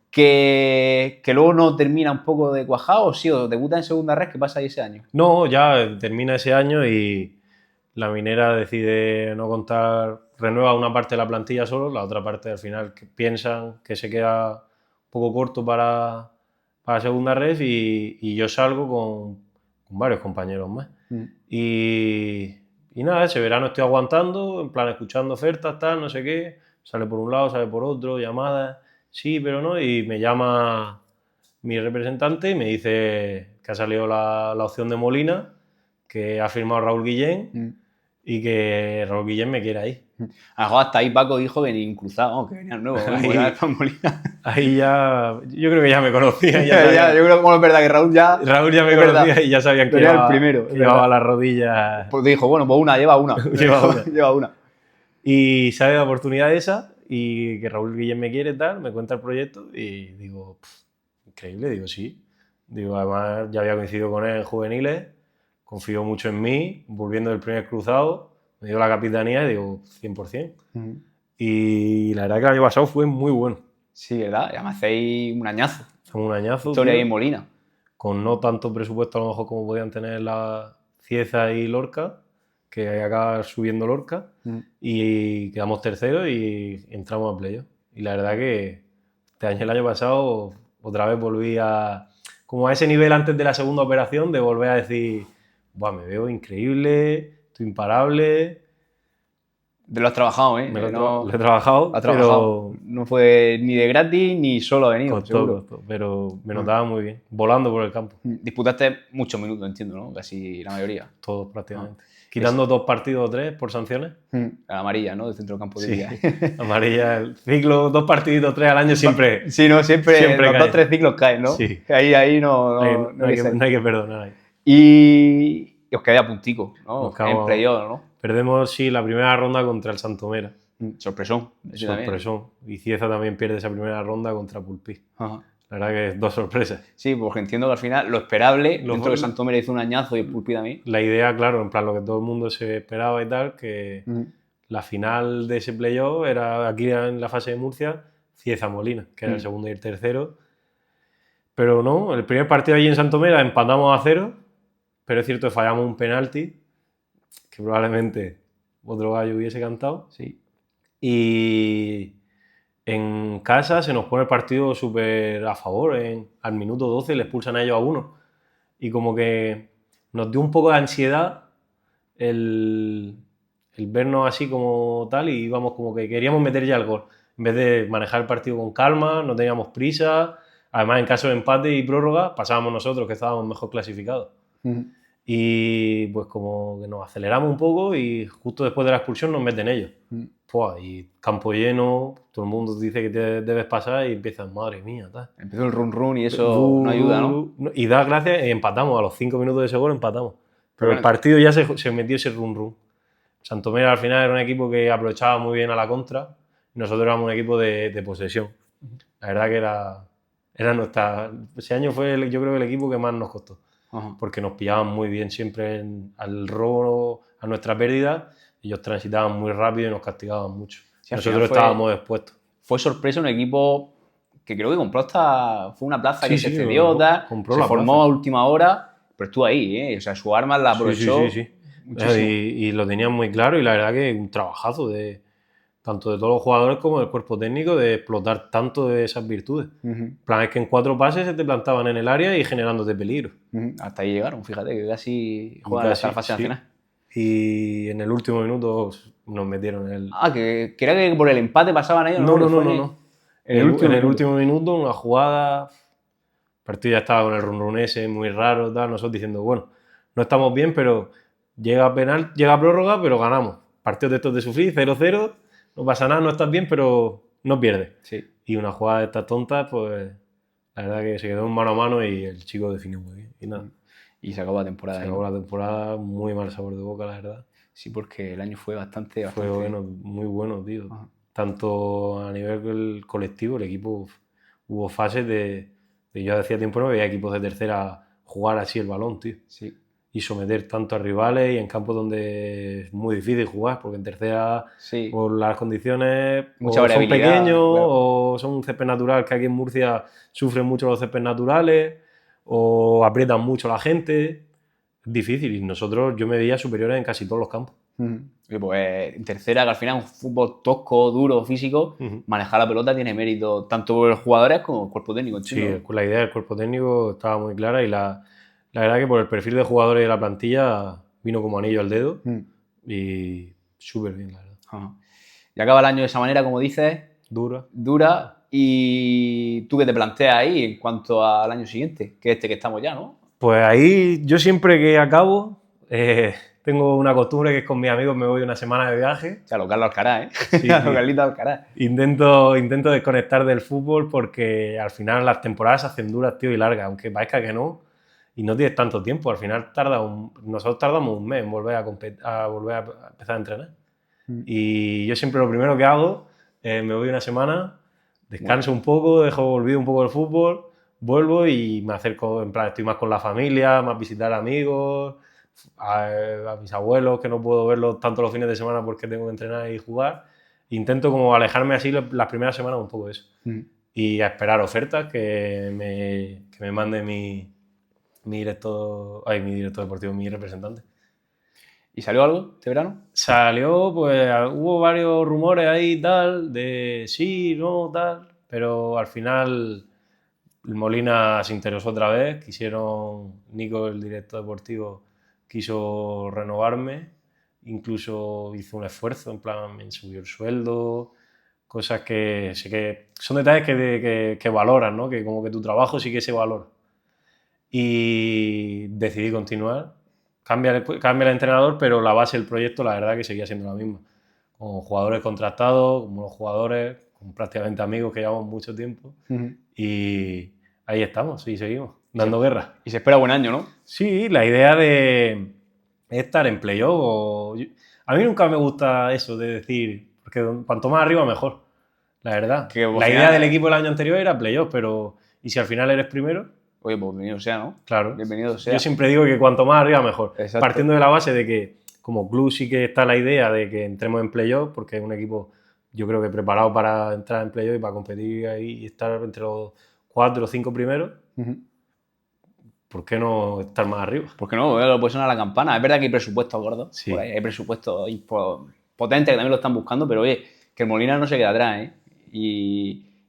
Speaker 1: que luego no termina un poco de cuajado, o sí, o debuta en segunda red, ¿qué pasa ahí ese año?
Speaker 2: No, ya termina ese año y la minera decide no contar, renueva una parte de la plantilla solo, la otra parte al final que piensan que se queda un poco corto para segunda red y yo salgo con varios compañeros más. Y nada, ese verano estoy aguantando, en plan escuchando ofertas, tal, no sé qué, sale por un lado, sale por otro, llamadas, sí, pero no, y me llama mi representante y me dice que ha salido la opción de Molina, que ha firmado Raúl Guillén y que Raúl Guillén me quiere ahí.
Speaker 1: A lo mejor hasta ahí Paco dijo que ni cruzado, que venía el nuevo,
Speaker 2: Ahí ya, yo creo que ya me conocía.
Speaker 1: Yo creo que como es verdad que Raúl ya
Speaker 2: me conocía y ya sabían que
Speaker 1: era el primero,
Speaker 2: llevaba las rodillas.
Speaker 1: Pues dijo, bueno, pues lleva una. lleva una.
Speaker 2: Y sale la oportunidad esa y que Raúl Guillén me quiere, tal, me cuenta el proyecto y digo, increíble, digo, sí. Digo, además ya había coincidido con él en juveniles, confió mucho en mí, volviendo del primer cruzado, me dio la capitanía y digo, 100%. Y la verdad que el año pasado fue muy bueno.
Speaker 1: Sí, ¿verdad? Y además hacéis un añazo.
Speaker 2: Un añazo.
Speaker 1: Historia ahí en Molina.
Speaker 2: Con no tanto presupuesto a lo mejor como podían tener la Cieza y Lorca, que acaba subiendo Lorca, y quedamos terceros y entramos a playoff. Y la verdad que el año pasado otra vez volví como a ese nivel antes de la segunda operación, de volver a decir, buah, me veo increíble, estoy imparable.
Speaker 1: Te lo has trabajado, ¿eh?
Speaker 2: Lo he trabajado,
Speaker 1: lo has trabajado.
Speaker 2: pero
Speaker 1: No fue ni de gratis ni solo venido, seguro.
Speaker 2: costó, pero me notaba muy bien, volando por el campo.
Speaker 1: Disputaste muchos minutos, entiendo, ¿no? Casi la mayoría.
Speaker 2: Todos prácticamente. Quitando 2 partidos o 3 por sanciones.
Speaker 1: La amarilla, ¿no? Del centro del campo de día.
Speaker 2: Amarilla, el ciclo, 2 partiditos, 3 al año siempre.
Speaker 1: Sí, no, siempre los
Speaker 2: cae.
Speaker 1: 2-3 ciclos caen, ¿no?
Speaker 2: Sí.
Speaker 1: Ahí no
Speaker 2: hay que perdonar ahí.
Speaker 1: Y os quedé a puntico, ¿no? En playoff, ¿no?
Speaker 2: Perdemos, sí, la primera ronda contra el Santomera.
Speaker 1: Sorpresón.
Speaker 2: Sorpresón. Y Cieza también pierde esa primera ronda contra Pulpí.
Speaker 1: Ajá.
Speaker 2: La verdad que es 2 sorpresas.
Speaker 1: Sí, porque entiendo que al final lo esperable, dentro que Santomera hizo un añazo y el Pulpí también.
Speaker 2: La idea, claro, en plan lo que todo el mundo se esperaba y tal, que la final de ese playoff era aquí en la fase de Murcia, Cieza-Molina, que era el segundo y el tercero. Pero no, el primer partido allí en Santomera empatamos a 0, pero es cierto que fallamos un penalti, que probablemente otro gallo hubiese cantado.
Speaker 1: Sí.
Speaker 2: Y en casa se nos pone el partido súper a favor. Al minuto 12 le expulsan a ellos a 1. Y como que nos dio un poco de ansiedad el vernos así como tal, y íbamos como que queríamos meter ya el gol. En vez de manejar el partido con calma, no teníamos prisa. Además, en caso de empate y prórroga, pasábamos nosotros, que estábamos mejor clasificados. Y pues como que nos aceleramos un poco y justo después de la expulsión nos meten ellos. Y campo lleno, todo el mundo dice que te debes pasar y empiezas, madre mía, tal.
Speaker 1: Empezó el run y eso no ayuda, ¿no?
Speaker 2: Y da gracias y empatamos, a los 5 minutos de ese gol empatamos. Pero el partido ya se metió ese run. Santomera al final era un equipo que aprovechaba muy bien a la contra y nosotros éramos un equipo de posesión. La verdad que era nuestra... Ese año fue yo creo que el equipo que más nos costó. Porque nos pillaban muy bien siempre al robo, a nuestra pérdida. Ellos transitaban muy rápido y nos castigaban mucho. Sí, nosotros estábamos expuestos.
Speaker 1: Fue sorpresa un equipo que creo que compró fue una plaza que se cedió, se formó a última hora, pero estuvo ahí, ¿eh? O sea, su arma la aprovechó.
Speaker 2: Sí. Y lo tenían muy claro, y la verdad que un trabajazo tanto de todos los jugadores como del cuerpo técnico, de explotar tanto de esas virtudes. El plan es que en 4 pases se te plantaban en el área y generándote peligro.
Speaker 1: Hasta ahí llegaron, fíjate, que casi juegan hasta la fase nacional.
Speaker 2: Y en el último minuto nos metieron el...
Speaker 1: que era que por el empate pasaban ellos.
Speaker 2: No. En el último minuto, una jugada... El partido ya estaba con el run ese, muy raro, tal. Nosotros diciendo, bueno, no estamos bien, pero llega prórroga, pero ganamos. Partidos de estos de sufrir, 0-0, no pasa nada, no estás bien, pero no pierdes.
Speaker 1: Sí.
Speaker 2: Y una jugada de estas tontas, pues la verdad que se quedó mano a mano y el chico definió muy bien. Y nada.
Speaker 1: Y se acabó la temporada.
Speaker 2: Se acabó la temporada, muy mal sabor de boca, la verdad.
Speaker 1: Sí, porque el año fue bastante...
Speaker 2: Fue bueno, muy bueno, tío. Ajá. Tanto a nivel colectivo, el equipo, hubo fases yo hacía tiempo no veía equipos de tercera jugar así el balón, tío.
Speaker 1: Sí.
Speaker 2: Y someter tanto a rivales y en campos donde es muy difícil jugar, porque en tercera, por las condiciones,
Speaker 1: mucha
Speaker 2: son pequeños,
Speaker 1: claro.
Speaker 2: o son un césped natural, que aquí en Murcia sufren mucho los céspedes naturales, o aprietan mucho la gente. Es difícil, y yo me veía superiores en casi todos los campos.
Speaker 1: Y pues en tercera, que al final es un fútbol tosco, duro, físico, manejar la pelota tiene mérito tanto por los jugadores como el cuerpo técnico.
Speaker 2: Sí, la idea del cuerpo técnico estaba muy clara, y la verdad que por el perfil de jugadores de la plantilla vino como anillo al dedo, y súper bien, la verdad.
Speaker 1: Y acaba el año de esa manera, como dices. Dura. ¿Y tú qué te planteas ahí en cuanto al año siguiente? Que que estamos ya, ¿no?
Speaker 2: Pues ahí yo siempre que acabo, tengo una costumbre que es con mis amigos me voy una semana de viaje.
Speaker 1: O sea, lo Carlos Alcaraz, ¿eh? Sí, lo Carlito Alcaraz.
Speaker 2: Intento desconectar del fútbol, porque al final las temporadas se hacen duras, tío, y largas, aunque parezca que no. Y no tienes tanto tiempo, al final nosotros tardamos un mes en volver a empezar a entrenar. Y yo siempre lo primero que hago, me voy una semana, descanso un poco, olvido un poco del fútbol, vuelvo y me acerco, en plan, estoy más con la familia, más visitar amigos, a mis abuelos, que no puedo verlos tanto los fines de semana porque tengo que entrenar y jugar. Intento como alejarme así las primeras semanas un poco de eso. Y a esperar ofertas que me mande mi director deportivo, mi representante.
Speaker 1: ¿Y salió algo este verano?
Speaker 2: Salió, pues hubo varios rumores ahí y tal, de sí, no, tal, pero al final el Molina se interesó otra vez, Nico, el director deportivo, quiso renovarme, incluso hizo un esfuerzo, en plan, me subió el sueldo, cosas que sé que son detalles que valoran, ¿no? Que como que tu trabajo sí que se valora. Y decidí continuar. Cambia el entrenador, pero la base del proyecto la verdad que seguía siendo la misma. Con jugadores contratados, como los jugadores, con prácticamente amigos que llevamos mucho tiempo. Y ahí estamos, y seguimos, dando guerra.
Speaker 1: Y se espera buen año, ¿no?
Speaker 2: Sí, la idea de estar en playoff. A mí nunca me gusta eso de decir, porque cuanto más arriba mejor, la verdad. La idea del equipo del año anterior era playoff, pero ¿y si al final eres primero?
Speaker 1: Oye, pues bienvenido sea, ¿no?
Speaker 2: Claro.
Speaker 1: Bienvenido sea.
Speaker 2: Yo siempre digo que cuanto más arriba mejor.
Speaker 1: Exacto.
Speaker 2: Partiendo de la base de que como club sí que está la idea de que entremos en playoff, porque es un equipo yo creo que preparado para entrar en playoff y para competir ahí y estar entre los 4 o 5 primeros. ¿Por qué no estar más arriba?
Speaker 1: ¿Por qué no? Lo puede sonar la campana. Es verdad que hay presupuestos gordos.
Speaker 2: Sí.
Speaker 1: Por ahí hay presupuestos potentes que también lo están buscando, pero oye, que el Molina no se queda atrás, ¿eh?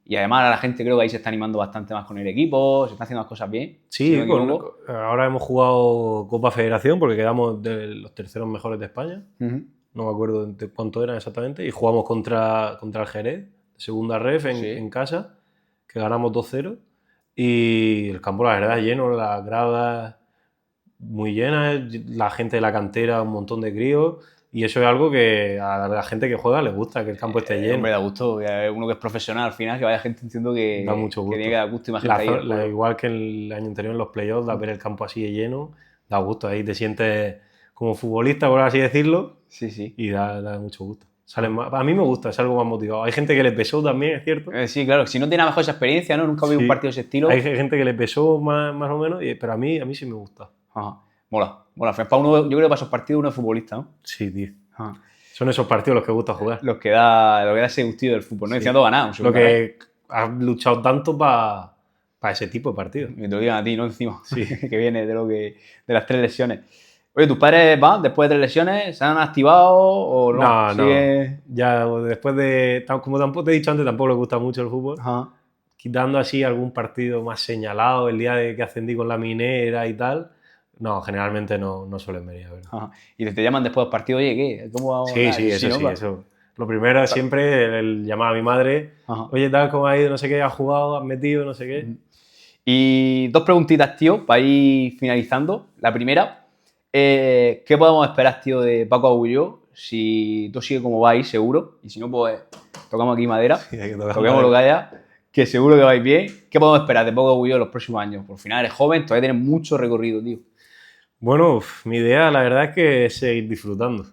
Speaker 1: Y además la gente creo que ahí se está animando bastante más con el equipo, se están haciendo las cosas bien.
Speaker 2: Sí, si no ahora hemos jugado Copa Federación porque quedamos de los terceros mejores de España. No me acuerdo de cuánto eran exactamente. Y jugamos contra el Jerez, de segunda ref en casa, que ganamos 2-0. Y el campo, la verdad, lleno, las gradas muy llenas, la gente de la cantera, un montón de críos. Y eso es algo que a la gente que juega les gusta, que el campo esté lleno.
Speaker 1: Hombre, da gusto. Uno que es profesional al final, que vaya gente, entiendo que
Speaker 2: da mucho gusto.
Speaker 1: Que tiene que dar gusto. Imagínate
Speaker 2: igual que el año anterior en los playoffs, ver el campo así de lleno, da gusto. Ahí te sientes como futbolista, por así decirlo.
Speaker 1: Sí.
Speaker 2: Y da mucho gusto. A mí me gusta, es algo más motivado. Hay gente que le pesó también, es cierto.
Speaker 1: Sí, claro. Si no tiene a lo mejor esa experiencia, ¿no? Nunca vi un partido de ese estilo.
Speaker 2: Hay gente que le pesó más o menos, pero a mí sí me gusta.
Speaker 1: Ajá. Mola. Para uno, yo creo que para esos partidos uno es futbolista, ¿no?
Speaker 2: Sí, tío. Ajá. Son esos partidos los que gusta jugar.
Speaker 1: Lo que da ese gustillo del fútbol, ¿no? Sí. Diciendo ganar.
Speaker 2: Lo que has luchado tanto para ese tipo de partidos.
Speaker 1: Y te lo digan a ti, ¿no? Encima.
Speaker 2: Sí.
Speaker 1: Que viene de las 3 lesiones. Oye, ¿tus padres van después de 3 lesiones? ¿Se han activado o no?
Speaker 2: No. Ya después de... Como tampoco te he dicho antes, tampoco les gusta mucho el fútbol.
Speaker 1: Ajá.
Speaker 2: Quitando así algún partido más señalado, el día de que ascendí con la minera y tal... No, generalmente no suelen venir a ver.
Speaker 1: Y te llaman después del partido, oye, ¿qué? ¿Cómo vamos?
Speaker 2: Sí, eso. Lo primero es siempre el llamar a mi madre, oye, tal, ¿cómo ha ido? No sé qué, has jugado, has metido, no sé qué.
Speaker 1: Y 2 preguntitas, tío, para ir finalizando. La primera, ¿qué podemos esperar, tío, de Paco Agulló? Si todo sigue como va ahí, seguro. Y si no, pues tocamos aquí madera, toquemos lo que haya, que seguro que vais bien. ¿Qué podemos esperar de Paco Agulló en los próximos años? Por final eres joven, todavía tienes mucho recorrido, tío.
Speaker 2: Bueno, mi idea la verdad es que seguir disfrutando,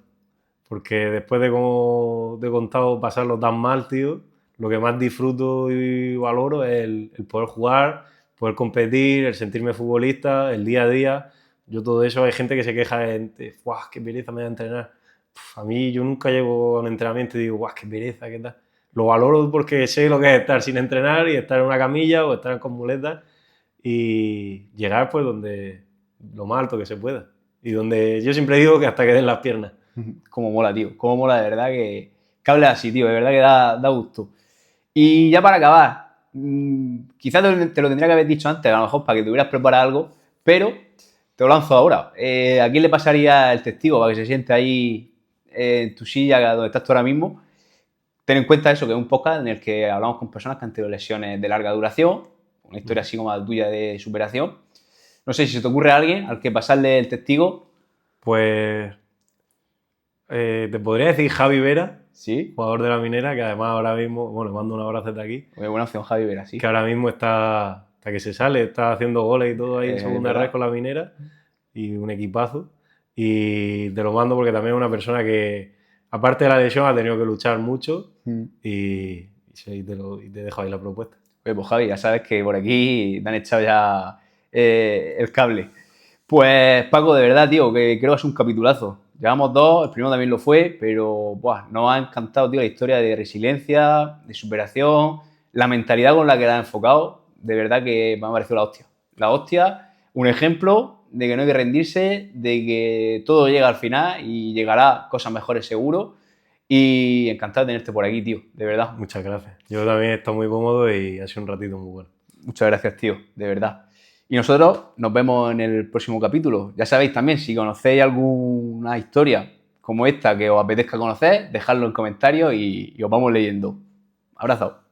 Speaker 2: porque después de, como te he contado, pasarlo tan mal, tío, lo que más disfruto y valoro es el poder jugar, poder competir, el sentirme futbolista, el día a día. Yo todo eso, hay gente que se queja de ¡guau, qué pereza me da entrenar! A mí yo nunca llego a un entrenamiento y digo ¡guau, qué pereza, qué tal! Lo valoro porque sé lo que es estar sin entrenar y estar en una camilla o estar con muletas y llegar pues donde... lo más alto que se pueda. Y donde yo siempre digo que hasta que den las piernas.
Speaker 1: Cómo mola, tío. Cómo mola, de verdad, que hables así, tío. De verdad que da gusto. Y ya para acabar, quizás te lo tendría que haber dicho antes, a lo mejor para que te hubieras preparado algo, pero te lo lanzo ahora. ¿A quién le pasaría el testigo para que se siente ahí en tu silla donde estás tú ahora mismo? Ten en cuenta eso, que es un podcast en el que hablamos con personas que han tenido lesiones de larga duración, una historia así como la tuya de superación. No sé si se te ocurre a alguien al que pasarle el testigo.
Speaker 2: Pues te podría decir Javi Vera,
Speaker 1: ¿Sí?
Speaker 2: Jugador de la Minera, que además ahora mismo, bueno, mando un abrazo desde aquí.
Speaker 1: Muy buena opción, Javi Vera, sí.
Speaker 2: Que ahora mismo está, hasta que se sale, está haciendo goles y todo ahí en segunda red con la Minera y un equipazo. Y te lo mando porque también es una persona que, aparte de la lesión, ha tenido que luchar mucho y te dejo ahí la propuesta.
Speaker 1: Oye, pues Javi, ya sabes que por aquí te han echado ya el cable. Pues Paco, de verdad, tío, que creo que es un capitulazo. Llevamos 2, el primero también lo fue, pero nos ha encantado, tío, la historia de resiliencia, de superación, la mentalidad con la que la has enfocado. De verdad que me ha parecido la hostia. La hostia, un ejemplo de que no hay que rendirse, de que todo llega al final y llegará cosas mejores seguro. Y encantado de tenerte por aquí, tío, de verdad.
Speaker 2: Muchas gracias. Yo también he estado muy cómodo y ha sido un ratito muy bueno.
Speaker 1: Muchas gracias, tío, de verdad. Y nosotros nos vemos en el próximo capítulo. Ya sabéis también, si conocéis alguna historia como esta que os apetezca conocer, dejadlo en comentarios y os vamos leyendo. Abrazo.